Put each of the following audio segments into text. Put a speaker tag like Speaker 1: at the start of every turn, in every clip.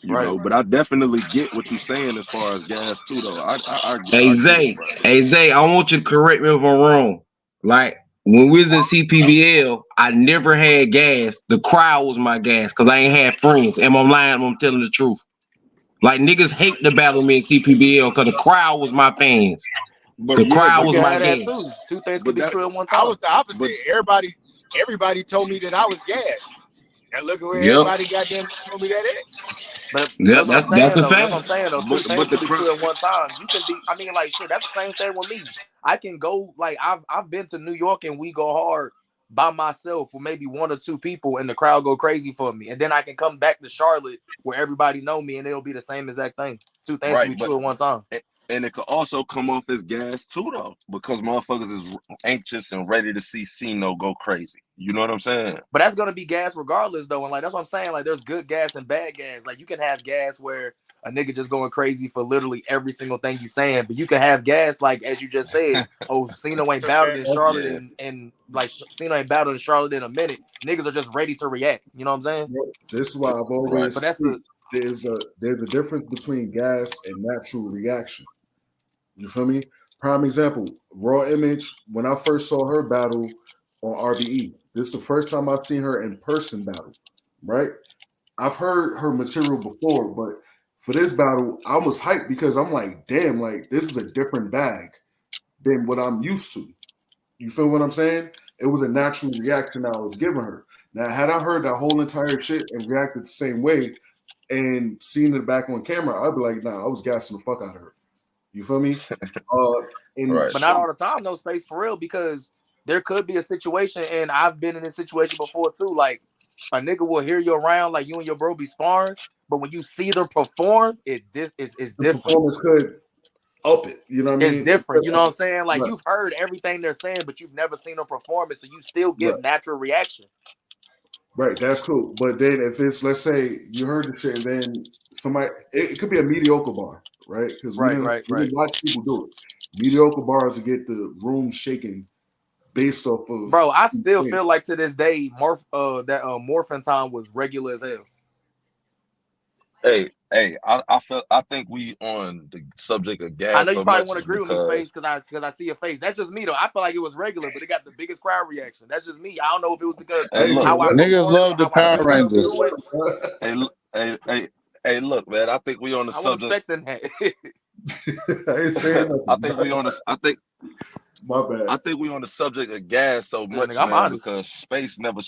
Speaker 1: you
Speaker 2: Right.
Speaker 1: know. But I definitely get what you're saying as far as gas too, though.
Speaker 3: Hey
Speaker 1: I get it,
Speaker 3: Zay,
Speaker 1: bro.
Speaker 3: hey Zay, I want you to correct me if I'm wrong. Like when we was in CPBL, I never had gas. The crowd was my gas because I ain't had friends. Am I lying? I'm telling the truth. Like niggas hate to battle me in CPBL because the crowd was my fans.
Speaker 1: But
Speaker 3: The
Speaker 1: yeah,
Speaker 3: crowd
Speaker 2: You
Speaker 1: but
Speaker 3: was
Speaker 2: can
Speaker 3: my
Speaker 2: have that
Speaker 3: gas.
Speaker 2: too. Two things can
Speaker 1: but
Speaker 2: be
Speaker 1: that
Speaker 2: true at one
Speaker 4: I
Speaker 2: time.
Speaker 4: was the opposite.
Speaker 1: but
Speaker 4: Everybody told me that I was gas. And look at where
Speaker 3: Yep.
Speaker 4: everybody goddamn told me that at.
Speaker 2: But
Speaker 3: Yep.
Speaker 2: that's what I'm
Speaker 3: That's
Speaker 2: saying
Speaker 3: a
Speaker 2: though. That's
Speaker 3: fact.
Speaker 2: what I'm saying though. Two things
Speaker 1: but the
Speaker 2: can be
Speaker 1: crowd.
Speaker 2: true at one time. You can be. I mean, like shit. That's the same thing with me. I can go like I've been to New York and we go hard by myself with maybe one or two people and the crowd go crazy for me, and then I can come back to Charlotte where everybody know me and it'll be the same exact thing. Two things can
Speaker 1: Right,
Speaker 2: be true at one time.
Speaker 1: and it could also come off as gas too, though, because motherfuckers is anxious and ready to see Cino go crazy. You know what I'm saying?
Speaker 2: But that's gonna be gas regardless, though. And like that's what I'm saying. Like there's good gas and bad gas. Like you can have gas where a nigga just going crazy for literally every single thing you saying, but you can have gas like as you just said. Oh, Cena ain't battled in
Speaker 4: That's
Speaker 2: Charlotte,
Speaker 1: Yeah,
Speaker 2: and like Cena ain't battled in Charlotte in a minute. Niggas are just ready to react. You know what I'm saying?
Speaker 5: This is why I've
Speaker 1: right.
Speaker 5: always
Speaker 2: But that's the
Speaker 5: preached. There's a difference between gas and natural reaction. You feel me? Prime example, Raw Image, when I first saw her battle on RBE, this is the first time I've seen her in person battle, right? I've heard her material before, but for this battle, I was hyped because I'm like, damn, like this is a different bag than what I'm used to. You feel what I'm saying? It was a natural reaction I was giving her. Now, had I heard that whole entire shit and reacted the same way and seen it back on camera, I'd be like, nah, I was gassing the fuck out of her. You feel me? Uh, and
Speaker 1: Right.
Speaker 2: but not all the time, no space for real, because there could be a situation, and I've been in this situation before too. Like a nigga will hear you around, like you and your bro be sparring, but when you see them perform, it's
Speaker 5: the
Speaker 2: different.
Speaker 5: performance could up it. You know what I
Speaker 2: It's
Speaker 5: mean? It
Speaker 2: different.
Speaker 5: could
Speaker 2: You know
Speaker 5: up
Speaker 2: what I'm
Speaker 5: it.
Speaker 2: saying? Like
Speaker 5: Right,
Speaker 2: you've heard everything they're saying, but you've never seen them perform it, so you still give
Speaker 5: right,
Speaker 2: natural reaction.
Speaker 5: right. That's cool. But then if it's, let's say you heard the shit and then somebody, it could be a mediocre bar, right? Because we
Speaker 2: Right,
Speaker 5: didn't
Speaker 2: right,
Speaker 5: we
Speaker 2: right.
Speaker 5: didn't watch people do it. Mediocre bars to get the room shaking based off of.
Speaker 2: Bro, I still feel like to this day, morphin time was regular as hell.
Speaker 1: I think we on the subject of
Speaker 2: I know
Speaker 1: gas
Speaker 2: you
Speaker 1: so
Speaker 2: probably
Speaker 1: much
Speaker 2: want to
Speaker 1: is
Speaker 2: agree with me, Space,
Speaker 1: because
Speaker 2: because I see your face. That's just me though. I feel like it was regular, but it got the biggest crowd reaction. That's just me. I don't know if it was because
Speaker 1: hey,
Speaker 5: Hey, so
Speaker 1: look,
Speaker 2: how I
Speaker 5: what?
Speaker 6: Niggas
Speaker 2: performed
Speaker 6: love
Speaker 2: it,
Speaker 6: the
Speaker 2: how I
Speaker 6: Power
Speaker 2: built up
Speaker 6: Rangers.
Speaker 2: to it.
Speaker 1: hey, look, man. I think we on the
Speaker 2: I wasn't
Speaker 1: subject.
Speaker 2: expecting that.
Speaker 5: I ain't saying
Speaker 1: I
Speaker 5: nothing.
Speaker 1: think we on this.
Speaker 5: My bad.
Speaker 1: I think we on the subject of gas so
Speaker 2: Yeah,
Speaker 1: much,
Speaker 2: nigga, I'm
Speaker 1: man,
Speaker 2: honest.
Speaker 1: because space never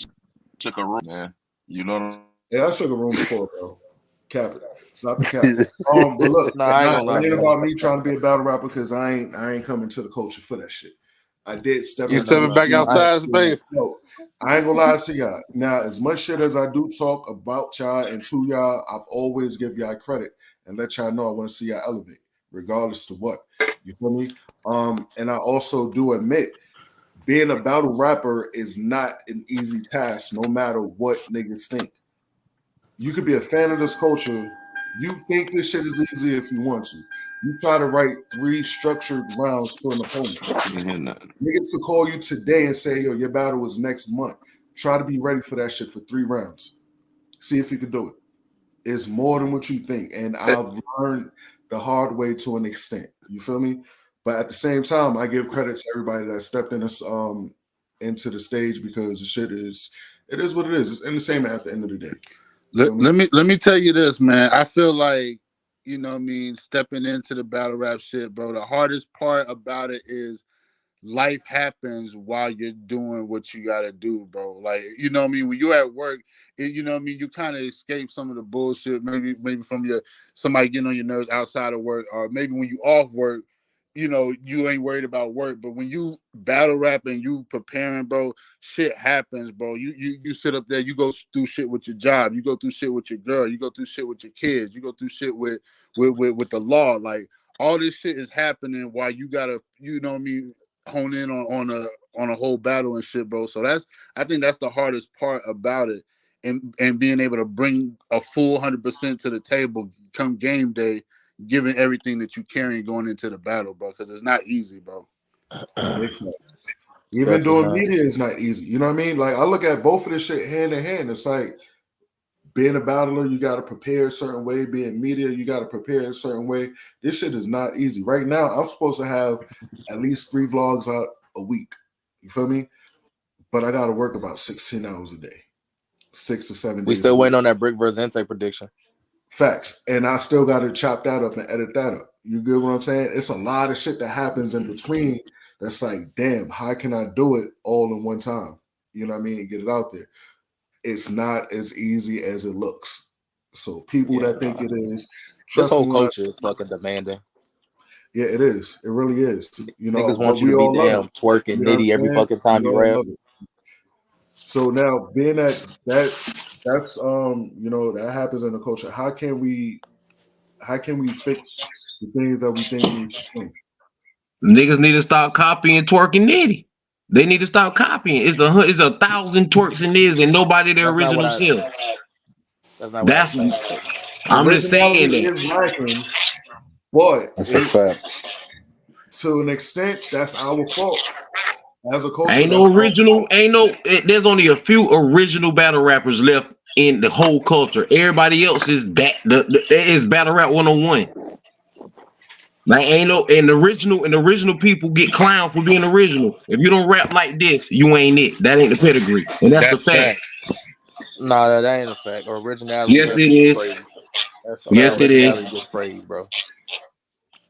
Speaker 1: shook a room, man. You know what I'm
Speaker 5: Yeah, I shook a room before, bro. Cap it. It's not the cap. But look,
Speaker 2: Nah, I ain't
Speaker 5: nah,
Speaker 2: gonna lie,
Speaker 5: it ain't
Speaker 2: man.
Speaker 5: about me trying to be a battle rapper because I ain't coming to the culture for that shit. I did step
Speaker 6: You
Speaker 5: into
Speaker 2: Nah,
Speaker 5: the
Speaker 6: stepping
Speaker 2: nah,
Speaker 6: back
Speaker 5: street
Speaker 2: I ain't.
Speaker 6: outside
Speaker 5: and
Speaker 6: space.
Speaker 5: yo, I ain't gonna lie to y'all. Now, as much shit as I do talk about y'all and to y'all, I've always give y'all credit and let y'all know I want to see y'all elevate, regardless to what. You feel me? And I also do admit being a battle rapper is not an easy task, no matter what niggas think. You could be a fan of this culture. You think this shit is easy if you want to. You try to write 3 structured rounds for an opponent.
Speaker 1: didn't hear nothing.
Speaker 5: Niggas could call you today and say, yo, your battle is next month. Try to be ready for that shit for 3 rounds. See if you can do it. It's more than what you think. And I've learned the hard way to an extent. You feel me? But at the same time, I give credit to everybody that stepped in this into the stage because the shit is it is what it is. It's entertainment at the end of the day. You
Speaker 6: Let,
Speaker 5: feel me?
Speaker 6: let me let me tell you this, man. I feel like, what I mean, stepping into the battle rap shit, bro. The hardest part about it is life happens while you're doing what you gotta do, bro. Like, what I mean, when you're at work, what I mean, you kind of escape some of the bullshit, maybe from your somebody getting on your nerves outside of work, or maybe when you off work, you ain't worried about work. But when you battle rapping, you preparing, bro, shit happens, bro. You sit up there, you go through shit with your job, you go through shit with your girl, you go through shit with your kids, you go through shit with the law. Like all this shit is happening while you gotta, what I mean, hone in on a whole battle and shit, bro. So I think that's the hardest part about it, and being able to bring a full 100% to the table come game day, giving everything that you carry going into the battle, bro. Because it's not easy, bro.
Speaker 5: Big facts. Even
Speaker 2: Definitely
Speaker 5: doing
Speaker 2: not.
Speaker 5: media is not easy. You know what I mean? Like I look at both of this shit hand in hand. It's like being a battler, you got to prepare a certain way. Being media, you got to prepare a certain way. This shit is not easy. Right now, I'm supposed to have at least 3 vlogs out a week. You feel me? But I got to work about 16 hours a day, 6 or 7 days.
Speaker 2: We still waiting on that Brick versus Ente prediction.
Speaker 5: Facts. And I still got to chop that up and edit that up. You get what I'm saying? It's a lot of shit that happens in between that's like, damn, how can I do it all in one time? You know what I mean? Get it out there. It's not as easy as it looks. So people that think it is,
Speaker 2: this whole culture is fucking demanding.
Speaker 5: Yeah, it is. It really is. You know,
Speaker 2: niggas want you to be damn twerking Nitty every fucking time you rap.
Speaker 5: So now, being that's you know, that happens in the culture. How can we fix the things that we think need to change?
Speaker 3: Niggas need to stop copying twerking Nitty. They need to stop copying. It's 1,000 twerks in this, and nobody their original self.
Speaker 2: That's not what
Speaker 3: I'm just saying that.
Speaker 5: Is lacking, but
Speaker 6: that's a fact.
Speaker 5: To an extent, that's our fault. As a culture,
Speaker 3: Ain't no original. There's only a few original battle rappers left in the whole culture. Everybody else is is battle rap 101. Like ain't no and the original people get clowned for being original. If you don't rap like this, you ain't it. That ain't the pedigree, and that's the fact.
Speaker 2: Nah, that ain't a fact. Originality.
Speaker 3: Yes, it is. Yes, it is.
Speaker 2: Just praise, bro.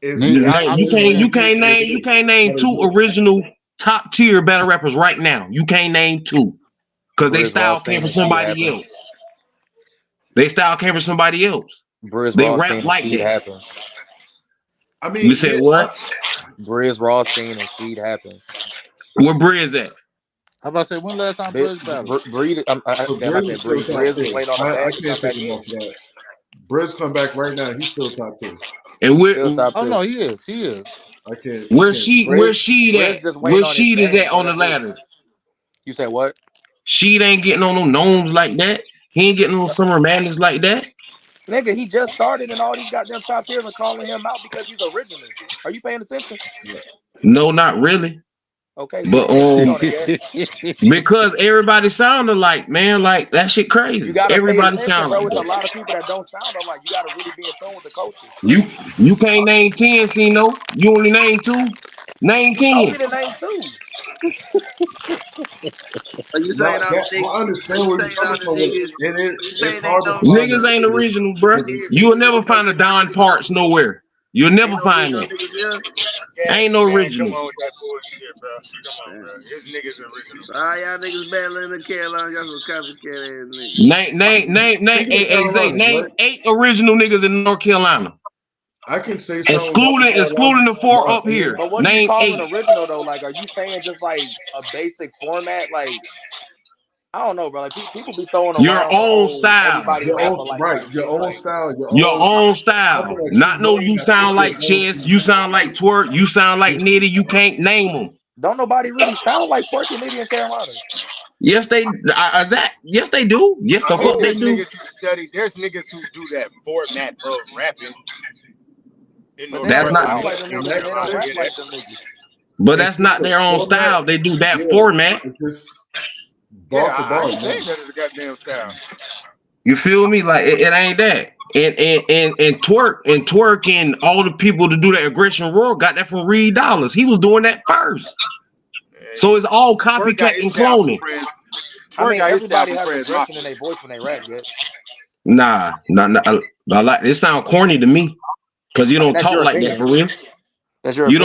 Speaker 3: You can't name 2 original top tier battle rappers right now. You can't name 2 because they style came from somebody else. They style came from somebody else. They rap like that.
Speaker 2: Happens.
Speaker 5: I mean,
Speaker 3: you said what?
Speaker 2: Briz Rawstein and Sheed Happens.
Speaker 3: Where Briz at?
Speaker 6: How about to say when last time Briz battled?
Speaker 2: Briz is waiting on the
Speaker 5: I can't take him off that. Briz come back right now. He's still top 2.
Speaker 3: And where?
Speaker 6: Oh no, he is. He is.
Speaker 5: I can't.
Speaker 3: Where's Sheed at? Where Sheed is at on the ladder?
Speaker 2: You said what?
Speaker 3: Sheed ain't getting on no gnomes like that. He ain't getting on Summer Madness like that.
Speaker 2: Nigga, he just started and all these goddamn top tiers are calling him out because he's original. Are you paying attention?
Speaker 3: No, not really.
Speaker 2: Okay.
Speaker 3: But because everybody sound alike, man, like that shit crazy. Everybody sound like
Speaker 2: that. A lot of people that don't sound alike. You gotta really be in tune with the culture.
Speaker 3: You can't name 10, Cino. You only name 2. Name 10.
Speaker 2: You only name 2.
Speaker 7: Are you saying all the niggas?
Speaker 5: I understand where you're coming from. It's hard to find
Speaker 3: niggas ain't original, bro. You'll never find a Don Parts nowhere. You'll never find that. Ain't no original.
Speaker 4: Come on with that bullshit, bro. Come on, bro. His niggas original.
Speaker 7: All y'all niggas battling in Carolina. Y'all some copycat ass niggas.
Speaker 3: Name 8 original niggas in North Carolina.
Speaker 5: I can say
Speaker 3: excluding the 4 up here.
Speaker 2: But what do you call an original though? Like, are you saying just like a basic format? Like, I don't know, bro. Like people be throwing around
Speaker 3: your own style,
Speaker 5: your own style.
Speaker 3: Not no. You sound like Chess. You sound like Twerk. You sound like Nitty. You can't name them.
Speaker 2: Don't nobody really sound like Twerk and Nitty in Carolina.
Speaker 3: Yes, they. Yes, they do. Yes, the fuck they do.
Speaker 4: There's niggas who do that format of rapping.
Speaker 3: That's not. But that's not their own style. They do that format.
Speaker 4: I ain't saying that is a goddamn style.
Speaker 3: You feel me? Like it ain't that. And Twerk and all the people to do that aggression roar got that from Reed Dollars. He was doing that first. So it's all copycat and cloning.
Speaker 2: I mean, everybody has aggression in their voice when they rap, yes.
Speaker 3: Nah. I like this. Sound corny to me. Cause you don't talk like that for real.
Speaker 2: That's your
Speaker 3: you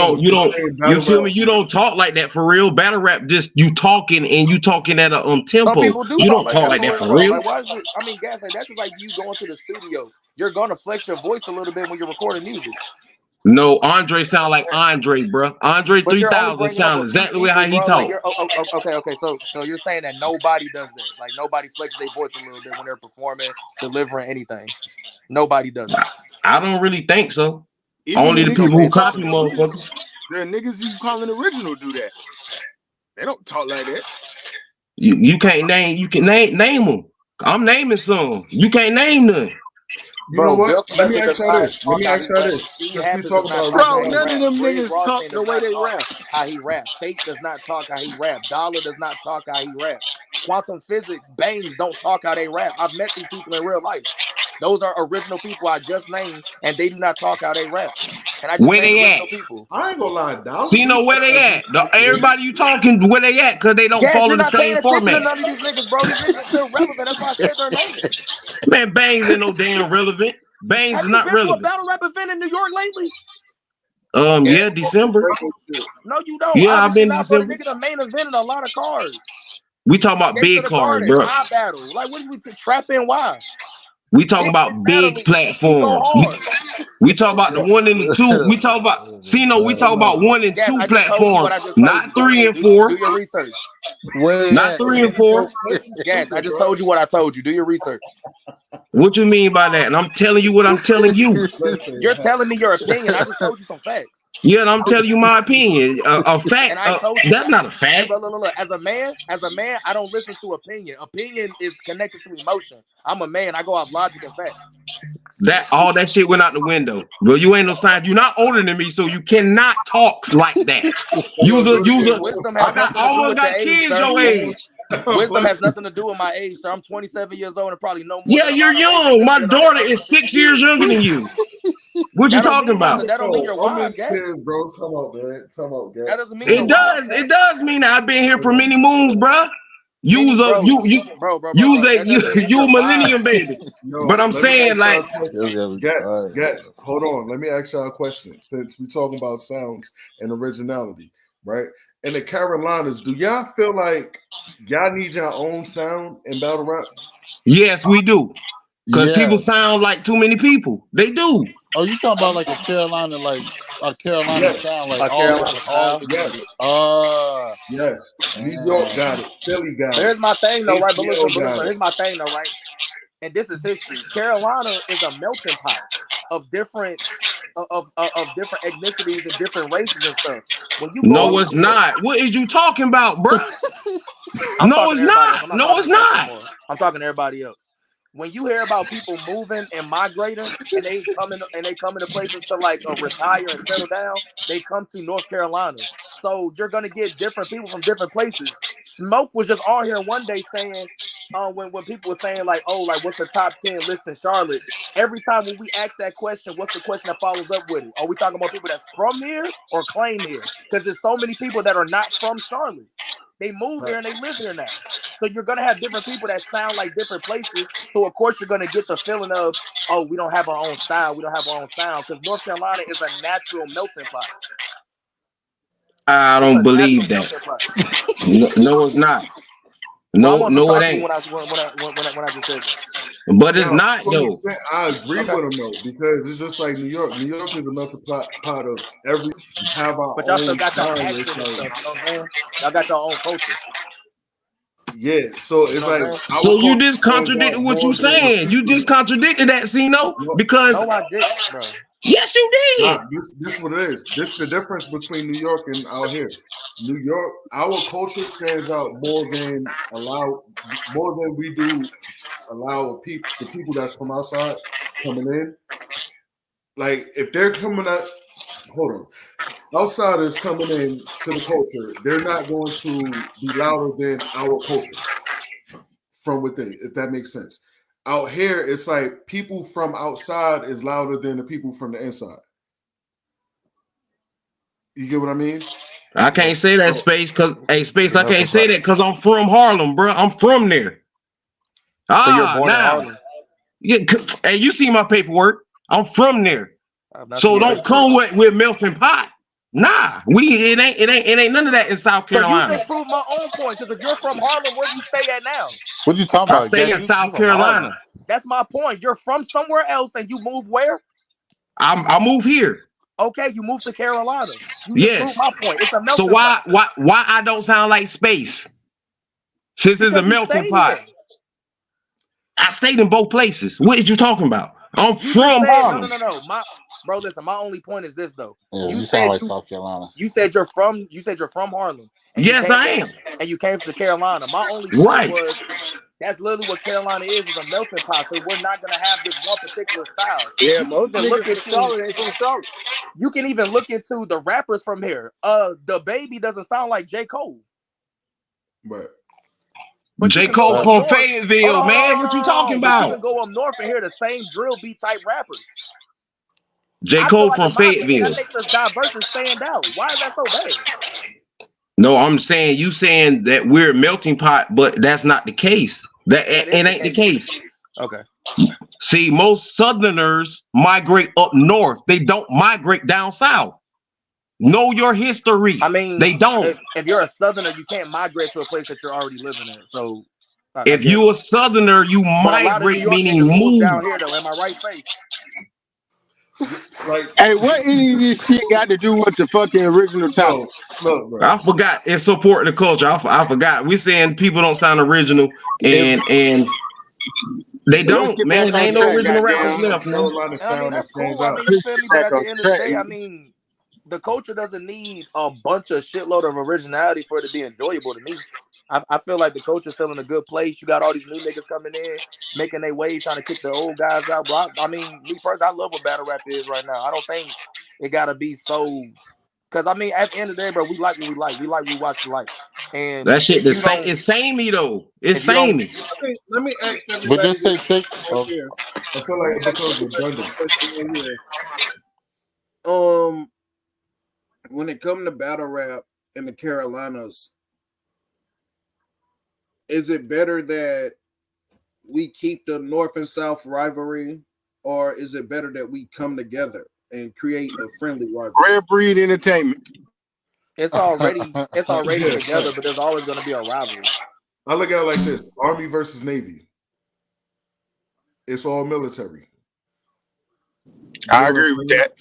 Speaker 3: feel me? You don't talk like that for real. Battle rap, just you talking at a tempo. You don't talk like that for real.
Speaker 2: Like, why is it? I mean, guys, like that's just like you going to the studio. You're gonna flex your voice a little bit when you're recording music.
Speaker 3: No, Andre sound like Andre, bro. Andre 3000 sound exactly how he talk.
Speaker 2: Okay. So you're saying that nobody does that? Like nobody flexes their voice a little bit when they're performing, delivering anything. Nobody does it.
Speaker 3: I don't really think so. Even only the people who copy motherfuckers.
Speaker 4: There are niggas you calling original do that. They don't talk like that.
Speaker 3: You can't name. You can name them. I'm naming some. You can't name none.
Speaker 5: You know what?
Speaker 2: Bill
Speaker 5: Let me
Speaker 2: Clinton
Speaker 5: ask
Speaker 2: does
Speaker 5: y'all
Speaker 2: not
Speaker 5: this. Let
Speaker 2: talk
Speaker 5: me
Speaker 2: how
Speaker 5: ask
Speaker 2: he
Speaker 5: y'all
Speaker 2: raps.
Speaker 5: this.
Speaker 2: Steve
Speaker 5: Since we
Speaker 2: Hampton
Speaker 5: talk
Speaker 2: does not
Speaker 5: about
Speaker 2: talk
Speaker 4: Bro,
Speaker 2: how he
Speaker 4: none
Speaker 5: originality,
Speaker 4: of
Speaker 2: raps.
Speaker 4: them
Speaker 2: Rick
Speaker 4: niggas
Speaker 2: Ross
Speaker 4: talk the
Speaker 2: does
Speaker 4: way
Speaker 2: not
Speaker 4: they
Speaker 2: talk
Speaker 4: rap.
Speaker 2: how he rap. Fate does not talk how he rap. Dollar does not talk how he rap. Quantum Physics, Bangs don't talk how they rap. I've met these people in real life. Those are original people I just named, and they do not talk how they rap. And I just
Speaker 3: Where
Speaker 2: named
Speaker 3: they
Speaker 2: original
Speaker 3: at?
Speaker 2: people.
Speaker 5: I ain't gonna lie. Dollar
Speaker 3: See,
Speaker 5: do
Speaker 3: where
Speaker 5: sound
Speaker 3: they
Speaker 5: like
Speaker 3: at?
Speaker 5: he's
Speaker 3: Everybody you talking, where they at? Because they don't
Speaker 2: Yes,
Speaker 3: follow
Speaker 2: you're
Speaker 3: the
Speaker 2: not paying
Speaker 3: same
Speaker 2: attention to
Speaker 3: format.
Speaker 2: none of these niggas, bro. These niggas are still relevant. That's why I said their names.
Speaker 3: Man, Bangs ain't no damn relevant. Bangs
Speaker 2: Have
Speaker 3: is
Speaker 2: you
Speaker 3: not
Speaker 2: been to a
Speaker 3: relevant.
Speaker 2: battle rap event in New York lately?
Speaker 3: Yeah, December.
Speaker 2: No, you don't.
Speaker 3: Yeah, I've
Speaker 2: Obviously
Speaker 3: been to
Speaker 2: not, bro. The
Speaker 3: December.
Speaker 2: nigga the main event in a lot of cars.
Speaker 3: We talking about
Speaker 2: Gate to
Speaker 3: big
Speaker 2: the
Speaker 3: cars,
Speaker 2: Garden,
Speaker 3: bro.
Speaker 2: I battle. Like, what are we trapping? Why?
Speaker 3: We talking
Speaker 2: Big
Speaker 3: about
Speaker 2: Fish
Speaker 3: big
Speaker 2: Battle League. We go
Speaker 3: platforms.
Speaker 2: hard.
Speaker 3: We talk about the 1 and the 2. We talk about we talk about 1 and
Speaker 2: Yes,
Speaker 3: 2
Speaker 2: I just told you
Speaker 3: platforms,
Speaker 2: what I just told
Speaker 3: not
Speaker 2: you.
Speaker 3: 3 and
Speaker 2: Do
Speaker 3: 4.
Speaker 2: your research.
Speaker 6: Where
Speaker 3: Not
Speaker 6: at?
Speaker 3: 3 and 4.
Speaker 2: Yes, I just told you what I told you. Do your research.
Speaker 3: What you mean by that? And I'm telling you what I'm telling you.
Speaker 2: You're telling me your opinion. I just told you some facts.
Speaker 3: Yeah, and I'm telling you my opinion. A fact.
Speaker 2: And I told you
Speaker 3: That's not a
Speaker 2: hey,
Speaker 3: fact.
Speaker 2: bro, look. As a man, I don't listen to opinion. Opinion is connected to emotion. I'm a man. I go off logic and facts.
Speaker 3: All that shit went out the window. Well, you ain't no science. You're not older than me, so you cannot talk like that.
Speaker 2: Wisdom has
Speaker 3: I got
Speaker 2: nothing to do
Speaker 3: almost
Speaker 2: with
Speaker 3: got
Speaker 2: your age,
Speaker 3: kids
Speaker 2: sir.
Speaker 3: your age.
Speaker 2: Wisdom has nothing to do with my age, sir. I'm 27 years old and probably no more
Speaker 3: Yeah,
Speaker 2: than a
Speaker 3: you're
Speaker 2: lot of ladies
Speaker 3: young.
Speaker 2: this
Speaker 3: My daughter
Speaker 2: generation
Speaker 3: is 6
Speaker 2: 50
Speaker 3: years
Speaker 2: years.
Speaker 3: younger than you. What you
Speaker 2: That don't
Speaker 3: talking
Speaker 2: mean
Speaker 3: about?
Speaker 2: nothing. That don't mean you're
Speaker 5: I'm
Speaker 2: wise,
Speaker 5: in
Speaker 2: guys.
Speaker 5: tears, bro. Time out, man. Time out, guys.
Speaker 2: That doesn't mean you're
Speaker 3: It
Speaker 2: wise.
Speaker 3: does. It does mean that I've been here for many moons, bruh.
Speaker 2: Bro. That doesn't mean
Speaker 3: You
Speaker 2: you're
Speaker 3: a millennium
Speaker 2: wise.
Speaker 3: baby.
Speaker 5: Yo,
Speaker 3: But I'm
Speaker 5: let me
Speaker 3: saying,
Speaker 5: ask
Speaker 3: like,
Speaker 5: y'all a question. Gats, hold on. Let me ask y'all a question. Since we talking about sounds and originality, right? In the Carolinas, do y'all feel like y'all need your own sound in battle rap?
Speaker 3: yes, we do. Because people
Speaker 6: Yes.
Speaker 3: sound like too many people. They do.
Speaker 6: Oh, you talking about like a Carolina
Speaker 5: Yes.
Speaker 6: sound, like
Speaker 2: A Carolina style.
Speaker 5: Yes.
Speaker 6: uh
Speaker 5: Yes. New York got it. Philly got
Speaker 2: But
Speaker 5: it.
Speaker 2: here's my thing, though, right? But
Speaker 5: ATL
Speaker 2: listen.
Speaker 5: got it.
Speaker 2: Here's my thing, though, right? And this is history. Carolina is a melting pot of different different ethnicities and different races and stuff. When you go
Speaker 3: No,
Speaker 2: up
Speaker 3: it's
Speaker 2: to
Speaker 3: not. What is you talking about, bruh?
Speaker 2: I'm
Speaker 3: No,
Speaker 2: talking
Speaker 3: it's
Speaker 2: to everybody else.
Speaker 3: not.
Speaker 2: I'm not
Speaker 3: No,
Speaker 2: talking
Speaker 3: it's
Speaker 2: to Gats no
Speaker 3: not.
Speaker 2: more. I'm talking to everybody else. When you hear about people moving and migrating and they come into places to like retire and settle down, they come to North Carolina. So you're gonna get different people from different places. Smoke was just on here one day saying, when people were saying like, oh, like what's the top 10 list in Charlotte? Every time when we ask that question, what's the question that follows up with it? Are we talking about people that's from here or claim here? Because there's so many people that are not from Charlotte. They move here and they live here now. So you're gonna have different people that sound like different places. So of course you're gonna get the feeling of, oh, we don't have our own style, we don't have our own sound, because North Carolina is a natural melting pot.
Speaker 3: I don't believe that. No, it's not. No, it ain't.
Speaker 2: When I just said that.
Speaker 3: But it's not though.
Speaker 5: I agree with him though, because it's just like New York. New York is a melting pot of every have our
Speaker 2: but y'all
Speaker 5: own
Speaker 2: still got your
Speaker 5: style.
Speaker 2: accent and stuff, you know what I'm saying? Y'all got your own culture.
Speaker 5: Yeah, so it's like
Speaker 3: so you just contradicted what you saying. You just contradicted that, Cino, because
Speaker 2: no, I didn't, bro.
Speaker 3: Yes, you did.
Speaker 5: Nah, this what it is. This is the difference between New York and out here. New York, our culture stands out more than we do allow the people that's from outside coming in. Like if they're coming out, hold on. Outsiders coming in to the culture, they're not going to be louder than our culture from within, if that makes sense. Out here, it's like people from outside is louder than the people from the inside. You get what I mean?
Speaker 3: I can't say that, Space, because I can't say that because I'm from Harlem, bro. I'm from there.
Speaker 2: So you're born in Harlem.
Speaker 3: Yeah, hey, you see my paperwork. I'm from there. So don't come with melting pot. Nah, it ain't none of that in South Carolina.
Speaker 2: So you just proved my own point, because if you're from Harlem, where do you stay at now?
Speaker 6: What you talking about?
Speaker 3: I stay in South Carolina.
Speaker 2: That's my point. You're from somewhere else and you move where?
Speaker 3: I move here.
Speaker 2: Okay, you moved to Carolina. You just proved my point. It's a melting
Speaker 3: pot.
Speaker 2: pot.
Speaker 3: So why I don't sound like Space? Since it's a melting pot. Here. I stayed in both places. What is you talking about? I'm from Harlem.
Speaker 2: No. Bro, listen, my only point is this though.
Speaker 6: Yeah, you sound like South Carolina.
Speaker 2: You said you're from Harlem.
Speaker 3: Yes, I am.
Speaker 2: And you came to Carolina. My only point was That's literally what Carolina is a melting pot. So we're not gonna have this one particular style.
Speaker 4: Yeah, most
Speaker 2: can look
Speaker 4: niggas
Speaker 2: into
Speaker 4: from Charlotte ain't from Charlotte.
Speaker 2: You can even look into the rappers from here. The Baby doesn't sound like J. Cole.
Speaker 5: Right.
Speaker 3: But J. Cole from Fayetteville, man. What you talking about?
Speaker 2: You can go up north and hear the same drill beat type rappers.
Speaker 3: J. Cole from Fayetteville.
Speaker 2: That makes us diverse and stand out. Why is that so bad?
Speaker 3: No, I'm saying you saying that we're a melting pot, but that's not the case. It ain't the case.
Speaker 2: Okay.
Speaker 3: See, most Southerners migrate up north. They don't migrate down south. Know your history.
Speaker 2: I mean,
Speaker 3: they don't.
Speaker 2: If you're a Southerner, you can't migrate to a place that you're already living in. So,
Speaker 3: if you're a Southerner, you migrate, meaning move
Speaker 2: down here. Though, am I right, Face?
Speaker 4: Like, hey, what any of this shit got to do with the fucking original topic?
Speaker 5: Look, bro.
Speaker 3: I forgot. It's support the culture. I forgot. We saying people don't sound original, and they don't, man. They ain't no original rappers left, man.
Speaker 5: I mean,
Speaker 2: that's cool. I mean, you feel me? But at the end of the day, I mean, the culture doesn't need a bunch of shitload of originality for it to be enjoyable to me. I feel like the culture's still in a good place. You got all these new niggas coming in, making their waves, trying to kick the old guys out. Bro, I mean, me personally, I love what battle rap is right now. I don't think it gotta be so. Because I mean, at the end of the day, bro, we like what we like. We like what we watch the like. And
Speaker 3: that shit, the same. It's samey though. It's samey.
Speaker 5: Let me ask everybody.
Speaker 6: But just say take.
Speaker 5: I feel like it becomes redundant.
Speaker 8: When it comes to battle rap in the Carolinas, is it better that we keep the North and South rivalry, or is it better that we come together and create a friendly rivalry?
Speaker 4: Rare Breed Entertainment.
Speaker 2: It's already together, but there's always going to be a rivalry.
Speaker 5: I look at it like this: Army versus Navy. It's all military.
Speaker 4: I agree with that.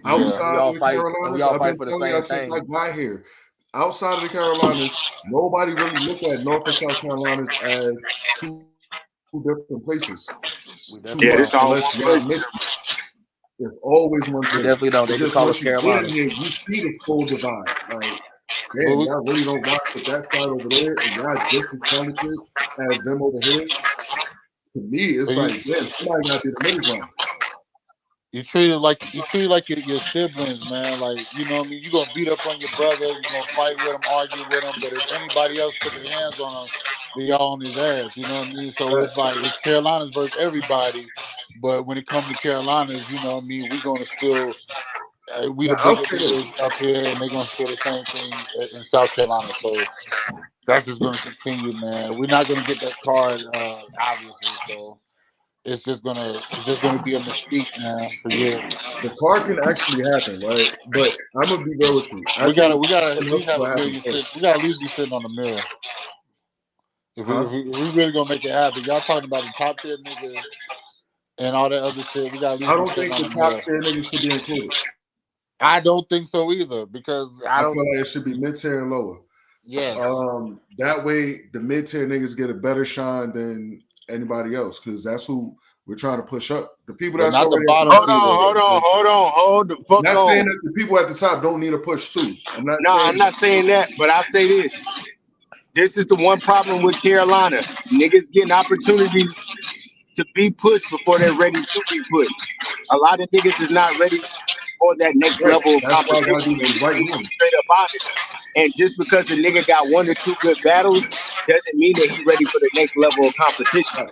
Speaker 5: Outside of the Carolinas, I've been telling you since I got here. Outside of the Carolinas, nobody really look at North and South Carolinas as two different places.
Speaker 4: It's always
Speaker 5: It's always one thing.
Speaker 2: We definitely don't. They just call us Carolina.
Speaker 5: You see the full divide. Like, damn, y'all really don't rock with that side over there, and y'all just as talented as them over here. To me, it's like, yeah, somebody got to be the middle ground.
Speaker 6: You treat it like your siblings, man. Like, you know what I mean? You're gonna beat up on your brother, you're gonna fight with him, argue with him, but if anybody else put their hands on him, they all on his ass, you know what I mean? So it's like it's Carolinas versus everybody. But when it comes to Carolinas, you know what I mean, we're gonna still we the biggest up here, and they're gonna feel the same thing in South Carolina. So that's just gonna continue, man. We're not gonna get that card, obviously. So it's just gonna be a mystique, man, for years.
Speaker 5: The card can actually happen, right? But I'm gonna be real with you.
Speaker 6: We gotta at least have a million. We gotta at least be sitting on the mill. If we really gonna make it happen, y'all talking about the top tier niggas and all that other shit. We gotta.
Speaker 5: I don't think the top tier niggas should be included.
Speaker 6: I don't think so either, because
Speaker 5: I feel like it should be mid tier and lower.
Speaker 6: Yeah.
Speaker 5: That way the mid tier niggas get a better shine than anybody else, because that's who we're trying to push up. The people that's
Speaker 6: not the bottom.
Speaker 4: Hold the fuck on.
Speaker 5: Not saying that the people at the top don't need a push too. I'm
Speaker 4: not saying that, but I say this. This is the one problem with Carolina. Niggas getting opportunities to be pushed before they're ready to be pushed. A lot of niggas is not ready for that next level of competition. Straight up honest. And just because the nigga got one or two good battles doesn't mean that he's ready for the next level of competition.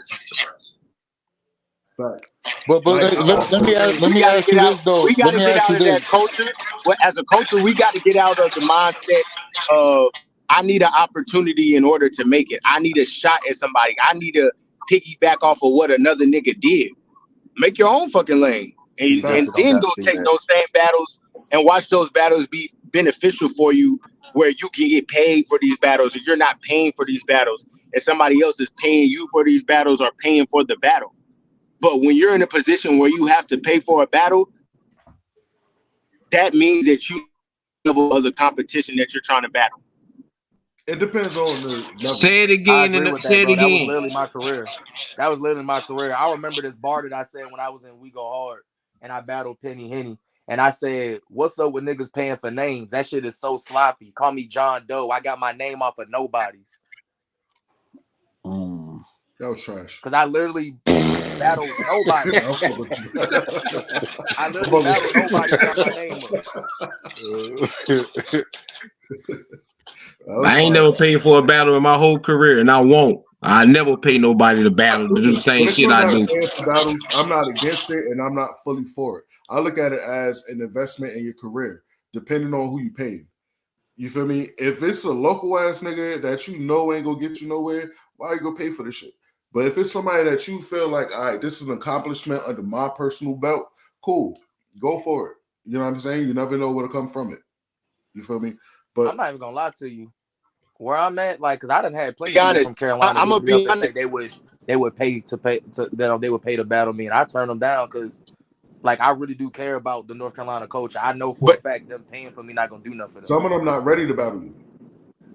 Speaker 6: But let me ask you this though.
Speaker 4: We got to get out of that culture. But as a culture, we got to get out of the mindset of I need an opportunity in order to make it. I need a shot at somebody. I need to piggyback off of what another nigga did. Make your own fucking lane. And then go take those same battles and watch those battles be beneficial for you, where you can get paid for these battles, and you're not paying for these battles, and somebody else is paying you for these battles or paying for the battle. But when you're in a position where you have to pay for a battle, that means that you level of the competition that you're trying to battle.
Speaker 5: It depends on the level.
Speaker 3: Say it again and say it again.
Speaker 2: That was literally my career. I remember this bar that I said when I was in We Go Hard and I battled Penny Henny. And I said, what's up with niggas paying for names? That shit is so sloppy. Call me John Doe. I got my name off of nobody's.
Speaker 5: That was trash.
Speaker 2: Because I literally battled nobody. I literally battled nobody and got my name up.
Speaker 3: I ain't never paid for a battle in my whole career, and I won't. I never pay nobody to battle to do the same shit I do.
Speaker 5: Battles, I'm not against it, and I'm not fully for it. I look at it as an investment in your career, depending on who you pay. You feel me? If it's a local ass nigga that you know ain't gonna get you nowhere, why you go pay for this shit? But if it's somebody that you feel like, all right, this is an accomplishment under my personal belt, cool, go for it. You know what I'm saying? You never know what'll come from it. You feel me? But
Speaker 2: I'm not even gonna lie to you. Where I'm at, like, because I done had plenty of people from Carolina.
Speaker 4: I'm gonna be honest.
Speaker 2: They would pay to battle me, and I turn them down because, like, I really do care about the North Carolina coach. I know for a fact them paying for me not gonna do nothing for them.
Speaker 5: Some of them not ready to battle you.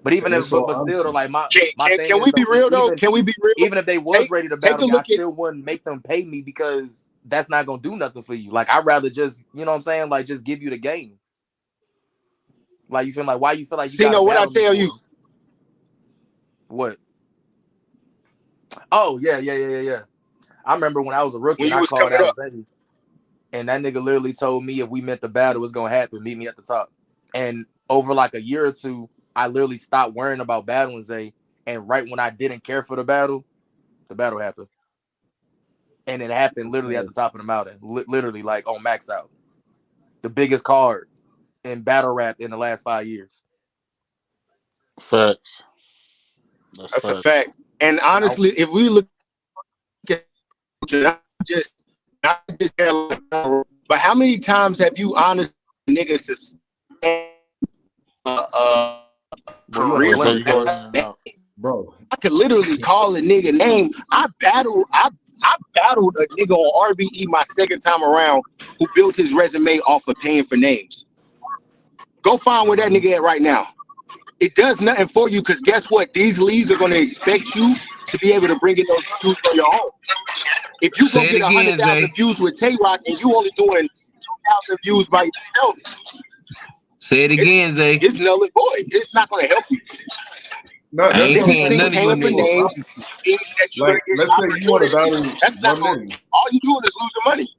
Speaker 2: But even if, but still, they're like my thing.
Speaker 4: Can we be real though? Can we be real?
Speaker 2: Even if they was ready to battle me, I still wouldn't make them pay me because that's not gonna do nothing for you. Like, I'd rather just, you know what I'm saying, like, just give you the game. Like, you feel like, why you feel like you gotta
Speaker 4: what I tell you.
Speaker 2: What? Oh, yeah. I remember when I was a rookie, I called out Zeddy, and that nigga literally told me if we meant the battle was gonna happen, meet me at the top. And over like a year or two, I literally stopped worrying about battling Zay. And right when I didn't care for the battle happened. And it happened literally at the top of the mountain, literally like on Max Out, the biggest card in battle rap in the last 5 years.
Speaker 6: Facts.
Speaker 4: That's a fact. And honestly, if we look at not just but how many careers niggas career?
Speaker 5: Bro,
Speaker 4: I could literally call a nigga name. I battled a nigga on RBE my second time around who built his resume off of paying for names. Go find where that nigga at right now. It does nothing for you because guess what? These leagues are going to expect you to be able to bring in those views on your own. If you go get 100,000 views with Tay-Rock and you only doing 2,000 views by yourself,
Speaker 3: say it again, Zay.
Speaker 4: It's null and void. It's not going to help you.
Speaker 5: No, that's
Speaker 4: paying for names.
Speaker 5: Like, let's say you want to battle.
Speaker 4: That's not going. All you doing is losing money.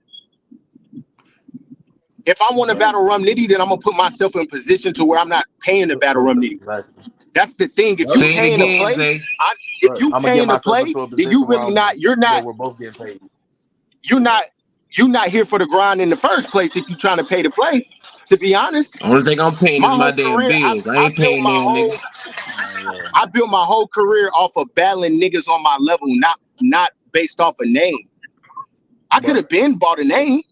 Speaker 4: If I want to battle Rum Nitty, then I'm gonna put myself in position to where I'm not paying to battle Rum Nitty. That's the thing. If you're paying to play, then you really not. You're not.
Speaker 2: We're both getting paid.
Speaker 4: You're not here for the grind in the first place. If you're trying to pay to play, to be honest,
Speaker 3: only thing I'm paying is my damn bills. I ain't paying no nigga.
Speaker 4: I built my whole career off of battling niggas on my level, not based off a name. I could have been bought a name.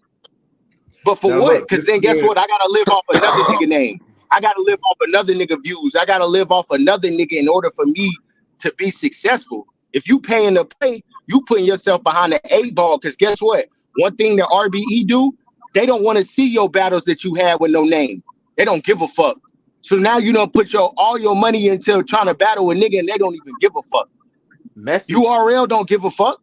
Speaker 4: But for what? Because then guess what? I gotta live off another nigga name. I gotta live off another nigga views. I gotta live off another nigga in order for me to be successful. If you paying to play, you putting yourself behind the 8-ball. Because guess what? One thing that RBE do, they don't want to see your battles that you had with no name. They don't give a fuck. So now you don't put all your money into trying to battle a nigga and they don't even give a fuck.
Speaker 2: Message.
Speaker 4: URL don't give a fuck.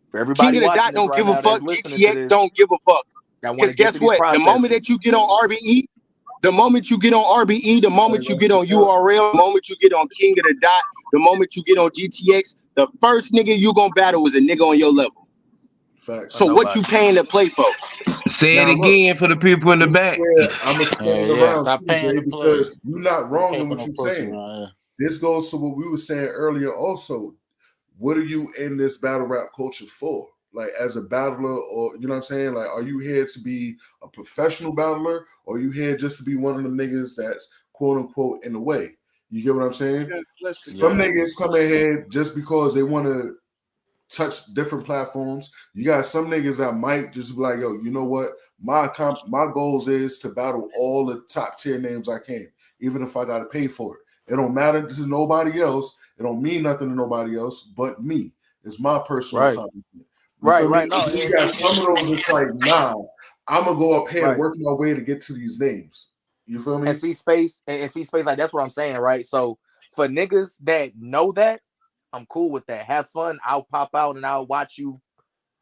Speaker 2: For everybody
Speaker 4: King of the Dot don't give a fuck. GTX don't give a fuck. Because guess what? The moment that you get on RBE, the moment you get on URL, the moment you get on King of the Dot, the moment you get on GTX, the first nigga you gonna battle is a nigga on your level.
Speaker 5: Facts.
Speaker 4: So what you paying to play for?
Speaker 3: Say it again for the people in the back.
Speaker 5: I'm gonna stand around too, because you're not wrong in what you're saying. This goes to what we were saying earlier also. What are you in this battle rap culture for? Like, as a battler, or you know what I'm saying? Like, are you here to be a professional battler, or are you here just to be one of them niggas that's quote unquote in the way? You get what I'm saying? Some niggas come in here just because they want to touch different platforms. You got some niggas that might just be like, yo, you know what? My goals is to battle all the top tier names I can, even if I got to pay for it. It don't matter to nobody else. It don't mean nothing to nobody else but me. It's my personal accomplishment.
Speaker 2: Right. No,
Speaker 5: you got some of those. It's like, nah, I'm gonna go up here and work my way to get to these names. You feel me?
Speaker 2: And see space. Like, that's what I'm saying, right? So for niggas that know that, I'm cool with that. Have fun. I'll pop out and I'll watch you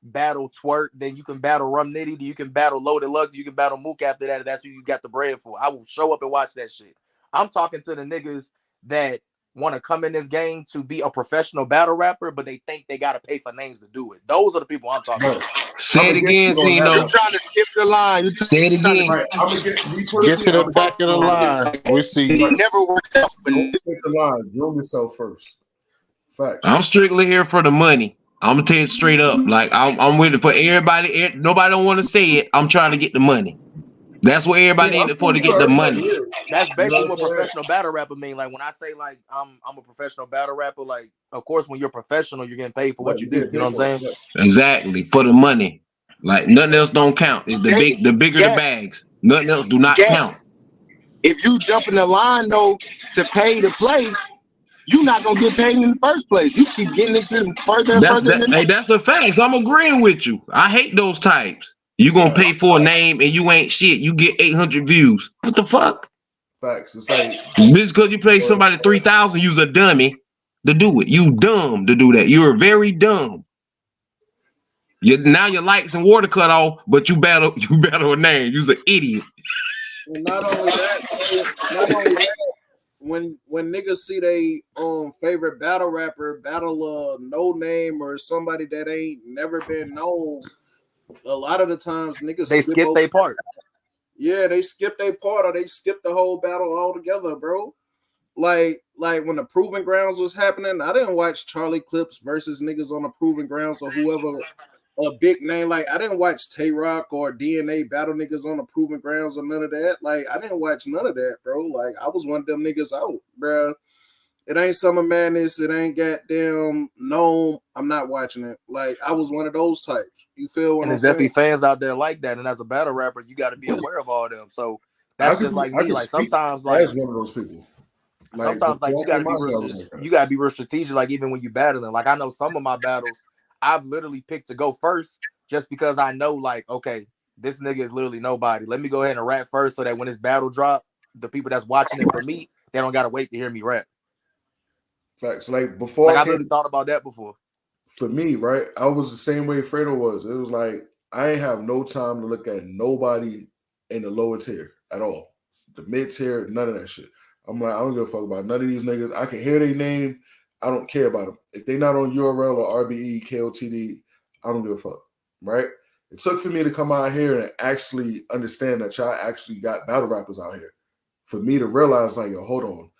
Speaker 2: battle Twerk. Then you can battle Rum Nitty. Then you can battle Loaded Lux. You can battle Mook after that. That's who you got the bread for. I will show up and watch that shit. I'm talking to the niggas that want to come in this game to be a professional battle rapper, but they think they got to pay for names to do it. Those are the people I'm talking about.
Speaker 3: Say it again, Zeno.
Speaker 4: You're trying to skip the line.
Speaker 3: Say it again.
Speaker 5: Right. I'm gonna
Speaker 6: Get to the back of the line. We see
Speaker 4: It never worked out.
Speaker 5: Don't skip the line. Groom yourself first. Fact.
Speaker 3: I'm strictly here for the money. I'm gonna tell you straight up. Like I'm with it for everybody. Nobody don't want to say it. I'm trying to get the money. That's what everybody in it for, to get the money.
Speaker 2: That's basically what professional battle rapper mean. Like when I say like I'm a professional battle rapper, like of course when you're professional, you're getting paid for what you do. You know what I'm saying?
Speaker 3: Exactly, for the money. Like nothing else don't count. It's the bigger the bags. Nothing else do not count.
Speaker 4: If you jump in the line though to pay to play, you're not gonna get paid in the first place. You keep getting into further and further.
Speaker 3: Hey, that's the facts. I'm agreeing with you. I hate those types. You gonna pay for a name and you ain't shit. You get 800 views. What the fuck?
Speaker 5: Facts. It's like
Speaker 3: just because you play somebody 3,000, you's a dummy to do it. You dumb to do that. You're very dumb. Now your lights and water cut off, but you battle a name. You's an idiot.
Speaker 8: And not only that, when niggas see they favorite battle rapper battle no name or somebody that ain't never been known, a lot of the times niggas
Speaker 2: they skip their part.
Speaker 8: Yeah, they skip their part or they skip the whole battle altogether, bro. Like when the Proving Grounds was happening, I didn't watch Charlie Clips versus niggas on the Proving Grounds or whoever a big name. Like I didn't watch Tay Rock or DNA battle niggas on the Proving Grounds or none of that. Like I didn't watch none of that, bro. Like I was one of them niggas out, bro. It ain't Summer Madness. It ain't goddamn no. I'm not watching it. Like I was one of those types. You feel what
Speaker 2: and
Speaker 8: I'm
Speaker 2: there's
Speaker 8: saying?
Speaker 2: definitely fans out there like that. And as a battle rapper, you got to be aware of all them. So that's just like me. Like sometimes, like
Speaker 5: as one of those people. Like,
Speaker 2: sometimes, like you got to be real strategic. Like even when you battling, like I know some of my battles, I've literally picked to go first just because I know, like, okay, this nigga is literally nobody. Let me go ahead and rap first so that when this battle drop, the people that's watching it for me, they don't gotta wait to hear me rap.
Speaker 5: Facts. Like before,
Speaker 2: like I literally thought about that before.
Speaker 5: For me, right, I was the same way Fredo was. It was like I ain't have no time to look at nobody in the lower tier at all. The mid tier, none of that shit. I'm like, I don't give a fuck about none of these niggas. I can hear their name. I don't care about them. If they not on URL or RBE, KOTD, I don't give a fuck, right? It took for me to come out here and actually understand that y'all actually got battle rappers out here. For me to realize, like, yo, hold on.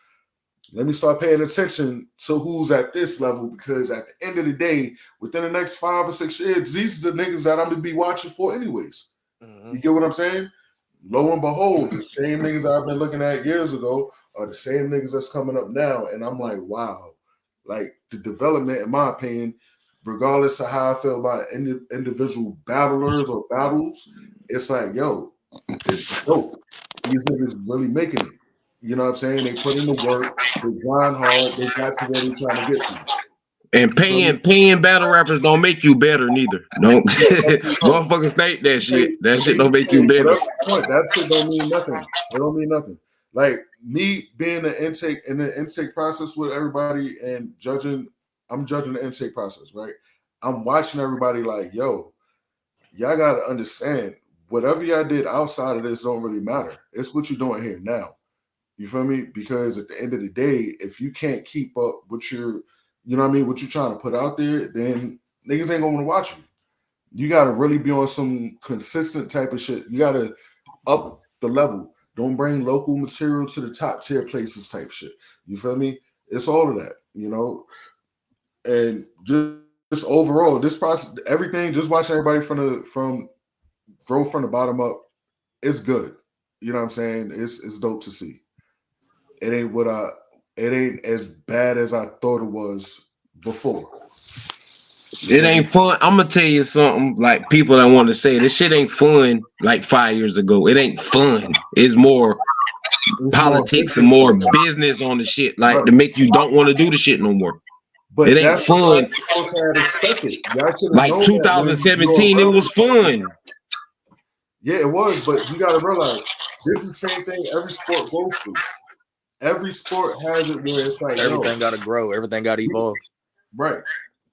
Speaker 5: Let me start paying attention to who's at this level, because at the end of the day, within the next 5 or 6 years, these are the niggas that I'm going to be watching for anyways. You get what I'm saying? Lo and behold, the same niggas I've been looking at years ago are the same niggas that's coming up now. And I'm like, wow. Like, the development, in my opinion, regardless of how I feel about individual battlers or battles, it's like, yo, it's dope. These niggas really making it. You know what I'm saying? They put in the work, they grind hard, they got to where they're trying to get to.
Speaker 3: And paying battle rappers don't make you better neither. Don't motherfuckers state that shit. That shit don't make you better.
Speaker 5: That shit don't mean nothing. It don't mean nothing. Like me being in the intake process with everybody and judging, I'm judging the intake process, right? I'm watching everybody like, yo, y'all gotta understand, whatever y'all did outside of this don't really matter. It's what you're doing here now. You feel me? Because at the end of the day, if you can't keep up with your, you know what I mean, what you're trying to put out there, then niggas ain't gonna want to watch you. You gotta really be on some consistent type of shit. You gotta up the level. Don't bring local material to the top tier places type shit. You feel me? It's all of that, you know? And just overall, this process, everything, just watching everybody from grow from the bottom up, it's good. You know what I'm saying? It's dope to see. It ain't as bad as I thought it was before.
Speaker 3: It ain't fun. I'm gonna tell you something. Like, people that want to say this shit ain't fun. Like 5 years ago, it ain't fun. It's more politics and more business on the shit, like to make you don't want to do the shit no more. But it ain't fun. Like 2017, it was fun.
Speaker 5: Yeah, it was, but you gotta realize this is the same thing every sport goes through. Every sport has it where it's like
Speaker 2: everything got to grow, everything got to evolve.
Speaker 5: Right.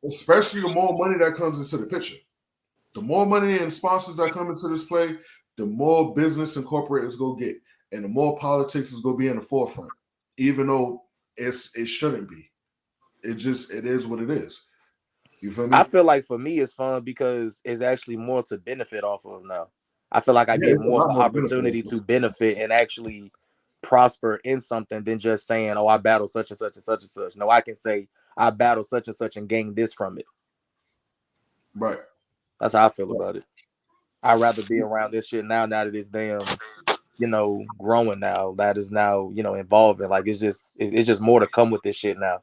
Speaker 5: Especially the more money that comes into the picture. The more money and sponsors that come into this play, the more business and corporate is going to get. And the more politics is going to be in the forefront. Even though it shouldn't be. It is what it is. You feel me?
Speaker 2: I feel like for me it's fun because it's actually more to benefit off of now. I feel like I get
Speaker 5: it's a
Speaker 2: more of
Speaker 5: lot
Speaker 2: an
Speaker 5: more
Speaker 2: opportunity
Speaker 5: benefit.
Speaker 2: to benefit and actually prosper in something than just saying, oh, I battle such and such and such and such. No, I can say I battle such and such and gain this from it.
Speaker 5: Right.
Speaker 2: That's how I feel about it. I'd rather be around this shit now that it's damn, growing now. That is now, evolving. Like it's just more to come with this shit now.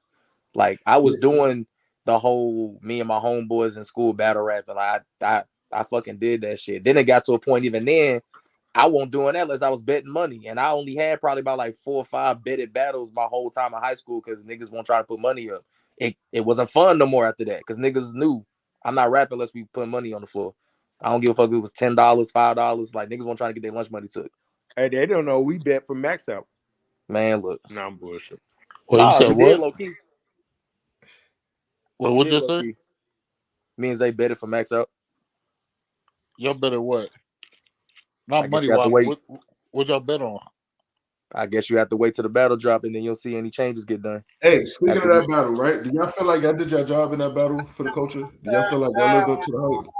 Speaker 2: Like I was doing the whole me and my homeboys in school battle rapping. Like I fucking did that shit. Then it got to a point even then I wasn't doing that unless I was betting money. And I only had probably about like 4 or 5 betted battles my whole time in high school because niggas won't try to put money up. It wasn't fun no more after that because niggas knew I'm not rapping unless we put money on the floor. I don't give a fuck if it was $10, $5. Like niggas won't try to get their lunch money took.
Speaker 4: Hey, they don't know we bet for Max out.
Speaker 2: Man, look.
Speaker 4: No, I'm bullshit.
Speaker 6: Well, you said what?
Speaker 2: Low key.
Speaker 6: Well, what you say?
Speaker 2: Me and Zay betted for Max out.
Speaker 6: Y'all better what? Not money
Speaker 2: wise.
Speaker 6: What y'all bet on?
Speaker 2: I guess you have to wait till the battle drop and then you'll see any changes get done.
Speaker 5: Hey, speaking of that battle, right? Do y'all feel like y'all did your job in that battle for the culture? Do y'all feel like y'all lived up to the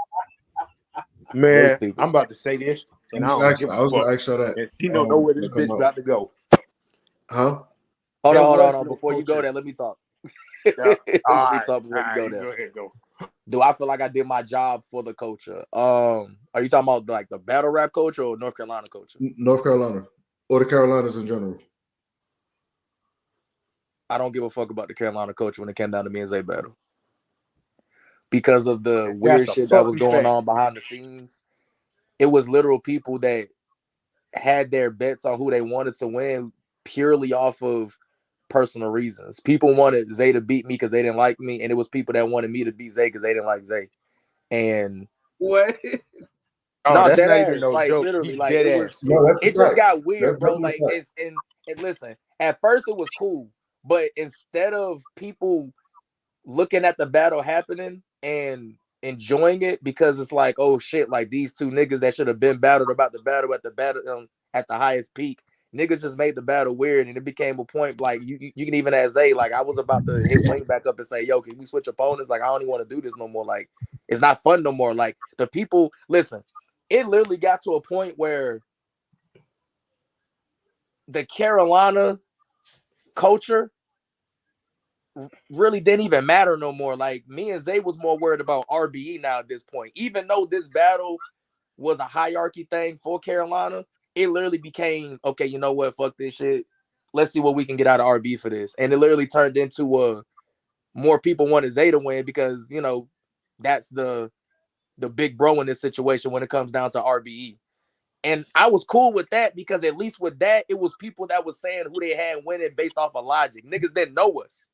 Speaker 5: hype?
Speaker 4: Man, I'm about to say this. And
Speaker 5: I was going to ask y'all that.
Speaker 4: And he don't know where this bitch about to go.
Speaker 5: Huh?
Speaker 2: Hold on. Before you go there, let me talk. Let me talk before you go there.
Speaker 4: Go ahead, go.
Speaker 2: Do I feel like I did my job for the culture? Are you talking about like the battle rap culture or North Carolina culture?
Speaker 5: North Carolina. Or the Carolinas in general.
Speaker 2: I don't give a fuck about the Carolina culture when it came down to me and Zay battle. Because of the weird shit that was going on behind the scenes. It was literal people that had their bets on who they wanted to win purely off of personal reasons. People wanted Zay to beat me because they didn't like me, and it was people that wanted me to beat Zay because they didn't like Zay. And
Speaker 8: what?
Speaker 4: Oh,
Speaker 2: no,
Speaker 4: that's
Speaker 2: that
Speaker 4: not
Speaker 2: ass,
Speaker 4: even no
Speaker 2: like
Speaker 4: joke.
Speaker 2: literally,
Speaker 4: He's
Speaker 2: like
Speaker 4: dead
Speaker 2: it
Speaker 4: ass.
Speaker 2: was.
Speaker 5: No,
Speaker 2: it just got weird,
Speaker 5: that's
Speaker 2: bro. Like it's and listen. At first, it was cool, but instead of people looking at the battle happening and enjoying it because it's like, oh shit, like these two niggas that should have been battled about the battle at the highest peak. Niggas just made the battle weird, and it became a point like you can even ask Zay, like I was about to hit Wayne back up and say, yo, can we switch opponents? Like I don't even want to do this no more. Like it's not fun no more. Like the people, listen, it literally got to a point where the Carolina culture really didn't even matter no more. Like me and Zay was more worried about RBE now at this point. Even though this battle was a hierarchy thing for Carolina, it literally became, okay, you know what? Fuck this shit. Let's see what we can get out of RB for this. And it literally turned into more people wanted Zay to win because, that's the big bro in this situation when it comes down to RBE. And I was cool with that because at least with that, it was people that was saying who they had winning based off of logic. Niggas didn't know us.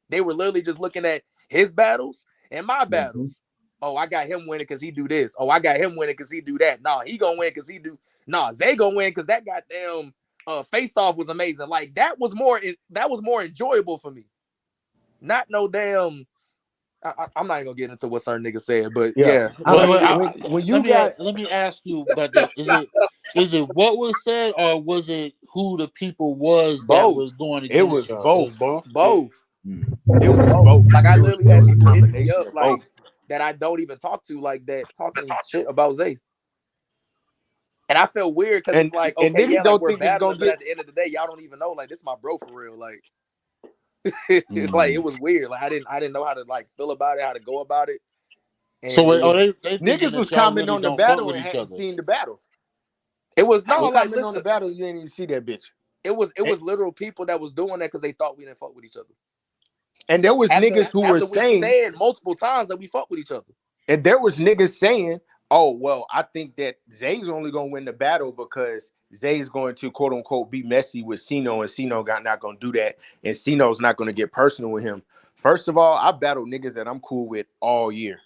Speaker 2: They were literally just looking at his battles and my battles. Oh, I got him winning because he do this. Oh, I got him winning because he do that. Nah, he gonna win because he do. Nah, Zay gonna win because that goddamn face off was amazing. Like that was more enjoyable for me. Not no damn. I'm not even gonna get into what certain niggas said, but yeah.
Speaker 6: Let me ask you about that. Is it what was said or was it who the people was that was going against?
Speaker 4: It was both.
Speaker 2: Both.
Speaker 4: It was both.
Speaker 2: Like I literally had people hitting me up like that I don't even talk to like that, talking shit about Zay. And I feel weird because it's like, okay, yeah, like we're battling, but at the end of the day, y'all don't even know. Like, this is my bro for real. Like, like it was weird. Like I didn't know how to like feel about it, how to go about it. And
Speaker 6: so
Speaker 2: they
Speaker 4: niggas was commenting on the battle and hadn't seen the battle.
Speaker 2: It was no like
Speaker 4: listen, on the battle, you didn't even see that bitch.
Speaker 2: It was literal people that was doing that because they thought we didn't fuck with each other.
Speaker 4: And there was niggas who were saying
Speaker 2: multiple times that we fuck with each other.
Speaker 4: And there was niggas saying, oh, well, I think that Zay's only going to win the battle because Zay's going to, quote unquote, be messy with Sino, and Sino not going to do that. And Sino's not going to get personal with him. First of all, I battled niggas that I'm cool with all year.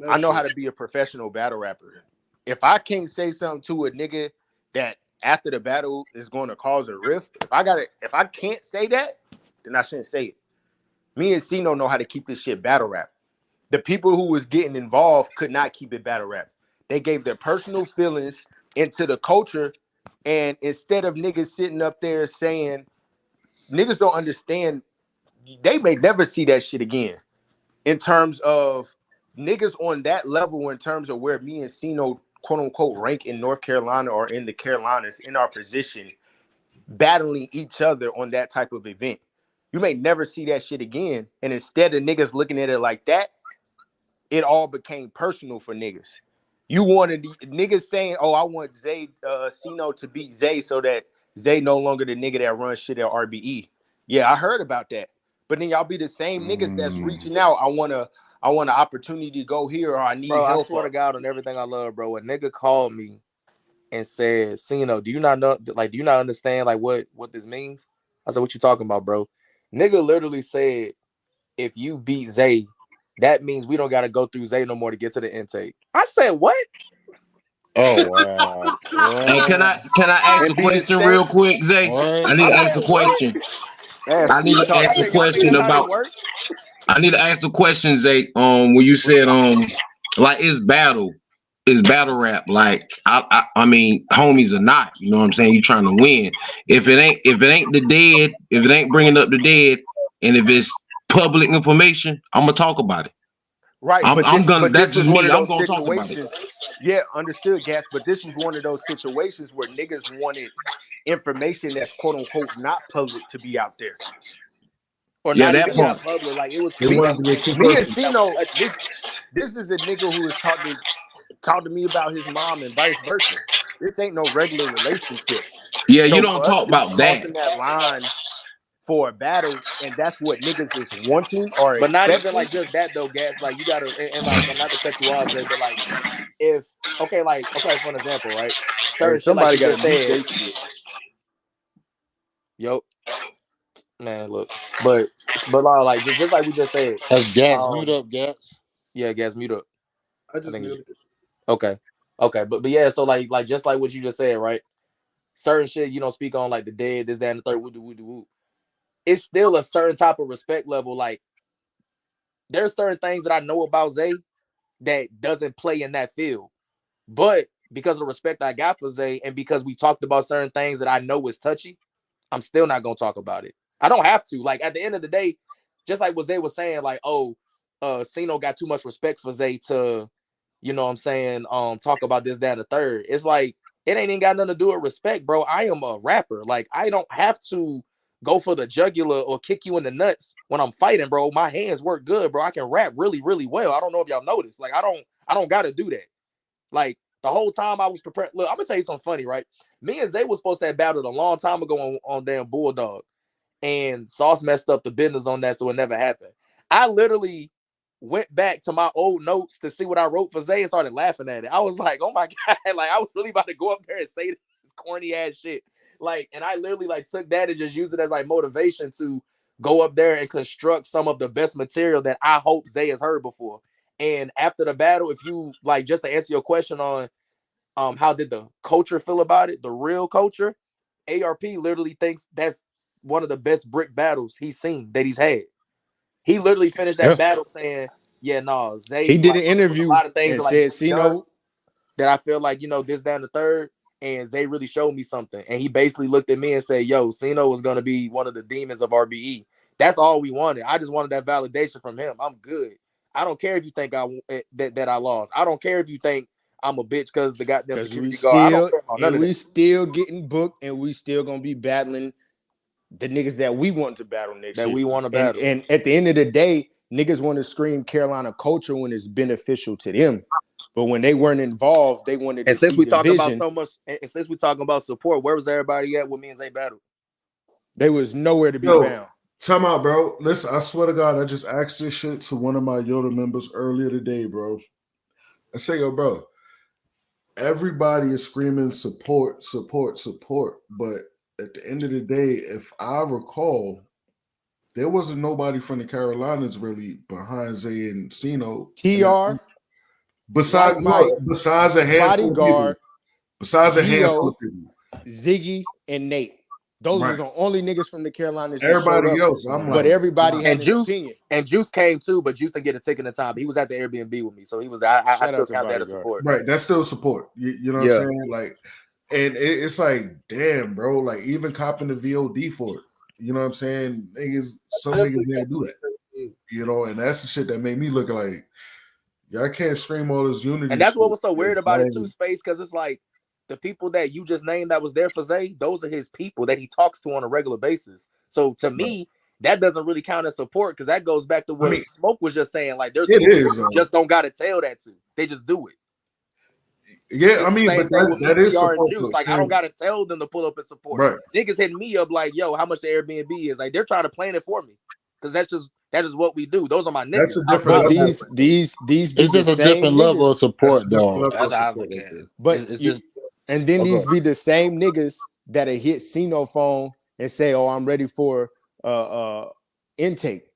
Speaker 4: I know how to be a professional battle rapper. If I can't say something to a nigga that after the battle is going to cause a rift, if I can't say that, then I shouldn't say it. Me and Sino know how to keep this shit battle rap. The people who was getting involved could not keep it battle rap. They gave their personal feelings into the culture, and instead of niggas sitting up there saying
Speaker 9: niggas don't understand. They may never see that shit again. In terms of niggas on that level, in terms of where me and Sino quote unquote rank in North Carolina or in the Carolinas in our position, battling each other on that type of event. You may never see that shit again. And instead of niggas looking at it like that, it all became personal for niggas. You wanted niggas saying, "Oh, I want Zay Sino to beat Zay so that Zay no longer the nigga that runs shit at RBE." Yeah, I heard about that. But then y'all be the same niggas that's reaching out. I want an opportunity to go here, or I need help.
Speaker 2: I swear to God on everything I love, bro. A nigga called me and said, "Sino, do you not know? Like, do you not understand like what this means?" I said, "What you talking about, bro?" Nigga literally said, "If you beat Zay, that means we don't got to go through Zay no more to get to the intake." I said, "What?"
Speaker 6: Oh wow!
Speaker 3: Hey, can I ask a question real quick, Zay? I need to ask a question. I need to ask a question about. I need to ask the question, Zay. When you said like it's battle rap. Like I mean, homies or not, you know what I'm saying? You trying to win. If it ain't the dead, if it ain't bringing up the dead, and if it's public information, I'm gonna talk about it.
Speaker 9: Right,
Speaker 3: that's just me. I'm gonna talk about it.
Speaker 9: Yeah, understood, Gas. But this was one of those situations where niggas wanted information that's quote unquote not public to be out there.
Speaker 2: Or not even public. Like it was
Speaker 9: me and Sino. This is a nigga who was talking to me about his mom and vice versa. This ain't no regular relationship.
Speaker 3: Yeah, so you don't talk about
Speaker 9: crossing that line for a battle, and that's what niggas is wanting or
Speaker 2: but not
Speaker 9: expecting.
Speaker 2: even like just that though, Gas. Like you gotta and like not to cut you off, Zay, but like if for an example, right?
Speaker 9: Somebody
Speaker 2: like
Speaker 9: got to say,
Speaker 2: yo, man, look, but like just like we just said.
Speaker 6: That's Gas. Mute up, Gas.
Speaker 2: Yeah, Gas, mute up.
Speaker 8: I just muted it.
Speaker 2: Okay, but yeah, so like just like what you just said, right? Certain shit you don't speak on, like the dead, this, that, and the third. Woo. It's still a certain type of respect level. Like there's certain things that I know about Zay that doesn't play in that field, but because of the respect I got for Zay, and because we talked about certain things that I know is touchy, I'm still not gonna talk about it. I don't have to. Like at the end of the day, just like what Zay was saying, like, Sino got too much respect for Zay to, you know what I'm saying, talk about this, that, and the third. It's like it ain't even got nothing to do with respect, bro. I am a rapper. Like I don't have to go for the jugular or kick you in the nuts when I'm fighting, bro. My hands work good, bro. I can rap really, really well. I don't know if y'all noticed. Like I don't gotta do that. Like the whole time I was prepared. Look, I'm gonna tell you something funny, right? Me and Zay was supposed to have battled a long time ago on damn Bulldog, and Sauce messed up the business on that, so it never happened. I literally went back to my old notes to see what I wrote for Zay and started laughing at it. I was like, oh my God, like I was really about to go up there and say this corny ass shit. Like, and I literally like took that and just used it as like motivation to go up there and construct some of the best material that I hope Zay has heard before. And after the battle, if you like, just to answer your question on how did the culture feel about it, the real culture, ARP literally thinks that's one of the best brick battles he's seen, that he's had. He literally finished that battle saying, "Yeah, no, Zay."
Speaker 9: He did an interview a lot of things and said, "Sino,
Speaker 2: that I feel like, you know, this, down the third, and Zay really showed me something." And he basically looked at me and said, "Yo, Sino was gonna be one of the demons of RBE." That's all we wanted. I just wanted that validation from him. I'm good. I don't care if you think that I lost. I don't care if you think I'm a bitch because the goddamn security guard. I don't care about none of that.
Speaker 9: We still getting booked, and we still gonna be battling the niggas that we want to battle next year.
Speaker 2: That we want to battle.
Speaker 9: And at the end of the day, niggas want to scream Carolina culture when it's beneficial to them. But when they weren't involved, they wanted to see
Speaker 2: since we talking
Speaker 9: about
Speaker 2: so much, and since we talking about support, where was everybody at when me and Zay battled?
Speaker 9: They was nowhere to be found.
Speaker 5: Time out, bro. Listen, I swear to God, I just asked this shit to one of my Yoda members earlier today, bro. I say, yo, bro, everybody is screaming support. But at the end of the day, if I recall, there wasn't nobody from the Carolinas really behind Zay and Sino.
Speaker 9: TR.
Speaker 5: Besides a handful of people. Besides a handful of people.
Speaker 9: Ziggy and Nate. Those were the only niggas from the Carolinas.
Speaker 5: Everybody else,
Speaker 9: but everybody had an opinion.
Speaker 2: And Juice came too, but Juice didn't get a ticket in time. He was at the Airbnb with me, so he was. I still count that as support.
Speaker 5: Right, that's still support. You know what I'm saying? Like, and it's like, damn, bro. Like, even copping the VOD for it. You know what I'm saying? Some niggas didn't do that. You know, and that's the shit that made me look like y'all can't scream all this unity.
Speaker 2: And that's what was so weird about it too, Space, because it's like the people that you just named that was there for Zay, those are his people that he talks to on a regular basis. So to me, that doesn't really count as support because that goes back to what Smoke was just saying. Like there's people just don't gotta tell that to. They just do it.
Speaker 5: Yeah, I mean, but that is support.
Speaker 2: Like I don't gotta tell them to pull up and support.
Speaker 5: Right.
Speaker 2: Niggas hitting me up like, yo, how much the Airbnb is? Like they're trying to plan it for me. Because that is what we do. Those are my niggas.
Speaker 5: That's a different level.
Speaker 10: These
Speaker 6: it's just a different level of support, though.
Speaker 2: That's how I look at it.
Speaker 10: But it's just, and then these be the same niggas that'll hit Cino phone and say, "Oh, I'm ready for intake,"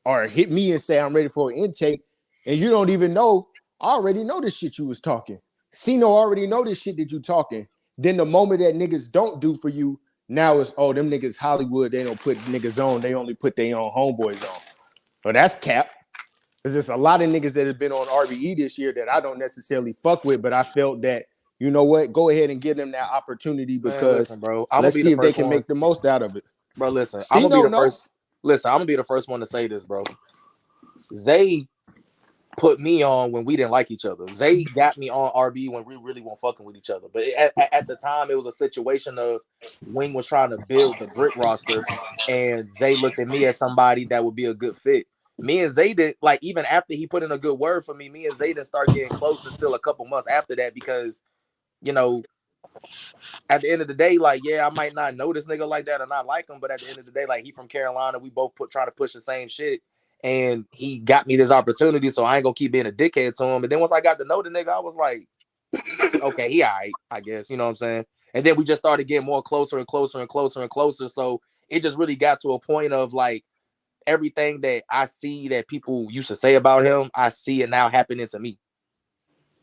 Speaker 10: or hit me and say, "I'm ready for an intake," and you don't even know. I already know this shit you was talking. Cino already know this shit that you talking. Then the moment that niggas don't do for you, now it's them niggas Hollywood. They don't put niggas on. They only put their own homeboys on. But that's cap. Because there's a lot of niggas that have been on RBE this year that I don't necessarily fuck with, but I felt that, you know what, go ahead and give them that opportunity because let's see if they can make the most out of it.
Speaker 2: Bro, listen, I'm gonna be the first. Listen, I'm gonna be the first one to say this, bro. Zay put me on when we didn't like each other. Zay got me on RB when we really weren't fucking with each other. But at the time, it was a situation of Wing was trying to build the brick roster, and Zay looked at me as somebody that would be a good fit. Me and Zay did, like, even after he put in a good word for me, me and Zay didn't start getting close until a couple months after that because, you know, at the end of the day, like, yeah, I might not know this nigga like that or not like him, but at the end of the day, like, he from Carolina, we both trying to push the same shit. And he got me this opportunity, so I ain't gonna keep being a dickhead to him. But then once I got to know the nigga, I was like, okay, he all right, I guess. You know what I'm saying? And then we just started getting more closer and closer and closer and closer. So it just really got to a point of like everything that I see that people used to say about him, I see it now happening to me.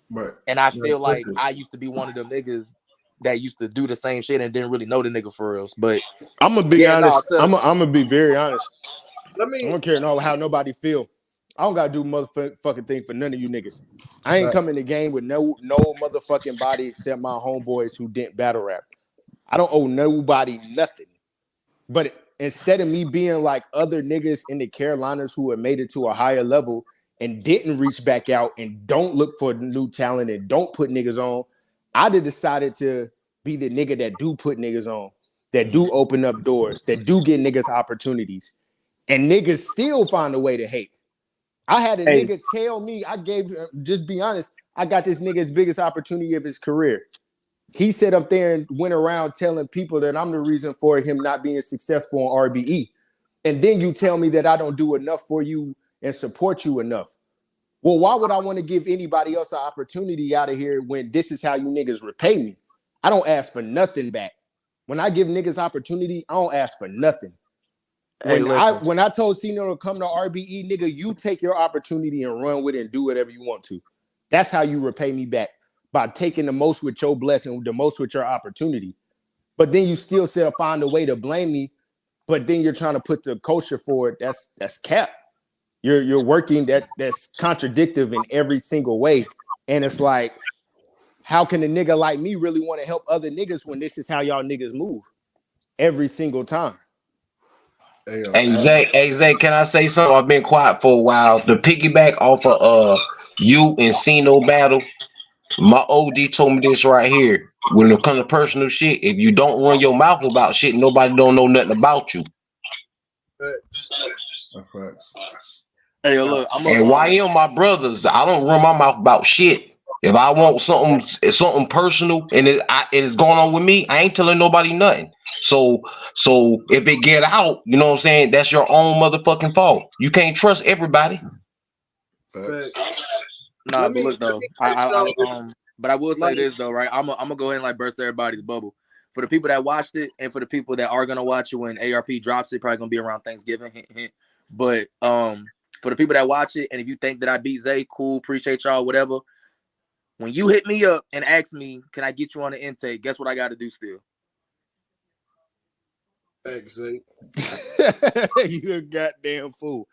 Speaker 5: Right.
Speaker 2: And I feel like I used to be one of them niggas that used to do the same shit and didn't really know the nigga for real. But
Speaker 10: I'm gonna be honest. I'm gonna be very honest.
Speaker 8: I don't
Speaker 10: care how nobody feel. I don't gotta do motherfucking thing for none of you niggas. I ain't coming to game with no motherfucking body except my homeboys who didn't battle rap. I don't owe nobody nothing. But instead of me being like other niggas in the Carolinas who have made it to a higher level and didn't reach back out and don't look for new talent and don't put niggas on, I decided to be the nigga that do put niggas on, that do open up doors, that do get niggas opportunities. And niggas still find a way to hate. I had a nigga tell me, just be honest, I got this nigga's biggest opportunity of his career. He sat up there and went around telling people that I'm the reason for him not being successful on RBE. And then you tell me that I don't do enough for you and support you enough. Well, why would I want to give anybody else an opportunity out of here when this is how you niggas repay me? I don't ask for nothing back. When I give niggas opportunity, I don't ask for nothing. When I told Cino to come to RBE, nigga, you take your opportunity and run with it and do whatever you want to. That's how you repay me back, by taking the most with your blessing, the most with your opportunity. But then you still find a way to blame me, but then you're trying to put the culture for it. That's cap. You're working that's contradictive in every single way. And it's like, how can a nigga like me really want to help other niggas when this is how y'all niggas move every single time?
Speaker 3: Hey Zay, can I say something? I've been quiet for a while. The piggyback off of you and Cino battle, my OD told me this right here. When it comes to personal shit, if you don't run your mouth about shit, nobody don't know nothing about you.
Speaker 5: That's facts.
Speaker 2: Hey, look,
Speaker 3: and YM, my brothers, I don't run my mouth about shit. If I want something personal and it is going on with me, I ain't telling nobody nothing. So if it get out, you know what I'm saying, that's your own motherfucking fault. You can't trust everybody.
Speaker 2: Nah, but look though, but I will say this though, right? I'm gonna go ahead and like burst everybody's bubble. For the people that watched it, and for the people that are gonna watch it when ARP drops it, probably gonna be around Thanksgiving. Hint, hint. But for the people that watch it, and if you think that I beat Zay, cool, appreciate y'all, whatever. When you hit me up and ask me, can I get you on the intake? Guess what I got to do still?
Speaker 8: Thanks, Zay.
Speaker 10: You a goddamn fool.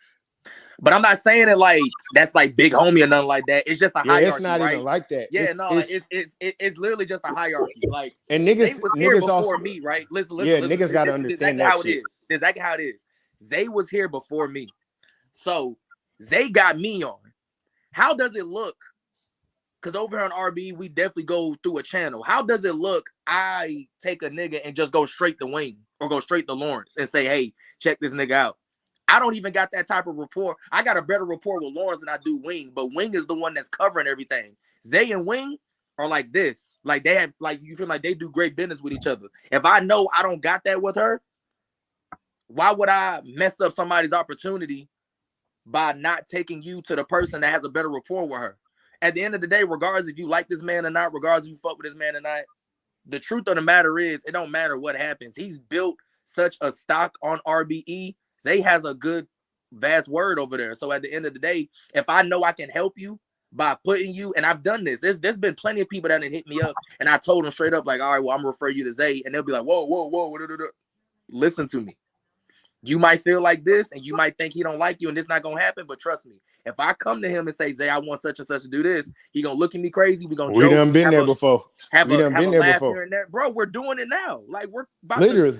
Speaker 2: But I'm not saying it like that's like big homie or nothing like that. It's just a hierarchy.
Speaker 10: It's not even like that.
Speaker 2: Yeah, it's literally just a hierarchy. Like,
Speaker 10: and niggas
Speaker 2: before me, right? Listen,
Speaker 10: niggas gotta understand that
Speaker 2: how
Speaker 10: shit.
Speaker 2: it is. exactly how it is. Zay was here before me. So Zay got me on. How does it look? Because over here on RB, we definitely go through a channel. How does it look? I take a nigga and just go straight to Wing or go straight to Lawrence and say, hey, check this nigga out. I don't even got that type of rapport. I got a better rapport with Lawrence than I do Wing, but Wing is the one that's covering everything. Zay and Wing are like this. Like they have, like you feel like they do great business with each other. If I know I don't got that with her, why would I mess up somebody's opportunity by not taking you to the person that has a better rapport with her? At the end of the day, regardless if you like this man or not, regardless if you fuck with this man or not, the truth of the matter is it don't matter what happens. He's built such a stock on RBE. Zay has a good, vast word over there. So at the end of the day, if I know I can help you by putting you, and I've done this, there's been plenty of people that hit me up, and I told them straight up, like, all right, well, I'm gonna refer you to Zay, and they'll be like, whoa. Listen to me. You might feel like this, and you might think he don't like you, and this not gonna happen. But trust me, if I come to him and say, Zay, I want such and such to do this, he gonna look at me crazy. We gonna joke.
Speaker 10: We done been there before.
Speaker 2: Have a laugh here and there, bro. We're doing it now. Like we're about
Speaker 10: literally.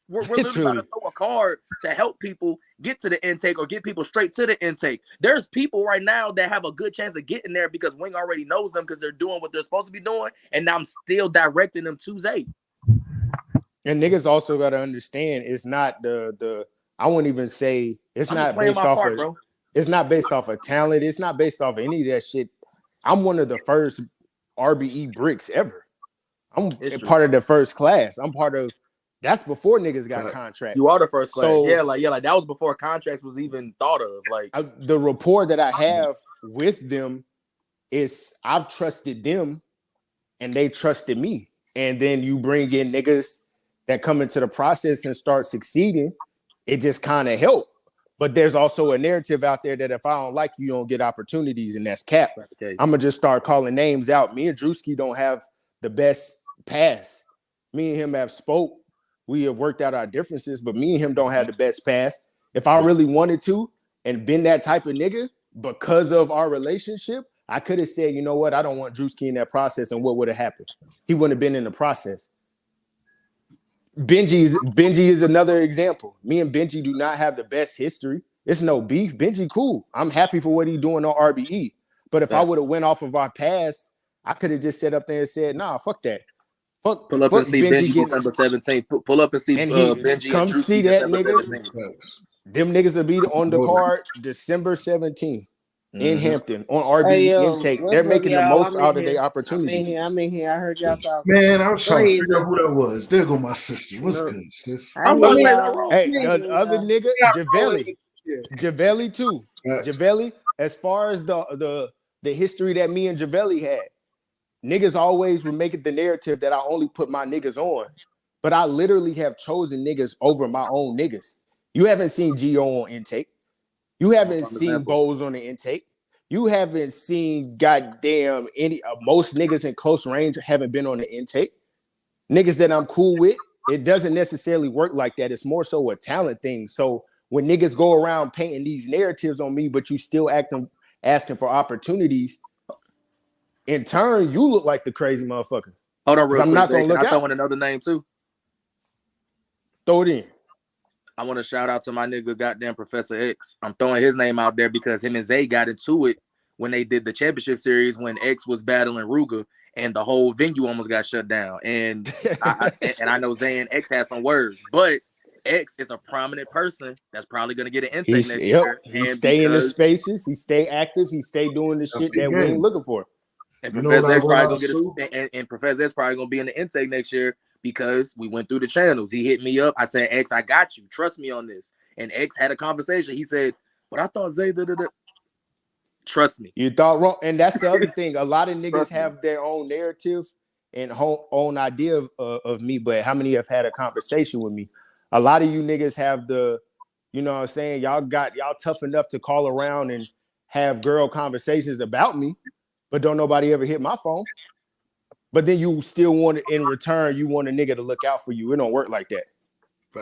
Speaker 2: We're literally about to throw a card to help people get to the intake or get people straight to the intake. There's people right now that have a good chance of getting there because Wing already knows them because they're doing what they're supposed to be doing, and I'm still directing them to Zay.
Speaker 10: And niggas also got to understand it's not the I wouldn't even say it's not based off of it's not based off of talent. It's not based off of any of that shit. I'm one of the first RBE bricks ever. I'm part of the first class. I'm part of that's before niggas got contracts.
Speaker 2: You are the first class.
Speaker 10: So,
Speaker 2: yeah, like that was before contracts was even thought of. Like
Speaker 10: the rapport that I have with them is I've trusted them and they trusted me. And then you bring in niggas that come into the process and start succeeding, it just kind of help. But there's also a narrative out there that if I don't like you, you don't get opportunities, and that's cap. Okay. I'm gonna just start calling names out. Me and Drewski don't have the best pass. Me and him have spoke. We have worked out our differences, but me and him don't have the best pass. If I really wanted to and been that type of nigga because of our relationship, I could have said, you know what, I don't want Drewski in that process, and what would have happened? He wouldn't have been in the process. Benji is another example. Me and Benji do not have the best history. It's no beef. Benji cool. I'm happy for what he's doing on RBE. But if I would have went off of our past, I could have just sat up there and said, nah, fuck that.
Speaker 2: Pull up and see Benji December 17th. Pull up and see Benji.
Speaker 10: Come see that nigga. Them niggas will be on the card December 17th. In Hampton on RBE intake. They're making the most out of their opportunities.
Speaker 7: I'm in here. I heard y'all talk.
Speaker 5: Man, I was trying to figure out who that was. There go my sister. What's good, sis?
Speaker 10: Hey, the other nigga, Javelli too. Yes. Javelli, as far as the history that me and Javelli had, niggas always would make it the narrative that I only put my niggas on. But I literally have chosen niggas over my own niggas. You haven't seen Gio on intake. You haven't seen Bowes on the intake. You haven't seen goddamn any most niggas in close range haven't been on the intake. Niggas that I'm cool with, it doesn't necessarily work like that. It's more so a talent thing. So when niggas go around painting these narratives on me, but you still asking for opportunities, in turn, you look like the crazy motherfucker.
Speaker 2: Hold on, real quick. I'm not gonna look out. I throw in another name too.
Speaker 10: Throw it in.
Speaker 2: I want to shout out to my nigga goddamn Professor X. I'm throwing his name out there because him and Zay got into it when they did the championship series when X was battling Ruger and the whole venue almost got shut down. And I know Zay and X had some words, but X is a prominent person that's probably going to get an intake next year.
Speaker 10: He stay in the spaces. He stay active. He stay doing the shit that we ain't looking for.
Speaker 2: And Professor X Professor X probably going to be in the intake next year. Because we went through the channels. He hit me up. I said, X, I got you. Trust me on this. And X had a conversation. He said, but I thought Zay did. Trust me.
Speaker 10: You thought wrong. And that's the other thing. A lot of niggas have their own narrative and own idea of me. But how many have had a conversation with me? A lot of you niggas have you know what I'm saying? Y'all tough enough to call around and have girl conversations about me. But don't nobody ever hit my phone. But then you still want it in return. You want a nigga to look out for you. It don't work like that.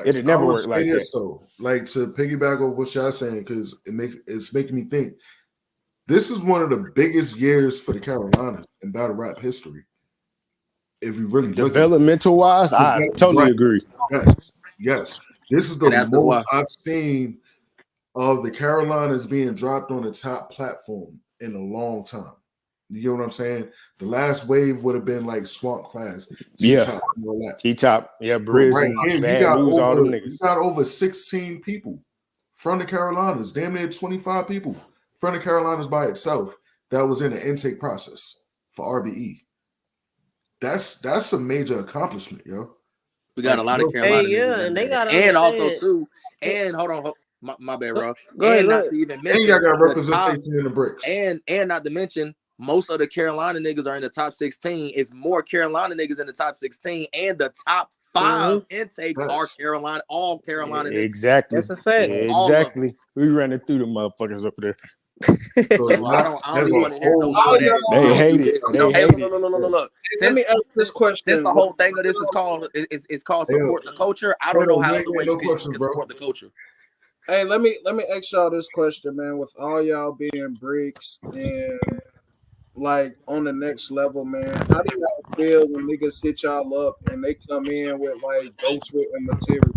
Speaker 10: It never work like that.
Speaker 5: Though. Like to piggyback on what y'all saying, because it's making me think. This is one of the biggest years for the Carolinas in battle rap history. If you really
Speaker 10: developmental wise, I totally agree.
Speaker 5: Yes. This is the
Speaker 2: And that's
Speaker 5: most
Speaker 2: why.
Speaker 5: I've seen of the Carolinas being dropped on the top platform in a long time. You get what I'm saying? The last wave would have been like Swamp Class, T-Top, and all that.
Speaker 10: T-Top, Briz,
Speaker 5: Right
Speaker 10: and
Speaker 5: here,
Speaker 10: Bad News, all them
Speaker 5: you
Speaker 10: niggas.
Speaker 5: got over 16 people from the Carolinas, damn near 25 people from the Carolinas by itself that was in the intake process for RBE. That's a major accomplishment, yo.
Speaker 2: We got a lot of Carolina niggas in
Speaker 11: and they
Speaker 2: there.
Speaker 11: gotta
Speaker 2: And also
Speaker 11: understand.
Speaker 2: too, and hold on, my bad, bro.
Speaker 11: Go ahead,
Speaker 2: And
Speaker 11: go
Speaker 2: not
Speaker 11: ahead.
Speaker 2: to even
Speaker 5: And
Speaker 2: mention
Speaker 5: y'all got
Speaker 2: the
Speaker 5: representation in the bricks.
Speaker 2: And not to mention, most of the Carolina niggas are in the top 16. It's more Carolina niggas in the top 16, and the top 5 intakes are Carolina, all Carolina niggas.
Speaker 10: Exactly.
Speaker 11: That's a fact.
Speaker 10: Exactly. We running through the motherfuckers over there.
Speaker 2: So I don't even want to hear no more of that.
Speaker 10: They hate it. They hate it.
Speaker 2: Look.
Speaker 8: Let me ask this question.
Speaker 2: Since the whole thing of this is called support the culture, I don't know how other way you can support the culture.
Speaker 8: Hey, let me ask y'all this question, man. With all y'all being bricks and like on the next level, man, how do y'all feel when niggas hit y'all up and they come in with like ghostwritten material?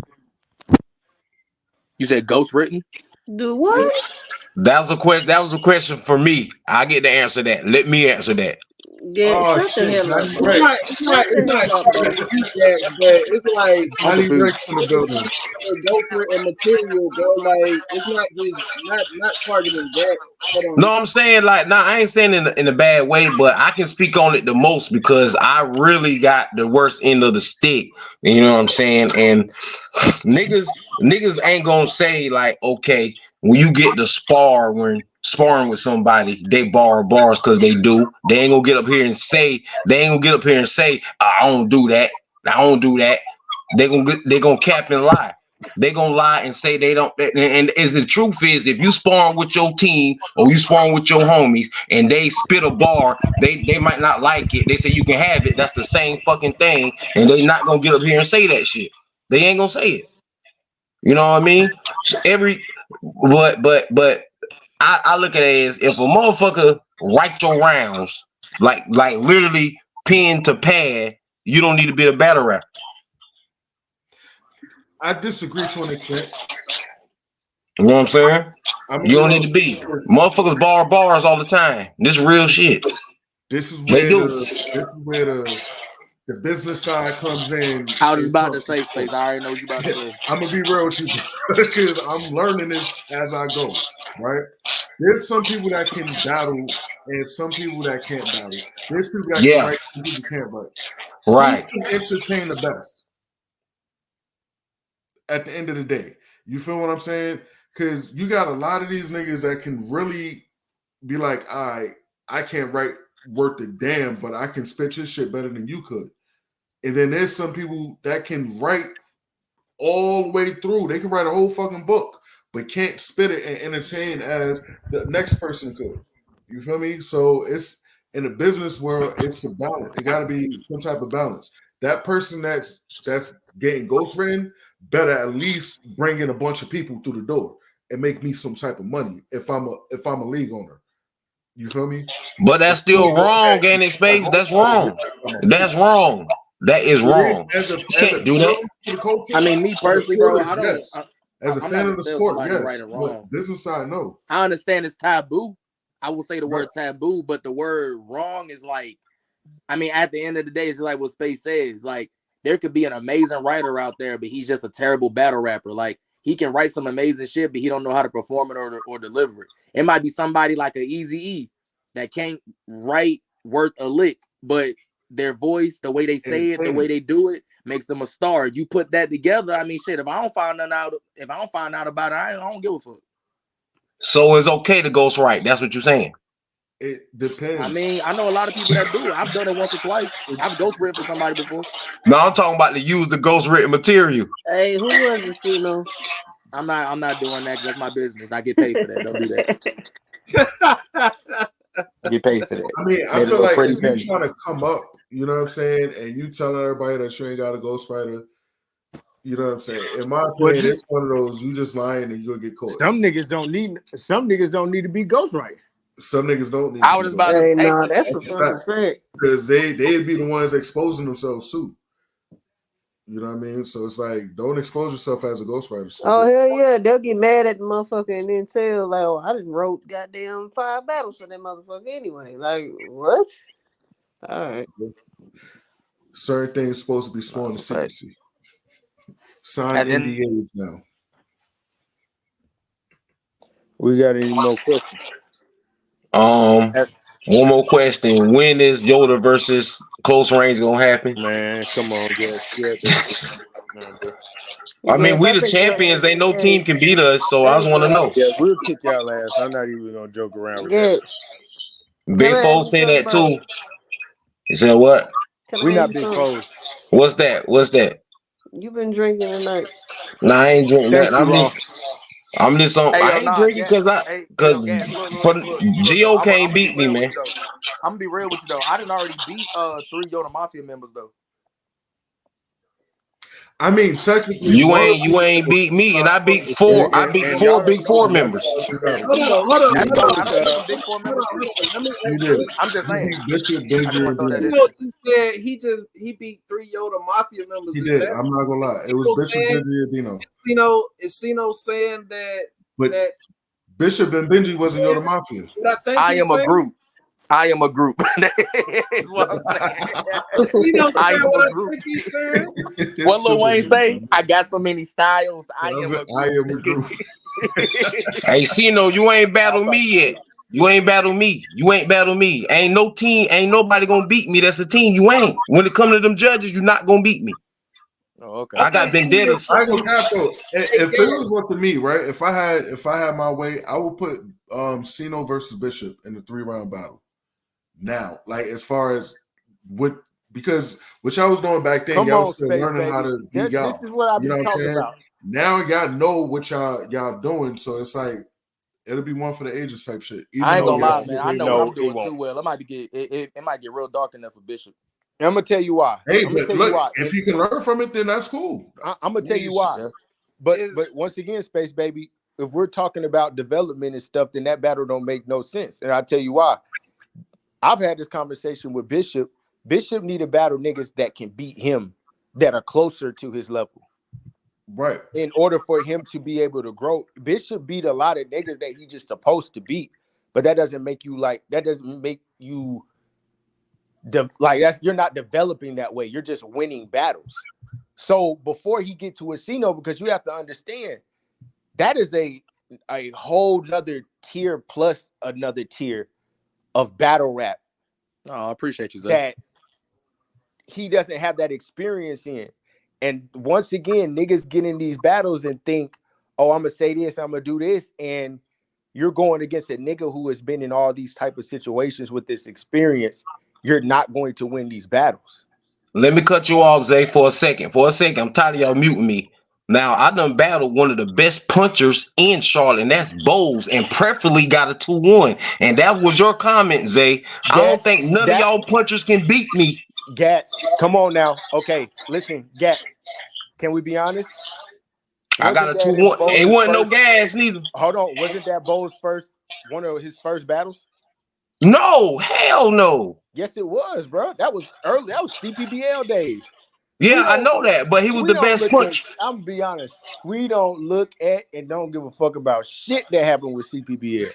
Speaker 2: You said ghostwritten?
Speaker 11: Do what?
Speaker 3: That was a question for me. I get to answer that. Let me answer that.
Speaker 11: Yeah, shut the hell up.
Speaker 8: It's not it's like
Speaker 5: Johnny Bricks in the building.
Speaker 8: Ghostwritten material, bro. Like it's not just not targeting that.
Speaker 3: No, I'm saying I ain't saying in a bad way, but I can speak on it the most because I really got the worst end of the stick. You know what I'm saying? And niggas ain't gonna say like, okay, when you get to sparring with somebody, they borrow bars because they do. They ain't gonna get up here and say, I don't do that. They gonna cap and lie. They gonna lie and say they don't. And as the truth is, if you sparring with your team or you sparring with your homies and they spit a bar, they might not like it. They say you can have it. That's the same fucking thing, and they not gonna get up here and say that shit. They ain't gonna say it. You know what I mean? But I look at it as if a motherfucker write your rounds like literally pen to pad, you don't need to be a battle rapper.
Speaker 5: I disagree to an extent.
Speaker 3: You know what I'm saying? You don't need to be. Motherfuckers borrow bars all the time. This real shit.
Speaker 5: This is where the business side comes in.
Speaker 2: I was about to say, Space. I already know what you about to say.
Speaker 5: I'm gonna be real with you because I'm learning this as I go. Right? There's some people that can battle and some people that can't battle. There's people that can write, some people can't write.
Speaker 3: Right.
Speaker 5: Who can entertain the best? At the end of the day, you feel what I'm saying? Because you got a lot of these niggas that can really be like, I can't write worth a damn, but I can spit your shit better than you could. And then there's some people that can write all the way through. They can write a whole fucking book, but can't spit it and entertain as the next person could. You feel me? So it's in the business world, it's a balance. It got to be some type of balance. That person that's getting ghostwritten better at least bring in a bunch of people through the door and make me some type of money if I'm a league owner. You feel me?
Speaker 3: But that's still wrong, ain't it, Space? That's wrong. That's wrong. That is wrong. You can't do that.
Speaker 2: I mean, me personally, bro, I don't.
Speaker 5: Yes. As a fan of the sport, yes.
Speaker 2: Right or wrong.
Speaker 5: Business side, no.
Speaker 2: I understand it's taboo. I will say the word taboo, but the word wrong is like, I mean, at the end of the day, it's like what Space says. Like, there could be an amazing writer out there, but he's just a terrible battle rapper. Like, he can write some amazing shit, but he don't know how to perform it or deliver it. It might be somebody like an Eazy-E that can't write worth a lick, but their voice, the way they say it, the way they do it, makes them a star. You put that together, I mean, shit. If I don't find out about it, I don't give a fuck.
Speaker 3: So it's okay to ghostwrite. That's what you're saying.
Speaker 5: It depends.
Speaker 2: I mean, I know a lot of people that do it. I've done it once or twice. I've ghostwritten for somebody before.
Speaker 3: No, I'm talking about to use the ghostwritten material.
Speaker 11: Hey, who was it, Cino?
Speaker 2: I'm not doing that because that's my business. I get paid for that. Don't do that. I get paid for that.
Speaker 5: I mean, I feel like if you're trying to come up, you know what I'm saying, and you telling everybody that you ain't got a ghostwriter, you know what I'm saying? In my opinion, it's one of those you just lying and you'll get caught.
Speaker 10: Some niggas don't need to be ghostwriter.
Speaker 5: Some niggas don't need.
Speaker 2: I was about to say,
Speaker 11: no, that's a fact
Speaker 5: because they'd be the ones exposing themselves too. You know what I mean? So it's like, don't expose yourself as a ghostwriter.
Speaker 11: Oh hell yeah, they'll get mad at the motherfucker and then tell like, "Oh, I didn't wrote goddamn 5 battles for that motherfucker anyway." Like what? All right.
Speaker 5: Certain things supposed to be sworn to secrecy. Sign NDAs now.
Speaker 10: We got any more questions?
Speaker 3: One more question. When is Yoda versus Close Range gonna happen?
Speaker 10: Man, come on, guys.
Speaker 3: I mean, we the champions. Ain't no team can beat us, so I just want to know.
Speaker 10: Yeah, we'll kick y'all ass. I'm not even gonna joke around with
Speaker 11: that.
Speaker 3: Big Foes say that too. He said what?
Speaker 10: We not big foes.
Speaker 3: What's that? What's that?
Speaker 11: You been drinking tonight?
Speaker 3: Nah, I ain't drinking that. I'm just on.
Speaker 2: Hey,
Speaker 3: I ain't drinking because Gio can't beat me, man.
Speaker 2: I'm gonna be real with you though. I didn't already beat 3 Yoda Mafia members though.
Speaker 5: I mean, technically,
Speaker 3: you ain't beat me, and I beat 4. I beat 4 Big 4 members.
Speaker 8: Hold on.
Speaker 2: I'm just saying.
Speaker 5: Bishop,
Speaker 8: he beat 3 Yoda Mafia members.
Speaker 5: He did. I'm not gonna lie. It was Bishop, Benji, and Dino.
Speaker 8: Is Sino saying that?
Speaker 5: But Bishop and Benji wasn't Yoda Mafia.
Speaker 2: I am a group. I am a group. That's what I'm saying. I am a group. What Lil Wayne say? I got so many styles. I am a group.
Speaker 3: Hey, Sino, you ain't battled me yet. You ain't battled me. Ain't no team, ain't nobody gonna beat me. That's a team. You ain't. When it comes to them judges, you're not gonna beat me.
Speaker 2: Oh, okay.
Speaker 3: I got vendettas.
Speaker 5: I go Capo. If it was up to me, right? If I had my way, I would put Sino versus Bishop in the 3-round battle. Now, like as far as because what y'all was doing back then, y'all was still learning how to beat y'all.
Speaker 10: This is what I've been talking about.
Speaker 5: Now y'all know what y'all doing, so it's like it'll be one for the ages type shit.
Speaker 2: I ain't gonna lie, man. I know what I'm doing too well. It might get real dark enough for Bishop.
Speaker 10: I'm gonna tell you why.
Speaker 5: Hey, but look, if you can learn from it, then that's cool.
Speaker 10: I'm gonna tell you why. But once again, Space Baby, if we're talking about development and stuff, then that battle don't make no sense. And I'll tell you why. I've had this conversation with Bishop. Bishop need to battle niggas that can beat him, that are closer to his level.
Speaker 5: Right.
Speaker 10: In order for him to be able to grow. Bishop beat a lot of niggas that he just supposed to beat. But that doesn't make you you're not developing that way. You're just winning battles. So before he get to Asino, because you have to understand that is a whole nother tier plus another tier of battle rap.
Speaker 2: Oh, I appreciate you, Zay.
Speaker 10: That he doesn't have that experience in. And once again, niggas get in these battles and think, oh, I'm gonna say this, I'm gonna do this, and you're going against a nigga who has been in all these type of situations with this experience. You're not going to win these battles.
Speaker 3: Let me cut you off, Zay, for a second. I'm tired of y'all muting me. Now, I done battled one of the best punchers in Charlotte, and that's Bowles, and preferably got a 2-1. And that was your comment, Zay. I don't think none of y'all punchers can beat me.
Speaker 10: Gats, come on now. Okay, listen, Gats, can we be honest?
Speaker 3: I got a 2-1. It wasn't no gas neither.
Speaker 10: Hold on, wasn't that Bowles' one of his first battles?
Speaker 3: No, hell no.
Speaker 10: Yes, it was, bro. That was early. That was CPBL days.
Speaker 3: Yeah, I know that, but he was the best punch.
Speaker 10: I'm gonna be honest. We don't look at and don't give a fuck about shit that happened with CPBL.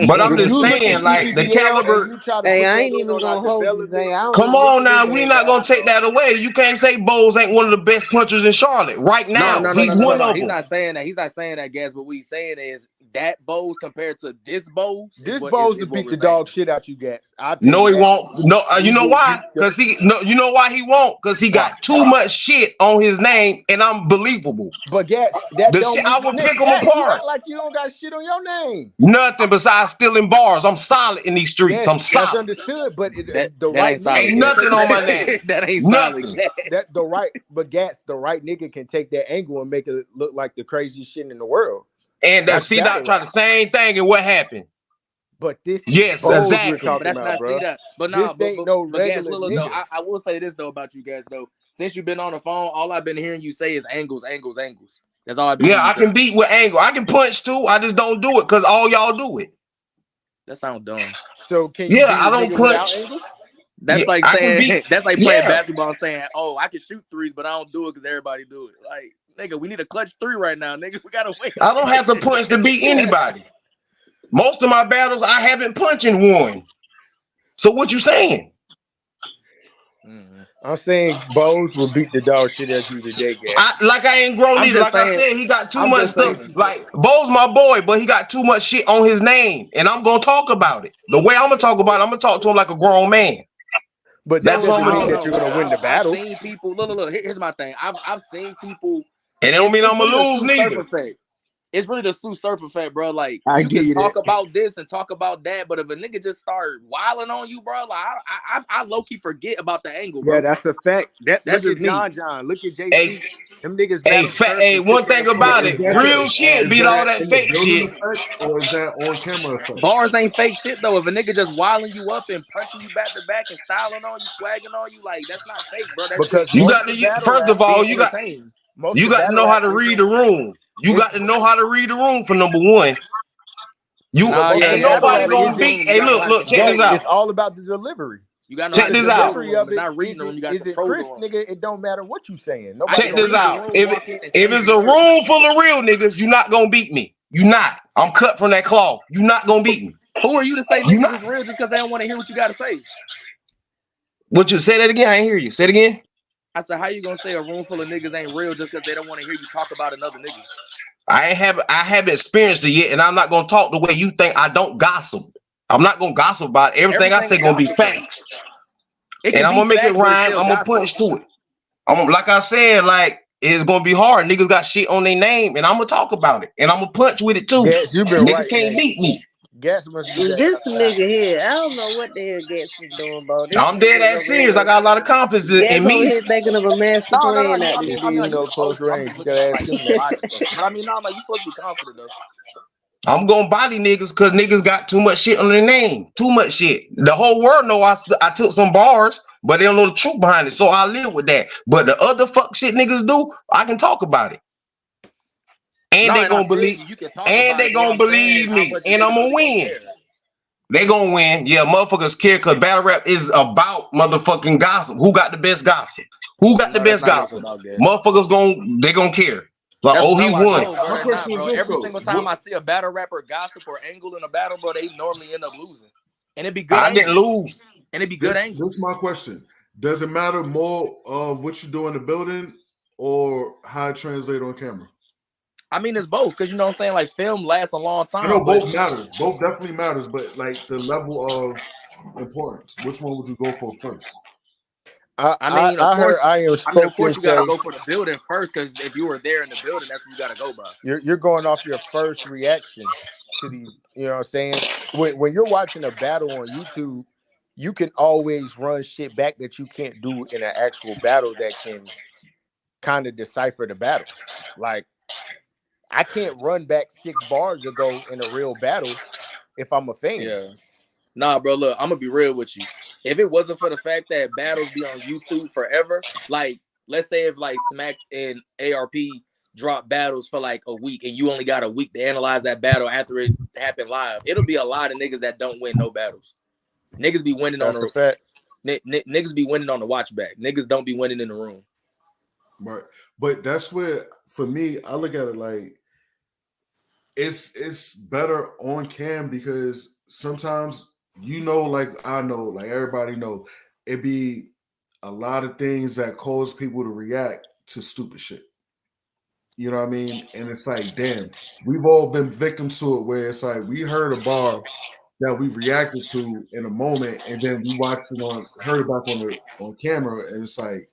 Speaker 3: But I'm just saying, like the caliber.
Speaker 11: Hey, I ain't even gonna hold you.
Speaker 3: Come on now, we not gonna take that away. You can't say Bowles ain't one of the best punchers in Charlotte right now.
Speaker 2: No,
Speaker 3: he's one of them.
Speaker 2: He's not saying that. He's not saying that, Gas. But what he's saying is that Bowles compared to this Bowles.
Speaker 10: This Bowles will beat the dog shit out you, Gas.
Speaker 3: No, he won't. No, you know why? Because you know why he won't? Because he got too much shit on his name, and I'm believable.
Speaker 10: But Gas, that shit,
Speaker 3: I would pick him apart.
Speaker 10: Like you don't got shit on your name.
Speaker 3: Nothing besides stealing bars. I'm solid in these streets.
Speaker 10: Yes,
Speaker 3: I'm solid.
Speaker 10: That's understood, but
Speaker 3: ain't nothing on my name.
Speaker 2: That ain't
Speaker 3: nothing.
Speaker 2: solid.
Speaker 10: That's the right, but Gats, the right nigga can take that angle and make it look like the craziest shit in the world.
Speaker 3: And C-Dot tried the same thing, and what happened?
Speaker 10: But this,
Speaker 3: yes, exactly.
Speaker 2: But that's not C-Dot. But no, but Gas, look, though, I will say this though about you guys though. Since you've been on the phone, all I've been hearing you say is angles. That's all I've been.
Speaker 3: Yeah, I can beat with angle. I can punch too. I just don't do it because all y'all do it.
Speaker 2: That sounds dumb.
Speaker 10: So can you?
Speaker 3: Yeah, I don't punch.
Speaker 2: That's like
Speaker 3: I can
Speaker 2: saying
Speaker 3: beat.
Speaker 2: that's like playing
Speaker 3: Yeah,
Speaker 2: basketball and saying, "Oh, I can shoot threes, but I don't do it because everybody do it." Like, nigga, we need a clutch three right now, nigga. We gotta win.
Speaker 3: I don't have to punch to beat anybody. Most of my battles, I haven't punched and won. So what you saying?
Speaker 10: I'm saying Bose will beat the dog shit out you today, Gas.
Speaker 3: I ain't grown
Speaker 2: I'm
Speaker 3: either.
Speaker 2: just
Speaker 3: Like I
Speaker 2: saying.
Speaker 3: said, he got too
Speaker 2: I'm
Speaker 3: much
Speaker 2: just
Speaker 3: stuff.
Speaker 2: saying.
Speaker 3: Like Bo's my boy, but he got too much shit on his name, and I'm gonna talk about it. The way I'm gonna talk about it, I'm gonna talk to him like a grown man.
Speaker 10: But
Speaker 3: That's
Speaker 10: that
Speaker 3: what I'm
Speaker 10: doesn't
Speaker 3: gonna
Speaker 10: mean
Speaker 3: do.
Speaker 10: that you're gonna win the
Speaker 2: I've
Speaker 10: battle.
Speaker 2: seen people. Look. Here's my thing. I've seen people.
Speaker 3: And it don't mean I'm
Speaker 2: really
Speaker 3: gonna lose
Speaker 2: the Sue Surf
Speaker 3: neither.
Speaker 2: effect. It's really the Sue Surf effect, bro. Like
Speaker 10: I
Speaker 2: you
Speaker 10: give
Speaker 2: can
Speaker 10: you
Speaker 2: talk
Speaker 10: that.
Speaker 2: about this and talk about that, but if a nigga just start wilding on you, bro, like I low key forget about the angle, bro.
Speaker 10: Yeah, that's a fact.
Speaker 2: That's
Speaker 10: Look
Speaker 2: just
Speaker 10: at
Speaker 2: me.
Speaker 10: John. Look at JC.
Speaker 3: Hey,
Speaker 10: Them niggas battled Surf and
Speaker 3: one
Speaker 10: took it
Speaker 3: thing
Speaker 10: apart.
Speaker 3: about
Speaker 5: Is
Speaker 3: it,
Speaker 5: that
Speaker 3: real shit
Speaker 5: is
Speaker 3: beat all
Speaker 5: that
Speaker 3: that
Speaker 5: in the
Speaker 3: fake
Speaker 5: building
Speaker 3: shit.
Speaker 5: effect or is that on camera effect?
Speaker 2: Bars ain't fake shit though. If a nigga just wilding you up and punching you back to back and styling on you, swagging on you, like that's not fake, bro. That's
Speaker 10: Because
Speaker 2: just
Speaker 3: You
Speaker 10: most
Speaker 3: got
Speaker 10: of the
Speaker 3: to
Speaker 10: battle
Speaker 3: first of
Speaker 10: rap,
Speaker 3: all,
Speaker 2: being
Speaker 3: you got
Speaker 2: entertained.
Speaker 10: most
Speaker 3: you
Speaker 10: of the
Speaker 3: got to
Speaker 10: battle
Speaker 3: know how
Speaker 10: rap
Speaker 3: to read the room. You
Speaker 10: it's-
Speaker 3: got to know how to read the room for number one. You
Speaker 2: Nah,
Speaker 10: most
Speaker 2: yeah,
Speaker 3: ain't
Speaker 10: of the battle
Speaker 3: nobody
Speaker 10: rap
Speaker 2: reading
Speaker 3: gonna
Speaker 2: the
Speaker 10: isn't.
Speaker 3: beat.
Speaker 2: room. You
Speaker 3: Hey,
Speaker 2: gotta know how to
Speaker 3: look, check
Speaker 2: control
Speaker 3: this
Speaker 2: the room.
Speaker 10: It's
Speaker 3: out.
Speaker 10: all about the delivery.
Speaker 2: You gotta know how
Speaker 3: Check
Speaker 2: to
Speaker 10: The
Speaker 3: this
Speaker 2: control
Speaker 3: out.
Speaker 2: the
Speaker 10: delivery
Speaker 2: room.
Speaker 10: of
Speaker 2: It's
Speaker 10: it
Speaker 2: not reading the room. You gotta
Speaker 10: is it
Speaker 2: control the
Speaker 10: crisp,
Speaker 2: room.
Speaker 10: nigga. It don't matter what you saying.
Speaker 2: I
Speaker 10: Nobody
Speaker 3: Check
Speaker 2: can
Speaker 3: this
Speaker 2: read the
Speaker 3: out.
Speaker 2: room,
Speaker 3: If
Speaker 2: walk in and
Speaker 3: if
Speaker 2: change
Speaker 3: it's
Speaker 2: the
Speaker 3: a
Speaker 2: narrative.
Speaker 3: room full of real niggas, you not gonna beat me. You not. I'm cut from that cloth. You not gonna beat me.
Speaker 2: Who are you to say
Speaker 3: You
Speaker 2: niggas
Speaker 3: not.
Speaker 2: is real just because they don't want to hear what you gotta say?
Speaker 3: What you say that again? I ain't hear you. Say it again.
Speaker 2: I said, how you gonna say a room full of niggas ain't real just because they don't want to hear you talk about another nigga?
Speaker 3: I haven't experienced it yet, and I'm not gonna talk the way you think. I don't gossip. I'm not gonna gossip about it. Everything I
Speaker 2: Everything
Speaker 3: say
Speaker 2: is
Speaker 3: gonna be
Speaker 2: gossip though.
Speaker 3: facts,
Speaker 2: It
Speaker 3: and
Speaker 2: can
Speaker 3: I'm
Speaker 2: be
Speaker 3: gonna make it
Speaker 2: facts, but it's
Speaker 3: rhyme.
Speaker 2: still
Speaker 3: I'm gonna
Speaker 2: gossip.
Speaker 3: punch to it. Like I said, like it's gonna be hard. Niggas got shit on their name, and I'm gonna talk about it, and I'm gonna punch with it too.
Speaker 10: Gas, you been
Speaker 3: Niggas
Speaker 10: right,
Speaker 3: can't
Speaker 10: man.
Speaker 3: beat me.
Speaker 10: Gas must be back
Speaker 11: This
Speaker 10: outside.
Speaker 11: nigga here, I don't know what the hell Gats been doing, bro. This
Speaker 3: I'm dead
Speaker 11: nigga's
Speaker 3: ass
Speaker 11: over
Speaker 3: serious. I
Speaker 11: here.
Speaker 3: got a lot of confidence
Speaker 11: Gats
Speaker 3: in
Speaker 11: over
Speaker 3: me.
Speaker 11: here thinking of a master
Speaker 2: No.
Speaker 11: plan
Speaker 2: You,
Speaker 11: out
Speaker 2: I
Speaker 11: this
Speaker 2: mean,
Speaker 10: He
Speaker 2: like
Speaker 10: ain't
Speaker 11: bitch.
Speaker 2: you
Speaker 10: no
Speaker 2: supposed
Speaker 10: close
Speaker 2: to. I'm
Speaker 10: range.
Speaker 2: just
Speaker 10: You
Speaker 2: looking
Speaker 10: gotta
Speaker 2: at
Speaker 10: ask
Speaker 2: like
Speaker 10: him
Speaker 2: your
Speaker 10: that.
Speaker 2: body and stuff. But I mean, no, like you supposed to be confident though.
Speaker 3: I'm gonna body niggas because niggas got too much shit on their name. Too much shit. The whole world know I took some bars, but they don't know the truth behind it. So I live with that. But the other fuck shit niggas do, I can talk about it. And
Speaker 2: No,
Speaker 3: they
Speaker 2: and I
Speaker 3: gonna
Speaker 2: feel
Speaker 3: believe,
Speaker 2: you can talk
Speaker 3: and
Speaker 2: about
Speaker 3: they
Speaker 2: it. But what
Speaker 3: gonna
Speaker 2: I'm saying is
Speaker 3: believe
Speaker 2: how
Speaker 3: me,
Speaker 2: much
Speaker 3: and I'm
Speaker 2: niggas
Speaker 3: gonna
Speaker 2: really gonna
Speaker 3: win.
Speaker 2: care.
Speaker 3: They gonna win. Yeah, motherfuckers care because battle rap is about motherfucking gossip. Who got the best gossip? Who got the
Speaker 2: No, that's
Speaker 3: best
Speaker 2: not what it's
Speaker 3: gossip?
Speaker 2: about, guys.
Speaker 3: Motherfuckers they gonna care. Like,
Speaker 2: That's
Speaker 3: oh, he
Speaker 2: no, I
Speaker 3: won.
Speaker 2: don't, bro.
Speaker 5: My
Speaker 2: That's not,
Speaker 5: question is
Speaker 2: bro.
Speaker 5: this
Speaker 2: Every
Speaker 5: though.
Speaker 2: single time I see a battle rapper gossip or angle in a battle, bro, they normally end up losing, and it be good
Speaker 3: I didn't
Speaker 2: angles.
Speaker 3: lose.
Speaker 2: And it be good
Speaker 5: This
Speaker 2: angles.
Speaker 5: is my question. Does it matter more of what you do in the building or how it translates on camera?
Speaker 2: I mean, it's both because you know what I'm saying. Like film lasts a long
Speaker 5: I know
Speaker 2: time, but
Speaker 5: both matters. Both definitely matters, but like the level of importance, which one would you go for first?
Speaker 2: I mean, of
Speaker 10: I heard
Speaker 2: course.
Speaker 10: Iron
Speaker 2: I mean, of
Speaker 10: Spoken
Speaker 2: course, you got to
Speaker 10: say
Speaker 2: go for the building first because if you were there in the building, that's what you got to go by.
Speaker 10: you're going off your first reaction to these. You know what I'm saying? When you're watching a battle on YouTube, you can always run shit back that you can't do in an actual battle that can kind of decipher the battle. Like I can't run back 6 bars ago in a real battle if I'm a fan.
Speaker 2: Yeah. Nah, bro, look, I'm gonna be real with you. If it wasn't for the fact that battles be on YouTube forever, like let's say if like Smack and ARP drop battles for like a week and you only got a week to analyze that battle after it happened live, it'll be a lot of niggas that don't win no battles. Niggas be winning
Speaker 10: That's
Speaker 2: on
Speaker 10: a fact.
Speaker 2: niggas be winning on the watch back. Niggas don't be winning in the room.
Speaker 5: Right. But that's where for me, I look at it like it's better on cam because sometimes like I know, like everybody know, it be a lot of things that cause people to react to stupid shit. You know what I mean? And it's like, damn, we've all been victims to it where it's like we heard a bar that we reacted to in a moment and then we watched it heard it back on camera and it's like,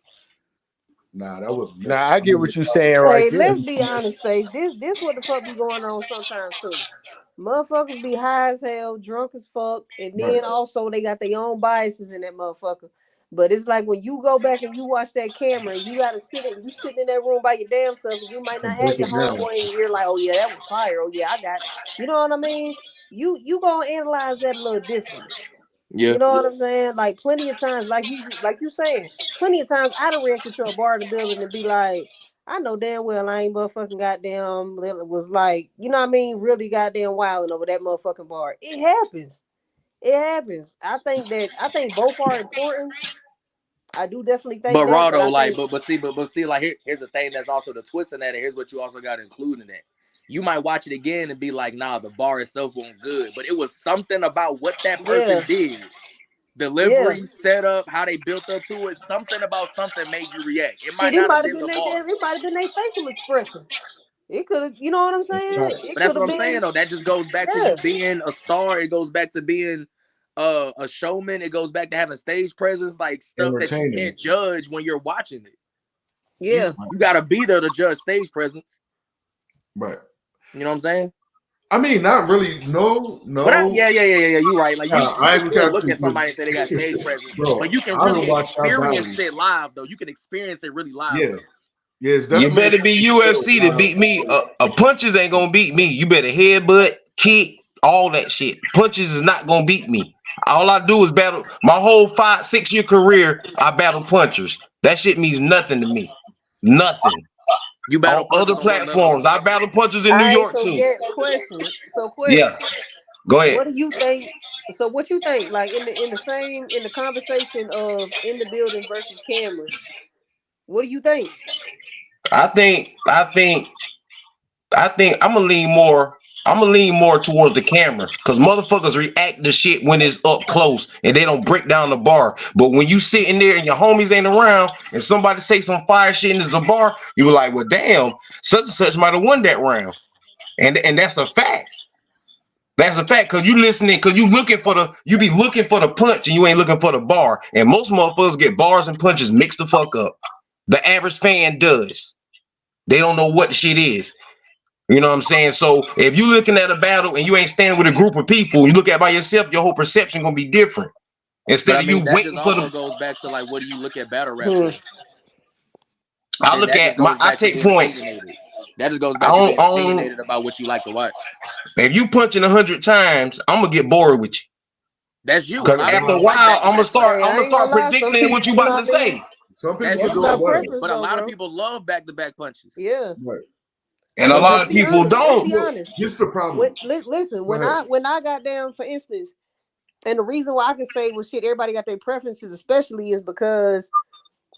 Speaker 5: nah, that wasn't it.
Speaker 10: Now I get what you're saying right
Speaker 11: Hey,
Speaker 10: there.
Speaker 11: let's be honest, face. This what the fuck be going on sometimes too. Motherfuckers be high as hell, drunk as fuck, and then also they got their own biases in that motherfucker. But it's like when you go back and you watch that camera, and you gotta sitting in that room by your damn self, and you might not have your homeboy in your ear like, oh yeah, that was fire. Oh yeah, I got it. You know what I mean? You gonna analyze that a little differently.
Speaker 2: Yeah.
Speaker 11: You know what I'm saying? Like plenty of times, like you saying, plenty of times I'd have reacted to a bar in the building and be like, I know damn well I ain't motherfucking goddamn was like, you know what I mean, really goddamn wilding over that motherfucking bar. It happens. It happens. I think both are important. I do definitely think
Speaker 2: But
Speaker 11: that.
Speaker 2: raw
Speaker 11: But
Speaker 2: though,
Speaker 11: I
Speaker 2: like,
Speaker 11: think,
Speaker 2: but see, like here's the thing that's also the twist in that, and here's what you also got to include in that. You might watch it again and be like, nah, the bar itself wasn't good, but it was something about what that person did. Delivery, setup, how they built up to it, something about something made you react. It might not have been the bar.
Speaker 11: It might have been their facial expression. It could have, you know what I'm saying?
Speaker 2: But that's what I'm saying though. That just goes back to you being a star. It goes back to being a showman. It goes back to having stage presence, like stuff that you can't judge when you're watching it.
Speaker 11: Yeah,
Speaker 2: you gotta be there to judge stage presence.
Speaker 5: Right.
Speaker 2: You know what I'm saying?
Speaker 5: I mean, not really. No.
Speaker 2: But yeah. You're right. Like you can still look at somebody and say they got
Speaker 5: shit.
Speaker 2: stage presence,
Speaker 5: Bro,
Speaker 2: but you can really experience it live though. You can experience it really live.
Speaker 5: Yeah. Yes,
Speaker 3: you better be UFC to beat me. Punches ain't gonna beat me. You better headbutt, kick, all that shit. Punches is not gonna beat me. All I do is battle. My whole 5-6 year career, I battle punchers. That shit means nothing to me. Nothing.
Speaker 2: You battle
Speaker 3: on other platforms. I battle punchers in New York too.
Speaker 11: Question.
Speaker 3: Yeah. Go ahead.
Speaker 11: What do you think? So what you think? Like in the conversation of in the building versus camera, what do you think?
Speaker 3: I think I'm gonna lean more towards the camera because motherfuckers react to shit when it's up close and they don't break down the bar. But when you sitting there and your homies ain't around and somebody say some fire shit and it's a bar, you were like, well, damn, such and such might have won that round. And that's a fact. That's a fact because you listening, because you be looking for the punch and you ain't looking for the bar. And most motherfuckers get bars and punches mixed the fuck up. The average fan does. They don't know what the shit is. You know what I'm saying? So if you looking at a battle and you ain't standing with a group of people, you look at by yourself, your whole perception gonna be different. Instead of you waiting for the
Speaker 2: goes back to like, what do you look at battle rap for?
Speaker 3: I take points.
Speaker 2: That just goes back to being opinionated about what you like to watch.
Speaker 3: If you punching 100 times, I'm gonna get bored with you.
Speaker 2: That's you.
Speaker 3: Because after a while, I'm gonna start predicting what you about to say.
Speaker 5: Some people do it,
Speaker 2: but a lot of people love back-to-back punches.
Speaker 11: Yeah.
Speaker 5: Right.
Speaker 3: And a lot of people don't.
Speaker 11: Be honest.
Speaker 5: Here's the problem.
Speaker 11: Listen, when I got down, for instance, and the reason why I can say, well, shit, everybody got their preferences, especially is because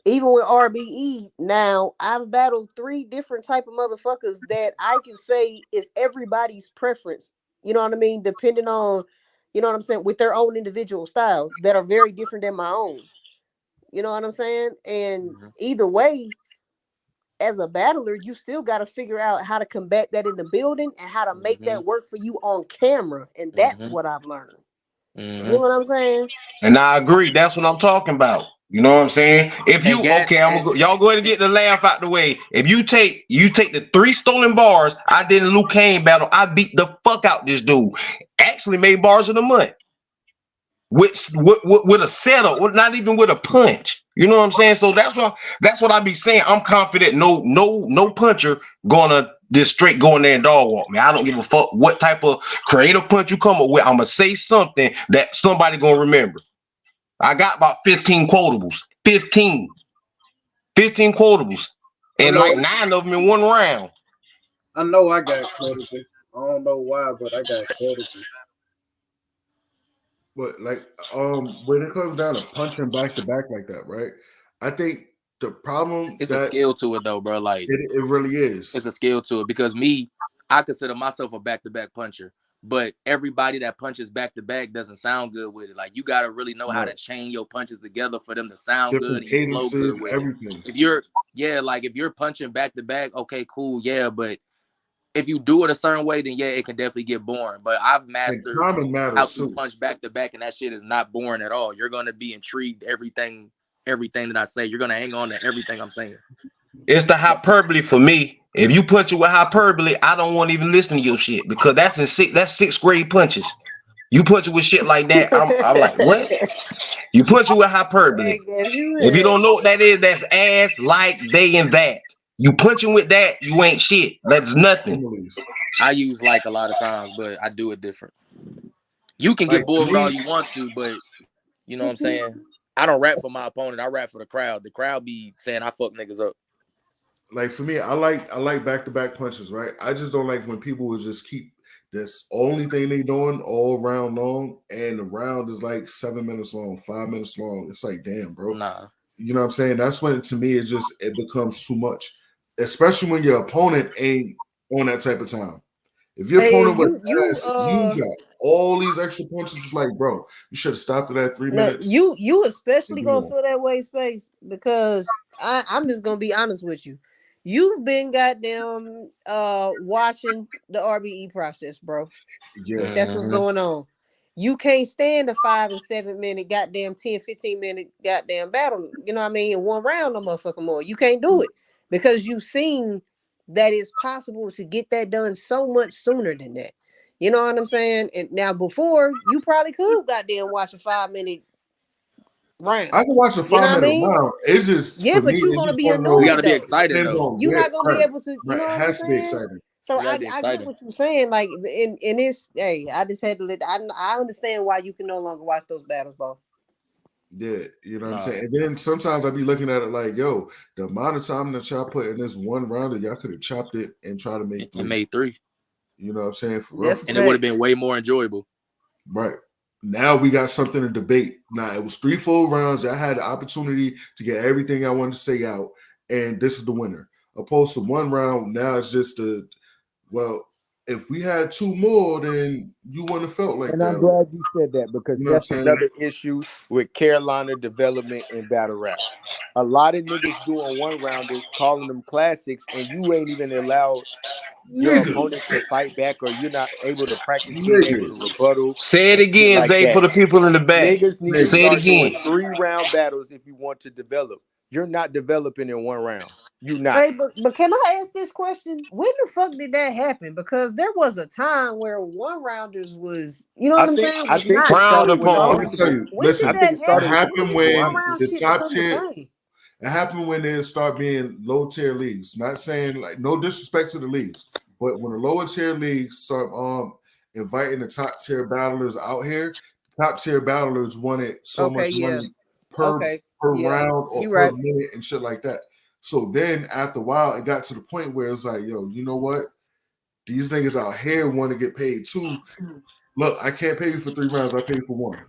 Speaker 11: even with RBE, now I've battled 3 different type of motherfuckers that I can say is everybody's preference. You know what I mean? Depending on, you know what I'm saying, with their own individual styles that are very different than my own. You know what I'm saying? And either way, as a battler, you still got to figure out how to combat that in the building and how to make that work for you on camera. And that's what I've learned. You know what I'm saying?
Speaker 3: And I agree. That's what I'm talking about. You know what I'm saying? If you y'all go ahead and get the laugh out the way. If you take the 3 stolen bars I did in Luke Kane battle, I beat the fuck out this dude. Actually made bars of the month. With a setup, not even with a punch. You know what I'm saying? So that's what I be saying. I'm confident no puncher gonna just straight go in there and dog walk me. I don't give a fuck what type of creative punch you come up with. I'm gonna say something that somebody gonna remember. I got about 15 quotables. 15 quotables. And like 9 of them in one round.
Speaker 8: I know I got quotables. I don't know why, but I got quotables.
Speaker 5: But like, when it comes down to punching back to back like that, right? I think the problem
Speaker 2: it's a skill to it though, bro. Like
Speaker 5: it really is.
Speaker 2: It's a skill to it because I consider myself a back-to-back puncher, but everybody that punches back-to-back doesn't sound good with it. Like you gotta really know how to chain your punches together for them to sound good and you flow good with
Speaker 5: everything.
Speaker 2: It. If you're punching back-to-back, okay, cool, yeah, but if you do it a certain way, then yeah, it can definitely get boring. But I've mastered how to punch back to back, and that shit is not boring at all. You're gonna be intrigued everything that I say. You're gonna hang on to everything I'm saying.
Speaker 3: It's the hyperbole for me. If you punch it with hyperbole, I don't want to even listen to your shit because that's 6th grade punches. You punch it with shit like that, I'm like, what? You punch it with hyperbole. If you don't know what that is, that's ass, like, they, and that. You punching with that, you ain't shit. That's nothing.
Speaker 2: I use like a lot of times, but I do it different. You can get bored with all you want to, but you know what I'm saying? I don't rap for my opponent. I rap for the crowd. The crowd be saying I fuck niggas up.
Speaker 5: Like for me, I like back-to-back punches, right? I just don't like when people will just keep That's the only thing they doing all round long, and the round is like 7 minutes long, 5 minutes long. It's like, damn, bro.
Speaker 2: Nah.
Speaker 5: You know what I'm saying? That's when, to me, it becomes too much, especially when your opponent ain't on that type of time. If your opponent was you got all these extra punches, it's like, bro, you should have stopped at that 3 minutes.
Speaker 11: You especially gonna feel that way, Space, because I'm just gonna be honest with you. You've been goddamn watching the RBE process, bro.
Speaker 5: Yeah.
Speaker 11: That's what's going on. You can't stand a 5 and 7 minute goddamn 10, 15 minute goddamn battle, you know what I mean, in one round, no motherfucking more. You can't do it because you've seen that it's possible to get that done so much sooner than that. You know what I'm saying? And now before, you probably could goddamn watch a 5 minute round.
Speaker 5: I can watch a 5 minute round. It's just
Speaker 11: but you're gonna be annoyed.
Speaker 2: You gotta be excited though.
Speaker 11: You're not gonna be able to. You know
Speaker 5: it has to be exciting.
Speaker 11: So I get what you're saying. Like in this, hey, I just had to let. I understand why you can no longer watch those battles, bro.
Speaker 5: Yeah, you know what I'm saying. And then sometimes I be looking at it like, yo, the amount of time that y'all put in this one round, y'all could have chopped it and tried to make 3.
Speaker 2: And made 3.
Speaker 5: You know what I'm saying? For real.
Speaker 2: And it would have been way more enjoyable.
Speaker 5: Right. Now we got something to debate. Now it was 3 full rounds. I had the opportunity to get everything I wanted to say out, and this is the winner. Opposed to 1 round, now it's just if we had 2 more, then you wouldn't have felt like
Speaker 10: and
Speaker 5: that.
Speaker 10: I'm glad you said that because
Speaker 5: You know
Speaker 10: that's
Speaker 5: what I'm saying?
Speaker 10: another issue with Carolina development in battle rap. A lot of niggas doing 1 rounders, calling them classics, and you ain't even allowed your opponent to fight back, or you're not able to practice being able to rebuttal.
Speaker 3: Say it again,
Speaker 10: like
Speaker 3: Zay,
Speaker 10: that.
Speaker 3: for the people in the back.
Speaker 10: Niggas need to
Speaker 3: Say it
Speaker 10: start
Speaker 3: again.
Speaker 10: doing 3-round battles if you want to develop. You're not developing in 1 round. You not.
Speaker 11: Hey, but can I ask this question? When the fuck did that happen? Because there was a time where 1 rounders was, you know what I'm saying?
Speaker 10: I think
Speaker 3: frowned upon.
Speaker 5: Let me tell you. Listen, it happened when the top tier. It happened when they start being low tier leagues. Not saying like no disrespect to the leagues, but when the lower tier leagues start inviting the top tier battlers out here, top tier battlers wanted so much money per round or per minute and shit like that. So then after a while, it got to the point where it's like, yo, you know what? These niggas out here want to get paid too. Look, I can't pay you for 3 rounds. I pay you for 1.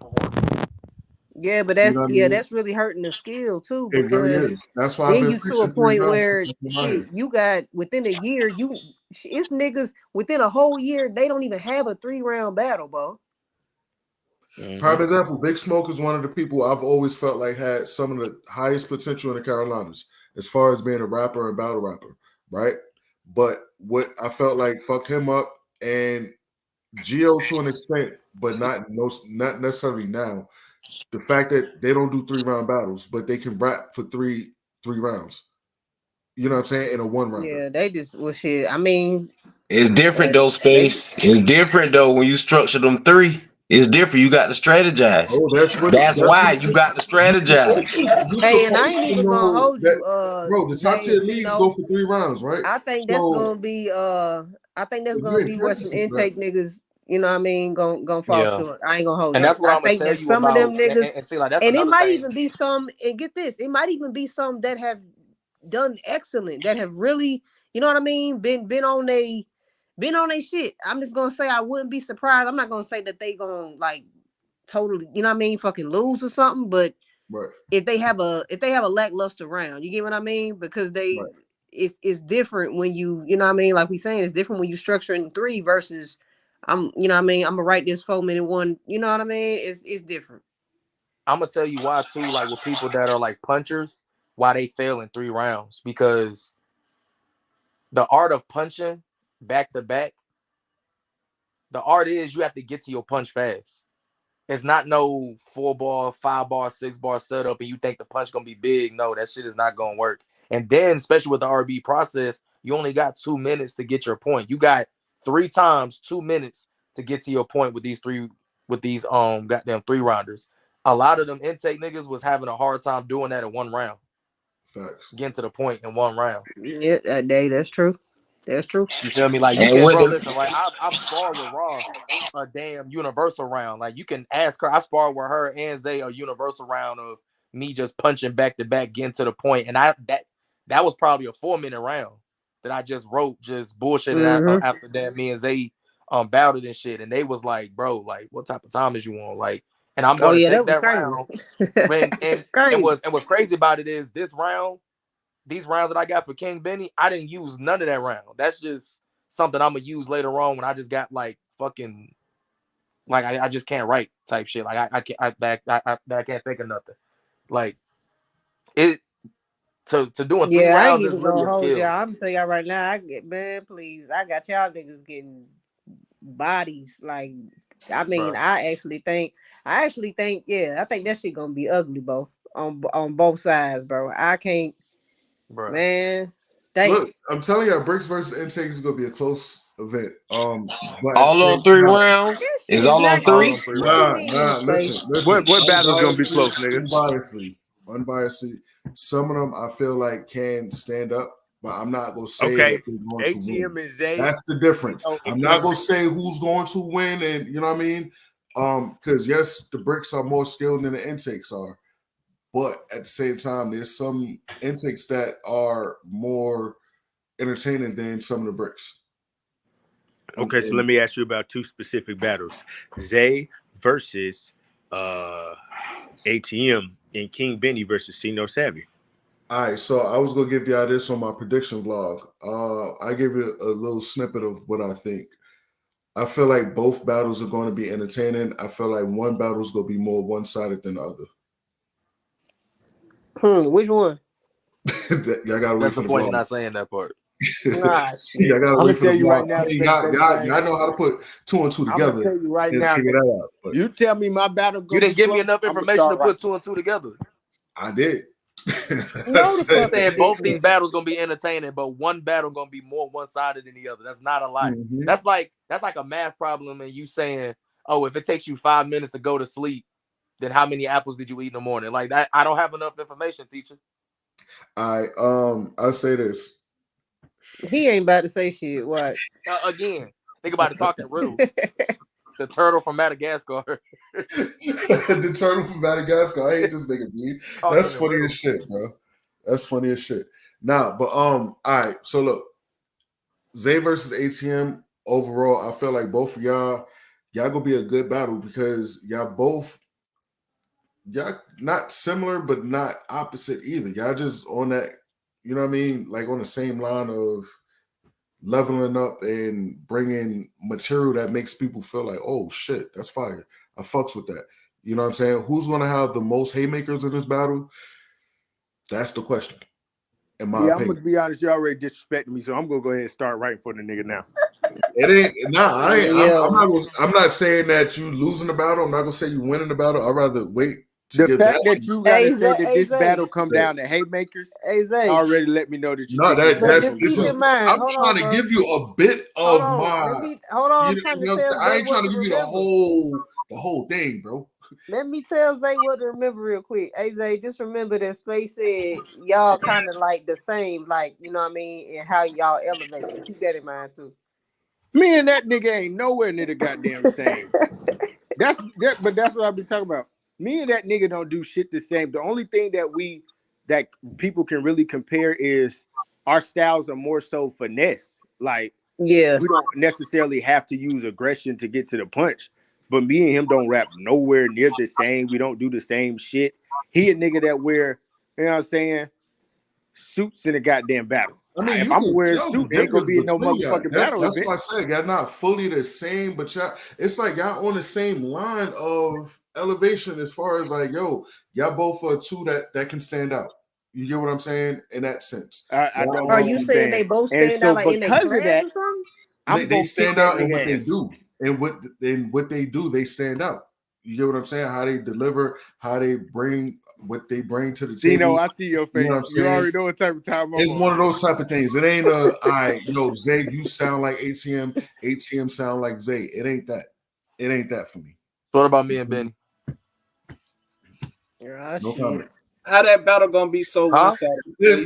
Speaker 11: Yeah, but that's that's really hurting the skill too.
Speaker 5: It really
Speaker 11: Because
Speaker 5: is. That's why
Speaker 11: then you to a point where shit, you got within a year, it's niggas within a whole year, they don't even have a 3-round battle, bro.
Speaker 5: Prime example, Big Smoke is one of the people I've always felt like had some of the highest potential in the Carolinas as far as being a rapper and battle rapper, right? But what I felt like fucked him up, and Geo to an extent, but not necessarily now. The fact that they don't do 3-round battles, but they can rap for three rounds. You know what I'm saying? In a 1 round.
Speaker 11: Yeah, they just shit. I mean,
Speaker 3: it's different though, Space. It's different though when you structure them 3. It's different. You got to strategize.
Speaker 5: Oh,
Speaker 3: that's why you got to strategize.
Speaker 11: Hey, and I ain't even gonna hold you,
Speaker 5: bro. The top tier leagues go for 3 rounds, right?
Speaker 11: I think that's gonna be where some intake niggas, you know what I mean, gonna fall short. I ain't gonna hold you.
Speaker 2: And that's what
Speaker 11: I
Speaker 2: I'm gonna
Speaker 11: think
Speaker 2: tell
Speaker 11: that
Speaker 2: you
Speaker 11: some
Speaker 2: about,
Speaker 11: of them niggas,
Speaker 2: and see, like, that's
Speaker 11: and it might
Speaker 2: thing.
Speaker 11: even be some, and get this, it might even be some that have done excellent, that have really, you know what I mean, been on they shit. I'm just gonna say I wouldn't be surprised. I'm not gonna say that they gonna like totally, you know what I mean, fucking lose or something, but if they have a lackluster round, you get what I mean? Because it's different when you know what I mean, like we saying, it's different when you structure in 3 versus you know what I mean, I'm gonna write this 4-minute one, you know what I mean? It's different.
Speaker 2: I'm gonna tell you why too, like with people that are like punchers, why they fail in 3 rounds, because the art of punching back to back, the art is you have to get to your punch fast. It's not no 4-bar, 5-bar, 6-bar setup and you think the punch gonna be big. No, that shit is not gonna work. And then, especially with the RB process, you only got 2 minutes to get your point. You got 3 times 2 minutes to get to your point with these goddamn 3-rounders. A lot of them intake niggas was having a hard time doing that in 1 round.
Speaker 5: Facts.
Speaker 2: Getting to the point in 1 round.
Speaker 11: Yeah, that day, that's true. That's true.
Speaker 2: You feel me? Like, you can, bro, listen, like, I've sparred with Raw a damn universal round. Like, you can ask her. I sparred with her and Zay a universal round of me just punching back to back, getting to the point. And that was probably a 4-minute round that I just wrote, just bullshitting after that. Me and Zay battled and shit, and they was like, bro, like, what type of time is you on? Like, and I'm
Speaker 11: Oh
Speaker 2: going to
Speaker 11: yeah,
Speaker 2: take
Speaker 11: that was
Speaker 2: that round.
Speaker 11: crazy.
Speaker 2: And
Speaker 11: Crazy.
Speaker 2: what's crazy about it is this round, these rounds that I got for King Benny, I didn't use none of that round. That's just something I'm gonna use later on when I just got like fucking like I just can't write type shit. Like I can't think of nothing. Like it to doing 3
Speaker 11: Yeah, I ain't
Speaker 2: rounds is
Speaker 11: even
Speaker 2: really
Speaker 11: gonna
Speaker 2: a
Speaker 11: hold
Speaker 2: skill.
Speaker 11: y'all. I'm gonna tell y'all right now. Please, I got y'all niggas getting bodies. Like, I mean,
Speaker 2: Bruh.
Speaker 11: I actually think, yeah, I think that shit gonna be ugly, bro. On both sides, bro. I can't,
Speaker 2: Bruh.
Speaker 11: man. Thank
Speaker 5: Look, I'm telling you, Bricks versus Intake is gonna be a close event. But
Speaker 3: All on 3 rounds? Is all on 3?
Speaker 5: Nah. Listen.
Speaker 10: What battle's gonna be close, nigga?
Speaker 5: Unbiasedly, some of them I feel like can stand up, but I'm not gonna say
Speaker 10: Okay.
Speaker 5: that they're going to win.
Speaker 10: ATM and Zay.
Speaker 5: That's the difference.
Speaker 10: Oh,
Speaker 5: I'm not gonna say who's going to win, and you know what I mean. Because yes, the Bricks are more skilled than the Intakes are, but at the same time, there's some Intakes that are more entertaining than some of the Bricks.
Speaker 10: Okay, so let me ask you about 2 specific battles: Zay versus ATM and King Benny versus C-No Savvy.
Speaker 5: All right, so I was gonna give y'all this on my prediction vlog. I gave you a little snippet of what I think. I feel like both battles are going to be entertaining. I feel like one battle is going to be more one-sided than the other.
Speaker 11: Which one?
Speaker 5: Y'all gotta wait
Speaker 2: That's
Speaker 5: for
Speaker 2: the
Speaker 5: the
Speaker 2: point.
Speaker 5: vlog.
Speaker 2: You're not saying that part.
Speaker 11: Nah, shit.
Speaker 5: Y'all gotta
Speaker 10: I'm
Speaker 5: wait
Speaker 10: gonna
Speaker 5: for
Speaker 10: tell
Speaker 5: the
Speaker 10: you
Speaker 5: vlog.
Speaker 10: right now.
Speaker 5: I mean, y'all know how to put 2 and 2 together.
Speaker 10: I'm gonna tell you right
Speaker 5: and
Speaker 10: now.
Speaker 5: figure that out. But
Speaker 10: You tell me my battle.
Speaker 2: You didn't give me enough
Speaker 10: I'ma
Speaker 2: information to
Speaker 10: start
Speaker 2: put 2 and 2 together.
Speaker 5: I did.
Speaker 11: No, the fuck
Speaker 2: Saying
Speaker 11: I
Speaker 2: both
Speaker 11: didn't.
Speaker 2: these battles gonna be entertaining, but one battle gonna be more one-sided than the other. That's not a lie.
Speaker 5: Mhm.
Speaker 2: That's like a math problem, and you saying, "Oh, if it takes you 5 minutes to go to sleep, then how many apples did you eat in the morning?" Like that, I don't have enough information, teacher.
Speaker 5: I'll say this.
Speaker 11: He ain't about to say shit. What?
Speaker 2: Again, think about it. Talking riddles. The turtle from Madagascar.
Speaker 5: The turtle from Madagascar. I hate this nigga, B. That's funny as shit, bro. That's funny as shit. Nah, but all right. So look, Zay versus ATM. Overall, I feel like both of y'all gonna be a good battle because y'all not similar, but not opposite either. Y'all just on that, you know what I mean? Like on the same line of leveling up and bringing material that makes people feel like, oh shit, that's fire. I fucks with that. You know what I'm saying? Who's gonna have the most haymakers in this battle? That's the question. In my
Speaker 10: I'm
Speaker 5: opinion.
Speaker 10: gonna be honest, you already disrespected me, so I'm gonna go ahead and start writing for the nigga now.
Speaker 5: It ain't I ain't I'm not saying that you losing the battle. I'm not gonna say you winning the battle. I'd rather wait to
Speaker 10: The
Speaker 5: give
Speaker 10: fact
Speaker 5: that.
Speaker 10: that you gotta say that this battle come down to haymakers already let me know that you
Speaker 5: No,
Speaker 10: think
Speaker 5: that's
Speaker 11: keep in mind.
Speaker 5: I'm
Speaker 11: Hold
Speaker 5: trying
Speaker 11: on,
Speaker 5: to
Speaker 11: bro.
Speaker 5: give you a bit of my
Speaker 11: Hold on. I'm
Speaker 5: you
Speaker 11: trying
Speaker 5: know
Speaker 11: to tell
Speaker 5: I
Speaker 11: Zay
Speaker 5: ain't
Speaker 11: what
Speaker 5: trying to give you the whole thing, bro.
Speaker 11: Let me tell Zay what to remember real quick. Hey Zay, just remember that Space said y'all kind of like the same, like, you know what I mean, and how y'all elevate. Keep that in mind too.
Speaker 10: Me and that nigga ain't nowhere near the goddamn same. But that's what I be talking about. Me and that nigga don't do shit the same. The only thing that people can really compare is our styles are more so finesse. Like,
Speaker 11: yeah,
Speaker 10: we don't necessarily have to use aggression to get to the punch. But me and him don't rap nowhere near the same. We don't do the same shit. He a nigga that wear, you know what I'm saying, suits in a goddamn battle.
Speaker 5: I mean,
Speaker 10: if
Speaker 5: you
Speaker 10: I'm
Speaker 5: can
Speaker 10: wearing a
Speaker 5: tell
Speaker 10: suit,
Speaker 5: the
Speaker 10: it ain't gonna
Speaker 5: difference
Speaker 10: be in no
Speaker 5: between y'all.
Speaker 10: motherfucking
Speaker 5: That's
Speaker 10: battle event.
Speaker 5: why I said y'all not fully the same, but y'all, it's like y'all on the same line of elevation as far as like, yo, y'all both are 2 that can stand out. You get what I'm saying? In that sense.
Speaker 10: I don't know.
Speaker 11: Are you saying they both stand out like in their class or something?
Speaker 5: They stand out in what they do. And what they do, they stand out. You get what I'm saying? How they deliver, how they bring what they bring to the table.
Speaker 10: I see your face.
Speaker 5: You know what I'm saying?
Speaker 10: You already know what type of time I'm
Speaker 5: It's
Speaker 10: on.
Speaker 5: one of those type of things. It ain't all right, yo, Zay, you sound like ATM, ATM sound like Zay. It ain't that. It ain't that for me.
Speaker 2: So what about me and Benny?
Speaker 5: No comment.
Speaker 8: How that battle gonna be so one-sided?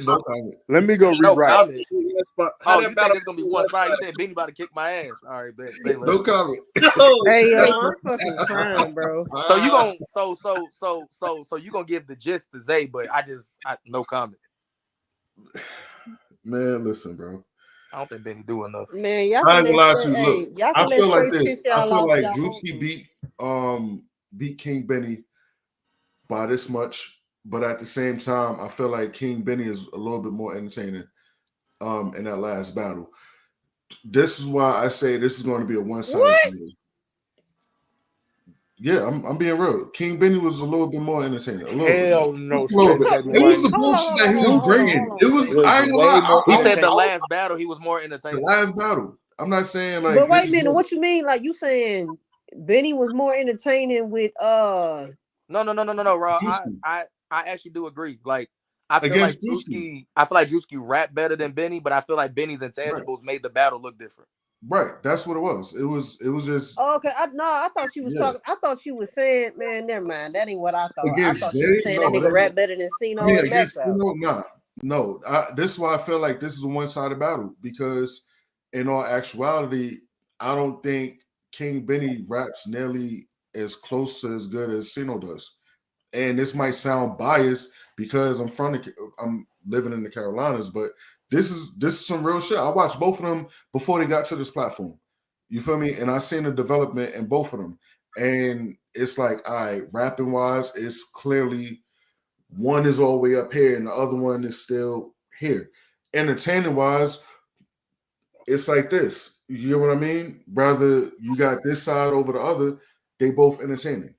Speaker 5: No comment.
Speaker 10: Let me go
Speaker 2: No
Speaker 10: rewrite.
Speaker 2: comment.
Speaker 8: How
Speaker 2: You
Speaker 8: that battle
Speaker 2: think it's gonna be one-sided? You think Benny about to kick my ass? All right, bet. Say less.
Speaker 5: No comment.
Speaker 11: Hey yo, I'm fucking crying, bro.
Speaker 2: So you gonna so you gonna give the gist to Zay, but I no comment.
Speaker 5: Man, listen, bro.
Speaker 2: I don't think Benny do enough.
Speaker 11: Man, y'all
Speaker 5: I
Speaker 11: can
Speaker 5: ain't gonna lie
Speaker 11: let
Speaker 5: to you. Look,
Speaker 11: y'all
Speaker 5: I
Speaker 11: can let
Speaker 5: feel like
Speaker 11: Trace
Speaker 5: this.
Speaker 11: piss
Speaker 5: I
Speaker 11: y'all
Speaker 5: feel
Speaker 11: off.
Speaker 5: like
Speaker 11: Y'all
Speaker 5: Drewski beat King Benny by this much, but at the same time, I feel like King Benny is a little bit more entertaining in that last battle. This is why I say this is going to be a one-sided battle. Yeah, I'm being real. King Benny was a little bit more entertaining. A little
Speaker 10: Hell
Speaker 5: bit.
Speaker 10: no.
Speaker 5: Just a little bit. It was the bullshit that he was bringing. It was. I ain't gonna lie.
Speaker 2: He said the last battle he was more entertaining.
Speaker 5: The last battle. I'm not saying like.
Speaker 11: But wait a minute, what you mean? Like you saying Benny was more entertaining with
Speaker 2: No, Rob. I actually do agree. Like I feel like Drewski. I feel like Drewski rap better than Benny, but I feel like Benny's intangibles made the battle look different.
Speaker 5: Right, that's what it was. It was just.
Speaker 11: Oh, okay, I thought you was talking. I thought you was saying, man, never mind. That ain't what I thought. I thought you was saying that nigga rap better than Cino and Maxwell.
Speaker 5: No. This is why I feel like this is a one-sided battle because, in all actuality, I don't think King Benny raps nearly as close to as good as Cino does. And this might sound biased because I'm living in the Carolinas, but this is some real shit. I watched both of them before they got to this platform. You feel me? And I seen the development in both of them. And it's like, all right, rapping wise, it's clearly one is all the way up here and the other one is still here. Entertaining wise, it's like this. You get what I mean? Rather you got this side over the other, they both entertaining.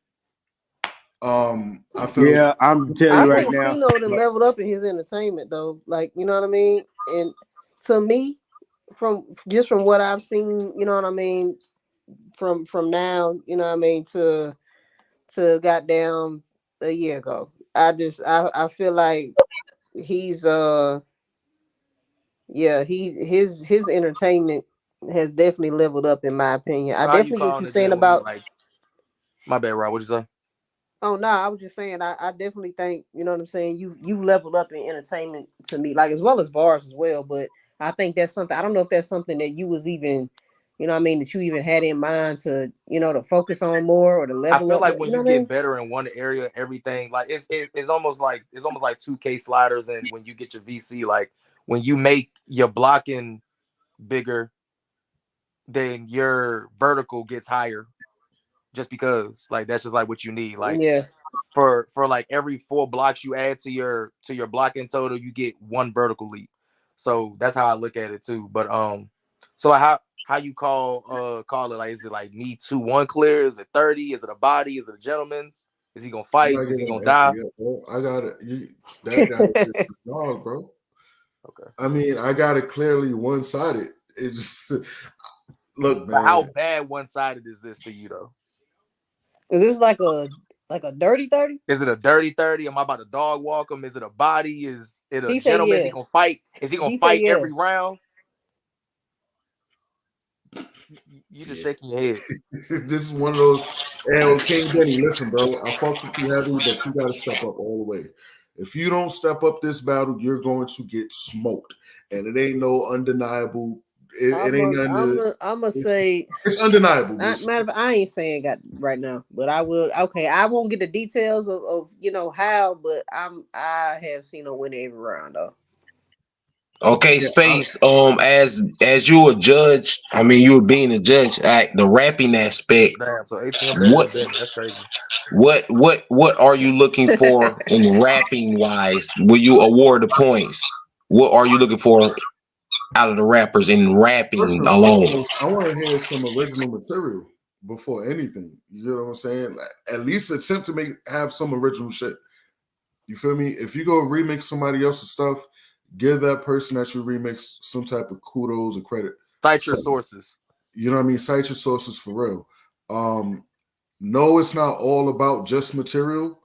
Speaker 5: I feel
Speaker 10: I'm telling you right now.
Speaker 11: I think Cino leveled up in his entertainment though. Like, you know what I mean? And to me, from what I've seen, you know what I mean, from now, you know what I mean, to goddamn a year ago. I feel like he's his entertainment has definitely leveled up in my opinion. I definitely get what you're saying about
Speaker 2: my bad, Rob. What'd you say?
Speaker 11: Oh no, I was just saying I definitely think, you know what I'm saying, you leveled up in entertainment to me, like as well as bars as well. But I think that's something, I don't know if that's something that you was even, you know what I mean, that you even had in mind to, you know, to focus on more or to level up.
Speaker 2: I feel like when you get better in one area, everything like it's almost like 2K sliders, and when you get your VC, like when you make your blocking bigger, then your vertical gets higher. Just because, like, that's just like what you need. Like, for like every 4 blocks you add to your blocking total, you get 1 vertical leap. So that's how I look at it too. But so how you call it? Like, is it like need 2-1 clear? Is it 30? Is it a body? Is it a gentleman's? Is he gonna fight? Is he gonna die?
Speaker 5: I got it. That got it, dog, bro.
Speaker 2: Okay.
Speaker 5: I mean, I got it clearly one-sided. It just look, man.
Speaker 2: But how bad one-sided is this to you though?
Speaker 11: Is this like a dirty 30?
Speaker 2: Is it a dirty 30? Am I about to dog walk him? Is it a body? Is it a gentleman? Is he gonna fight? Is he gonna fight every round? You just shaking your head.
Speaker 5: This is one of those. And King Benny, listen, bro. I fucks with you heavy, but you gotta step up all the way. If you don't step up this battle, you're going to get smoked, and it ain't no undeniable. I'm
Speaker 11: gonna say
Speaker 5: it's undeniable.
Speaker 11: I ain't saying got right now, but I will. Okay, I won't get the details of you know how, but I have seen a winner every round though.
Speaker 3: Okay, Space. As you a judge, I mean you were being a judge at the rapping aspect.
Speaker 2: Damn, so 18 what? That's crazy.
Speaker 3: What are you looking for in rapping wise? Will you award the points? What are you looking for out of the rappers in rapping alone?
Speaker 5: I want to hear some original material before anything. You know what I'm saying? Like, at least attempt to have some original shit. You feel me? If you go remix somebody else's stuff, give that person that you remix some type of kudos or credit.
Speaker 2: Cite your sources.
Speaker 5: You know what I mean? Cite your sources for real. No, it's not all about just material.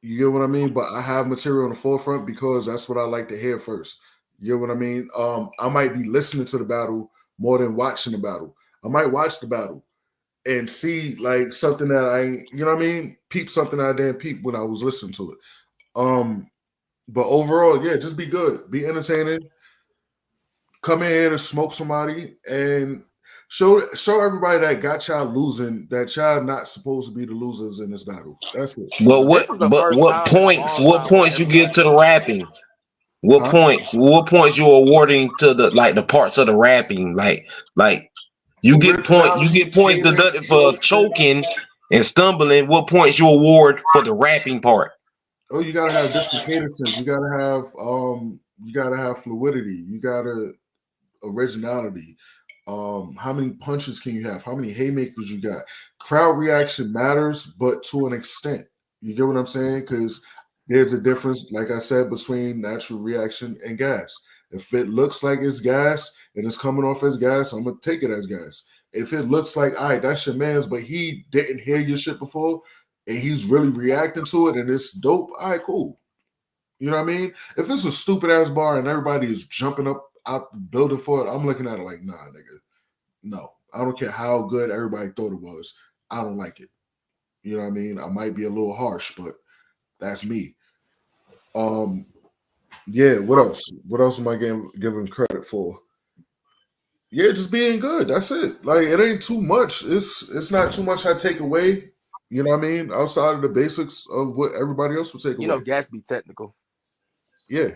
Speaker 5: You get what I mean? But I have material on the forefront because that's what I like to hear first. You know what I mean? I might be listening to the battle more than watching the battle. I might watch the battle and see like something that you know what I mean? Peep something I didn't peep when I was listening to it. But overall, yeah, just be good. Be entertaining. Come in here to smoke somebody and show everybody that got y'all losing that y'all not supposed to be the losers in this battle. That's it.
Speaker 3: But what points you give to the rapping? What
Speaker 5: Huh?
Speaker 3: points? What points you awarding to the parts of the rapping? Like you get
Speaker 5: Originality,
Speaker 3: points
Speaker 5: cadence,
Speaker 3: deducted for
Speaker 5: flow, spin.
Speaker 3: choking and stumbling. What points you award for the rapping part?
Speaker 5: Oh, you gotta have different cadences. You gotta have fluidity. You gotta originality. How many punches can you have? How many haymakers you got? Crowd reaction matters, but to an extent. You get what I'm saying? Because there's a difference, like I said, between natural reaction and gas. If it looks like it's gas and it's coming off as gas, I'm gonna take it as gas. If it looks like, all right, that's your man's, but he didn't hear your shit before and he's really reacting to it and it's dope, all right, cool. You know what I mean? If it's a stupid ass bar and everybody is jumping up out the building for it, I'm looking at it like, nah, nigga. No. I don't care how good everybody thought it was. I don't like it. You know what I mean? I might be a little harsh, but that's me. Yeah, what else? What else am I giving credit for? Yeah, just being good. That's it. Like it ain't too much. It's not too much I take away. You know what I mean? Outside of the basics of what everybody else would take away.
Speaker 2: You know, gas be technical.
Speaker 5: Yeah.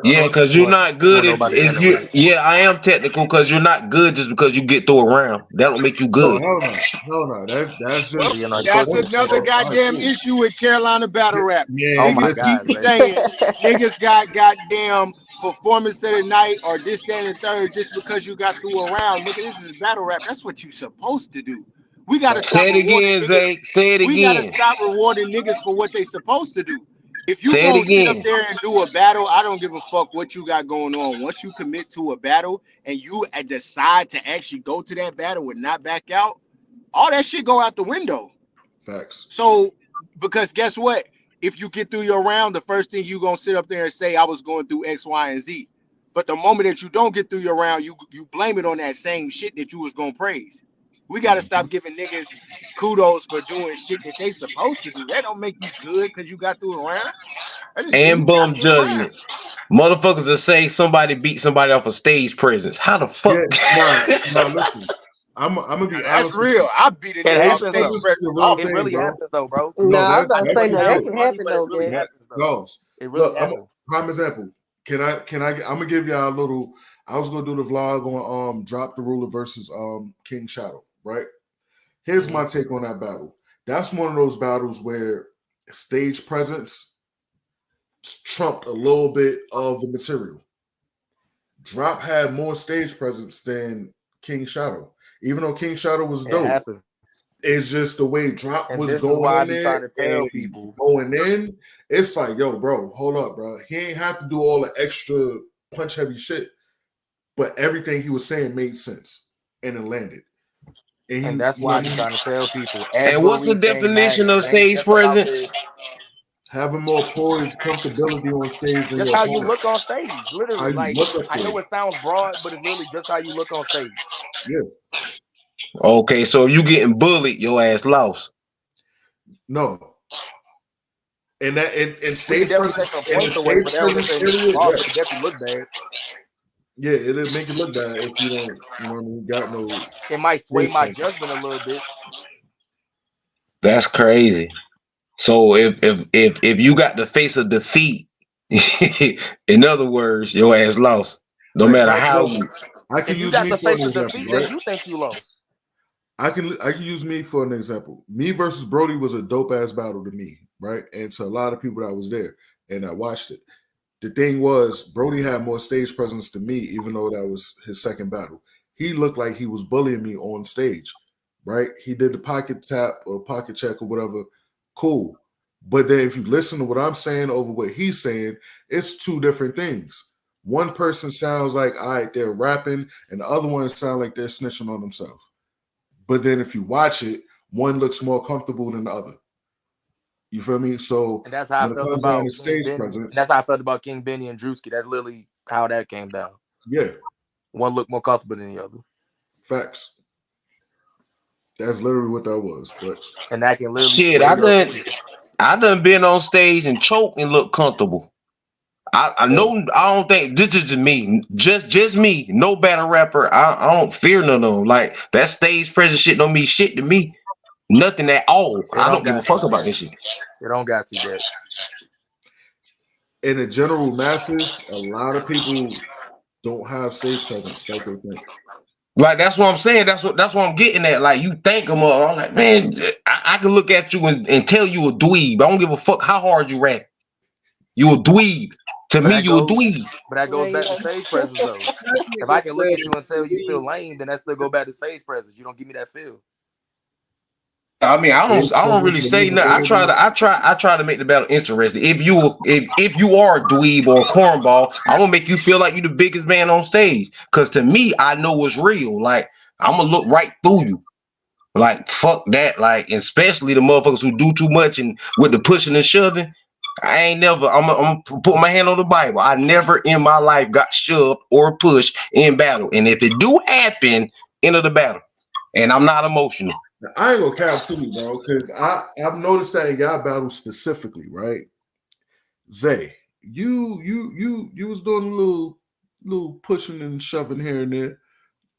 Speaker 3: Yeah, because you're not good if you. Yeah, I am technical because you're not good just because you get through around. That don't make you good.
Speaker 5: No. That's just
Speaker 4: that's another goddamn issue with Carolina battle rap.
Speaker 5: Yeah,
Speaker 2: oh my God,
Speaker 4: keep saying niggas got goddamn performance of the night or this, that, and the third just because you got through around. Nigga, this is battle rap. That's what you supposed to do. We gotta stop
Speaker 3: say it again, Zay. Say it again.
Speaker 4: We gotta stop rewarding niggas for what they supposed to do. If you gonna sit up there and do a battle, I don't give a fuck what you got going on. Once you commit to a battle and you decide to actually go to that battle and not back out, all that shit go out the window.
Speaker 5: Facts.
Speaker 4: So, because guess what? If you get through your round, the first thing you gonna sit up there and say, I was going through X, Y, and Z. But the moment that you don't get through your round, you blame it on that same shit that you was gonna praise. We gotta stop giving niggas kudos for doing shit that they supposed to do. That don't make you good because you got through a round.
Speaker 3: And bum judgments. Motherfuckers that say somebody beat somebody off a stage presence. How the fuck?
Speaker 5: No, listen. I'm gonna be honest.
Speaker 4: That's real. I beat it.
Speaker 2: It happens though. It really happens though, bro.
Speaker 11: No, I was about to say that can happen though, man.
Speaker 5: It really happens. Prime example. Can I? I'm gonna give y'all a little. I was gonna do the vlog on Drop the Ruler versus King Shadow. Right. Here's my take on that battle. That's one of those battles where stage presence trumped a little bit of the material. Drop had more stage presence than King Shadow, even though King Shadow was dope. It's just the way Drop was going in there, to tell people going in. It's like, yo, bro, hold up, bro. He ain't have to do all the extra punch heavy shit, but everything he was saying made sense and it landed.
Speaker 2: And that's why I'm trying to tell people.
Speaker 3: And what's the definition of stage presence?
Speaker 5: Having more poise, comfortability on stage.
Speaker 2: Just how you look on stage, literally. Like I know it sounds broad, but it's literally just how you look on stage.
Speaker 5: Yeah.
Speaker 3: Okay, so if you getting bullied, your ass lost.
Speaker 5: No. And that and stage presence definitely
Speaker 2: look bad.
Speaker 5: Yeah, it'll make it look bad if you don't, you know what I mean, got no.
Speaker 2: It might sway my judgment a little bit.
Speaker 3: That's crazy. So if you got the face of defeat, in other words, your ass lost. No matter how.
Speaker 5: I can use me for an example. Right?
Speaker 2: You think you lost?
Speaker 5: I can use me for an example. Me versus Brody was a dope ass battle to me, right? And to a lot of people that was there, and I watched it. The thing was, Brody had more stage presence than me, even though that was his second battle. He looked like he was bullying me on stage, right? He did the pocket tap or pocket check or whatever. Cool. But then if you listen to what I'm saying over what he's saying, it's two different things. One person sounds like, all right, they're rapping, and the other one sounds like they're snitching on themselves. But then if you watch it, one looks more comfortable than the other. You feel me? So
Speaker 2: and that's how I felt about stage presence. That's how I felt about King Benny and Drewski. That's literally how that came down.
Speaker 5: Yeah.
Speaker 2: One looked more comfortable than the other.
Speaker 5: Facts. That's literally what that was. But
Speaker 2: and that can literally
Speaker 3: shit, I done been on stage and choke and look comfortable. I know I don't think this is me. Just me. No battle rapper. I don't fear none of them. Like that stage presence shit don't mean shit to me. Nothing at all. I don't give a fuck about this shit.
Speaker 2: It don't got to that.
Speaker 5: in the general masses, a lot of people don't have stage presence like they think.
Speaker 3: Like that's what I'm saying. That's what I'm getting at. Like you think I'm like, man, I can look at you and tell you a dweeb. I don't give a fuck how hard you rap. You a dweeb. To me, you a dweeb.
Speaker 2: But that goes back to stage presence though. If I can look at you and tell you still lame, then that still go back to stage presence. You don't give me that feel.
Speaker 3: I mean, I don't really say nothing. I try to make the battle interesting. If you are a dweeb or a cornball, I'm gonna make you feel like you the biggest man on stage. Cause to me, I know what's real. Like I'm gonna look right through you. Like fuck that. Like especially the motherfuckers who do too much and with the pushing and shoving. I ain't never. I'm gonna put my hand on the Bible. I never in my life got shoved or pushed in battle. And if it do happen, enter the battle. And I'm not emotional.
Speaker 5: I ain't gonna count to me, bro, because I've noticed that in y'all battles specifically, right? Zay, you was doing a little pushing and shoving here and there.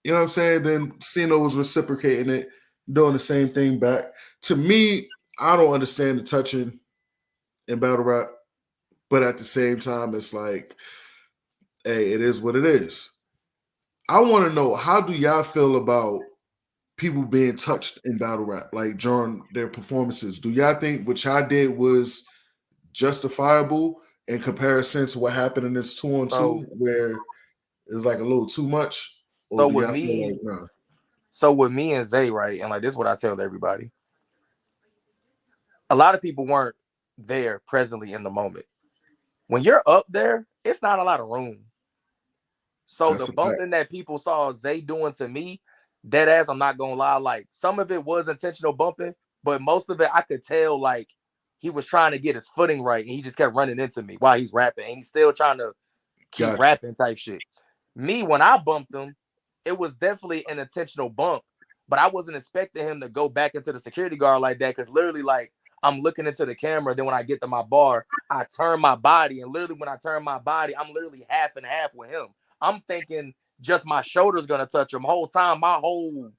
Speaker 5: You know what I'm saying? Then Sino was reciprocating it, doing the same thing back. To me, I don't understand the touching in battle rap, but at the same time, it's like, hey, it is what it is. I want to know, how do y'all feel about people being touched in battle rap, like during their performances? Do y'all think what y'all did was justifiable in comparison to what happened in this 2-on-2, where it's like a little too much?
Speaker 2: So with me and Zay, right, and like this is what I tell everybody. A lot of people weren't there presently in the moment. When you're up there, it's not a lot of room. So the bumping that people saw Zay doing to me, dead ass, I'm not gonna lie, like some of it was intentional bumping, but most of it I could tell like he was trying to get his footing right and he just kept running into me while he's rapping and he's still trying to keep rapping type shit. Me, when I bumped him, it was definitely an intentional bump, but I wasn't expecting him to go back into the security guard like that, because literally like I'm looking into the camera, then when I get to my bar, I turn my body, and literally when I turn my body, I'm literally half and half with him. I'm thinking just my shoulder's gonna touch him. Whole time, my whole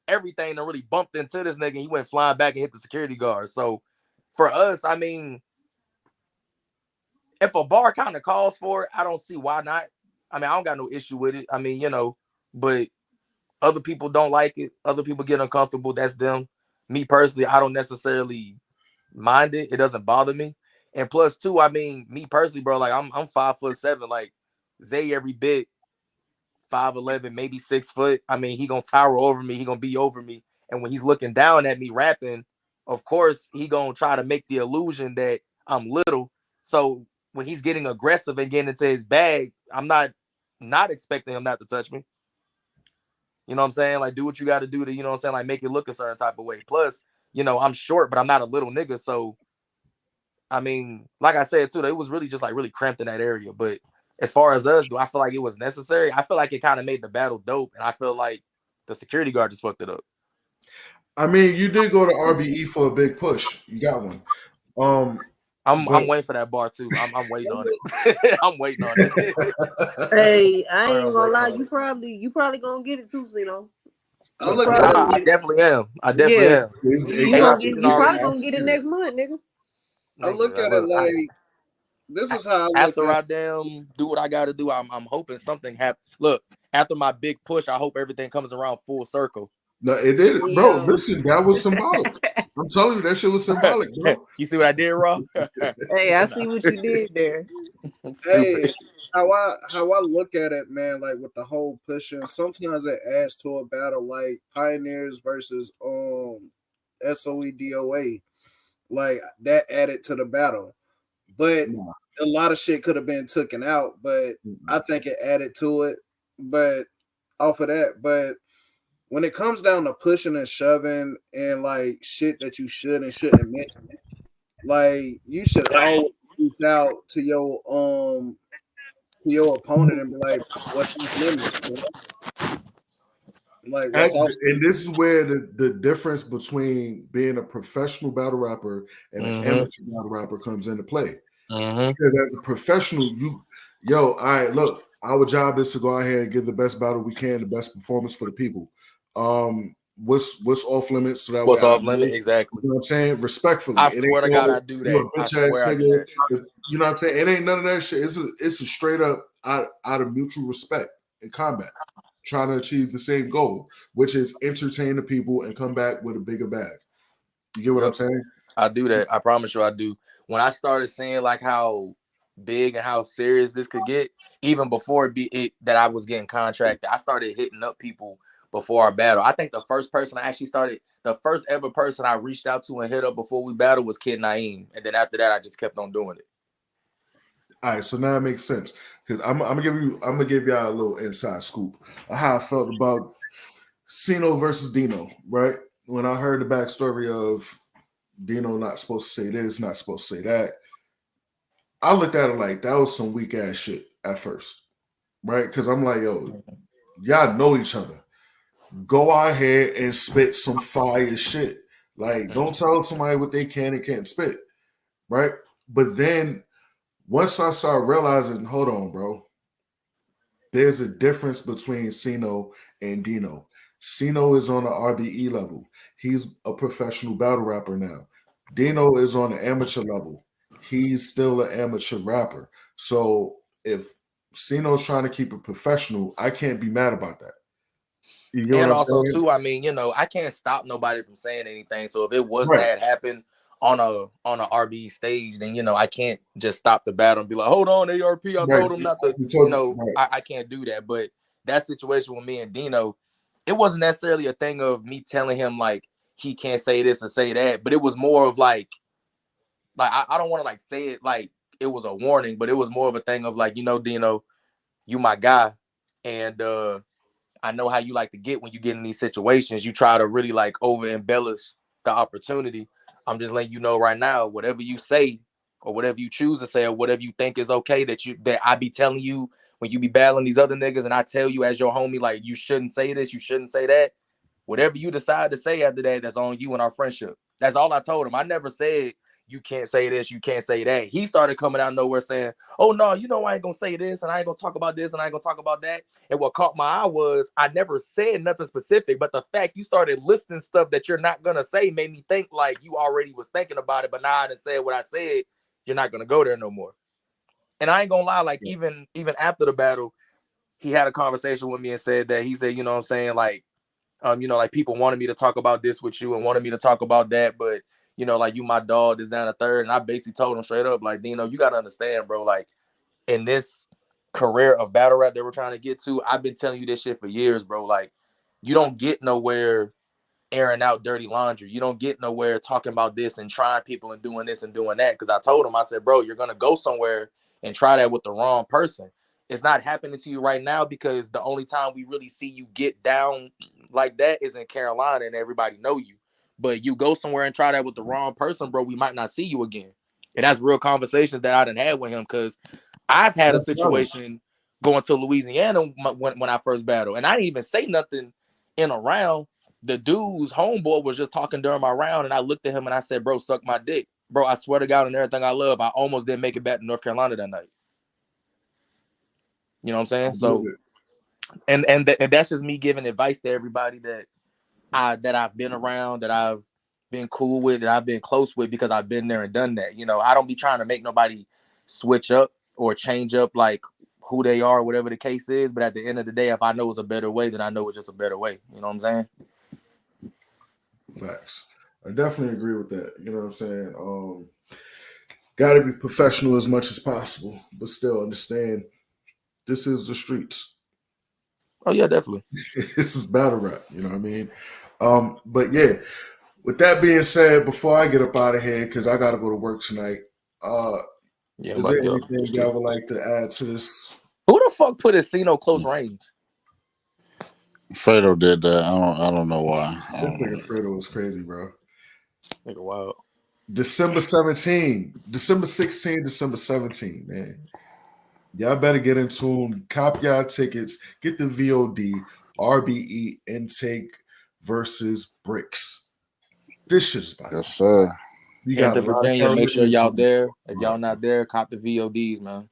Speaker 2: everything that really bumped into this nigga. He went flying back and hit the security guard. So for us, I mean, if a bar kind of calls for it, I don't see why not. I mean, I don't got no issue with it. I mean, you know, but other people don't like it. Other people get uncomfortable. That's them. Me personally, I don't necessarily mind it. It doesn't bother me. And plus, too, I mean, me personally, bro, like I'm 5'7". Like Zay every bit 5'11", maybe 6 foot. I mean, he gonna tower over me. He gonna be over me. And when he's looking down at me rapping, of course, he gonna try to make the illusion that I'm little. So when he's getting aggressive and getting into his bag, I'm not expecting him not to touch me. You know what I'm saying? Like, do what you got to do to, you know what I'm saying? Like, make it look a certain type of way. Plus, you know, I'm short, but I'm not a little nigga. So, I mean, like I said, too, it was really just like really cramped in that area. But as far as us, do I feel like it was necessary? I feel like it kind of made the battle dope. And I feel like the security guard just fucked it up.
Speaker 5: I mean, you did go to RBE for a big push. You got one.
Speaker 2: I'm waiting for that bar too. I'm waiting on it. I'm waiting on it.
Speaker 11: Hey, I ain't gonna lie. You probably gonna get it too, Zeno.
Speaker 2: I definitely am. I definitely am.
Speaker 11: You probably gonna get it next month, nigga.
Speaker 8: I look at it like this is how
Speaker 2: after I damn do what I got to do. I'm hoping something happens. Look, after my big push, I hope everything comes around full circle.
Speaker 5: No, it did, bro. Listen, that was symbolic. I'm telling you, that shit was symbolic, bro.
Speaker 2: You see what I did, Raw?
Speaker 11: Hey, I see what you did there.
Speaker 8: Hey, how I look at it, man, like with the whole pushing, sometimes it adds to a battle, like Pioneers versus SOEDOA. Like that added to the battle. But a lot of shit could have been taken out, but I think it added to it. But off of that, but when it comes down to pushing and shoving and like shit that you should and shouldn't mention, like you should always reach out to your opponent and be like, "What's your limit?" Like,
Speaker 5: and this is where the difference between being a professional battle rapper and an amateur battle rapper comes into play. Because as a professional, all right, look, our job is to go out here and give the best battle we can, the best performance for the people. what's off limits, so that
Speaker 2: What's
Speaker 5: way I
Speaker 2: off limit? Exactly.
Speaker 5: You know what I'm saying? Respectfully.
Speaker 2: I
Speaker 5: It ain't
Speaker 2: swear to God, I do
Speaker 5: you
Speaker 2: that.
Speaker 5: a
Speaker 2: I
Speaker 5: bitch
Speaker 2: swear
Speaker 5: ass
Speaker 2: I do
Speaker 5: nigga.
Speaker 2: that.
Speaker 5: You know what I'm saying? It ain't none of that shit. It's a straight up out of mutual respect in combat, trying to achieve the same goal, which is entertain the people and come back with a bigger bag. You get what I'm saying?
Speaker 2: I do that. I promise you I do. When I started seeing like how big and how serious this could get, even before it that I was getting contracted, I started hitting up people before our battle. I think the first ever person I reached out to and hit up before we battled was Kid Naeem. And then after that, I just kept on doing it.
Speaker 5: All right, so now it makes sense because I'm gonna give y'all a little inside scoop of how I felt about Cino versus Dino. Right when I heard the backstory of Dino not supposed to say this, not supposed to say that, I looked at it like that was some weak ass shit at first, right? Because I'm like, yo, y'all know each other. Go ahead and spit some fire shit. Like, don't tell somebody what they can and can't spit, right? But then once I start realizing, hold on, bro, there's a difference between Cino and Dino. Cino is on the RBE level. He's a professional battle rapper now. Dino is on the amateur level. He's still an amateur rapper. So if Cino's trying to keep it professional, I can't be mad about that. You get
Speaker 2: and
Speaker 5: what I'm
Speaker 2: also
Speaker 5: saying?
Speaker 2: too, I mean, I can't stop nobody from saying anything. So if it was to have happened on a RBE stage, then I can't just stop the battle and be like, hold on, ARP, I told him not to. I can't do that. But that situation with me and Dino, it wasn't necessarily a thing of me telling him like he can't say this or say that, but it was more of like I don't want to like say it like it was a warning, but it was more of a thing of like, Dino, you my guy, and I know how you like to get when you get in these situations. You try to really like over embellish the opportunity. I'm just letting you know right now, whatever you say or whatever you choose to say or whatever you think is okay that I be telling you when you be battling these other niggas, and I tell you as your homie, like, you shouldn't say this, you shouldn't say that. Whatever you decide to say after that, that's on you and our friendship. That's all I told him. I never said you can't say this, you can't say that. He started coming out of nowhere saying, oh no, I ain't gonna say this, and I ain't gonna talk about this, and I ain't gonna talk about that. And what caught my eye was I never said nothing specific, but the fact you started listing stuff that you're not gonna say made me think like you already was thinking about it, but now I done said what I said, you're not gonna go there no more. And I ain't gonna lie, like even after the battle, he had a conversation with me and said that he said, like, like people wanted me to talk about this with you and wanted me to talk about that, but like, you my dog is down a third. And I basically told him straight up, like, Dino, you gotta understand, bro, like in this career of battle rap that we're trying to get to, I've been telling you this shit for years, bro. Like, you don't get nowhere airing out dirty laundry. You don't get nowhere talking about this and trying people and doing this and doing that. Because I told him, I said, bro, you're gonna go somewhere and try that with the wrong person. It's not happening to you right now because the only time we really see you get down like that is in Carolina and everybody know you. But you go somewhere and try that with the wrong person, bro, we might not see you again. And that's real conversations that I done had with him, because I've had a situation going to Louisiana when I first battled, and I didn't even say nothing in a round. The dude's homeboy was just talking during my round, and I looked at him and I said, bro, suck my dick. Bro, I swear to God and everything I love, I almost didn't make it back to North Carolina that night. You know what I'm saying? So, and that's just me giving advice to everybody that I've been around, that I've been cool with, that I've been close with, because I've been there and done that. I don't be trying to make nobody switch up or change up like who they are, whatever the case is. But at the end of the day, if I know it's a better way, then I know it's just a better way. You know what I'm saying?
Speaker 5: Facts. I definitely agree with that. You know what I'm saying? Got to be professional as much as possible, but still understand this is the streets.
Speaker 2: Oh yeah, definitely.
Speaker 5: This is battle rap. You know what I mean? But yeah, with that being said, before I get up out of here, because I got to go to work tonight, is there anything y'all would like to add to this?
Speaker 2: Who the fuck put Cino close range?
Speaker 6: Fredo did that. I don't know why.
Speaker 5: This nigga Fredo was crazy, bro.
Speaker 2: Nigga wild.
Speaker 5: December 16, December 17, man. Y'all better get in tune. Cop y'all tickets. Get the VOD. RBE Intake versus Bricks. This shit's about
Speaker 6: yes, sir.
Speaker 5: You got
Speaker 2: Virginia, make sure y'all there. If y'all not there, cop the VODs, man.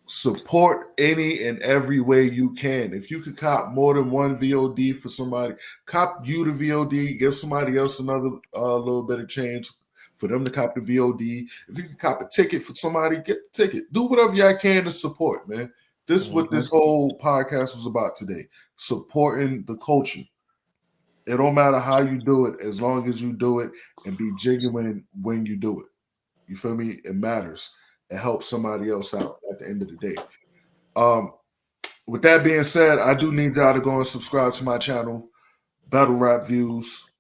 Speaker 5: support any and every way you can. If you could cop more than one VOD for somebody, cop you the VOD, give somebody else another little bit of change for them to cop the VOD. If you can cop a ticket for somebody, get the ticket. Do whatever y'all can to support, man. This is what this whole podcast was about today. Supporting the culture. It don't matter how you do it, as long as you do it and be genuine when you do it. You feel me? It matters. It helps somebody else out at the end of the day. With that being said, I do need y'all to go and subscribe to my channel, Battle Rap Views.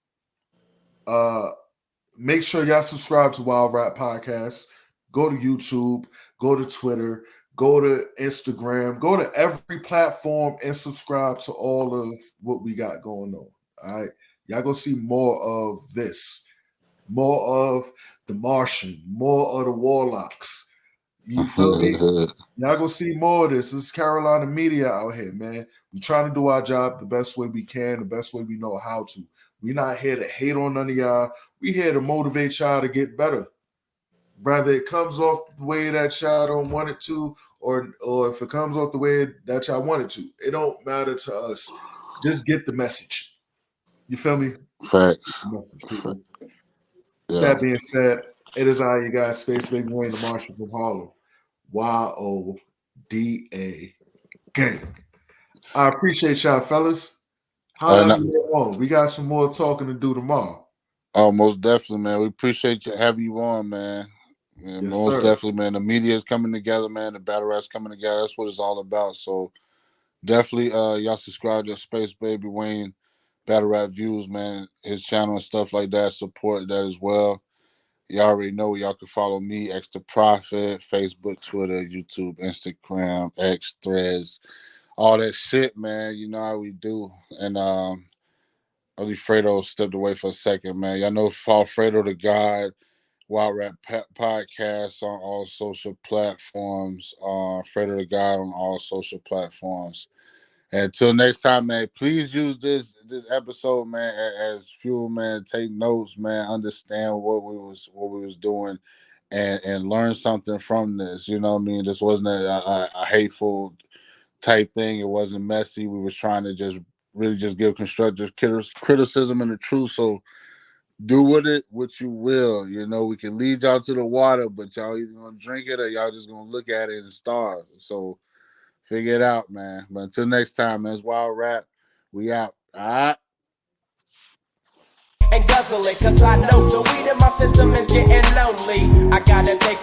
Speaker 5: Make sure y'all subscribe to Wild Rap Podcast. Go to YouTube, go to Twitter, go to Instagram, go to every platform and subscribe to all of what we got going on. All right. Y'all go see more of this, more of the Martian, more of the Warlocks. You feel me? Y'all go see more of this. This is Carolina media out here, man. We trying to do our job the best way we can, the best way we know how to. We're not here to hate on none of y'all. We here to motivate y'all to get better. Whether it comes off the way that y'all don't want it to, or if it comes off the way that y'all want it to, it don't matter to us. Just get the message. You feel me?
Speaker 6: Facts.
Speaker 5: Message, people. Yeah. That being said, it is all you guys, Space Big Wayne, the Marshall from Harlem. YODA gang. I appreciate y'all, fellas. We got some more talking to do tomorrow.
Speaker 6: Oh, most definitely, man. We appreciate having you on, man. Yeah,
Speaker 5: yes,
Speaker 6: most
Speaker 5: sir.
Speaker 6: definitely, man. The media is coming together, man. The battle rap's coming together. That's what it's all about. So definitely, y'all subscribe to Space Baby Wayne Battle Rap Views, man. His channel and stuff like that. Support that as well. Y'all already know y'all can follow me, X the Prophet, Facebook, Twitter, YouTube, Instagram, X, Threads, all that shit, man. You know how we do. And Fredo stepped away for a second, man. Y'all know follow Fredo the God, Wild Rap Podcast on all social platforms. Fredo the God on all social platforms. And until next time, man, please use this episode, man, as fuel, man. Take notes, man. Understand what we was doing, and learn something from this. You know what I mean? This wasn't a hateful type thing. It wasn't messy. We was trying to just really just give constructive criticism and the truth. So do with it what you will. You know, we can lead y'all to the water, but y'all either gonna drink it or y'all just gonna look at it and starve. So figure it out, man. But until next time, man, it's Wild Rap. We out. All right?
Speaker 12: And guzzle it, cause I know the weed in my system is getting lonely. I gotta take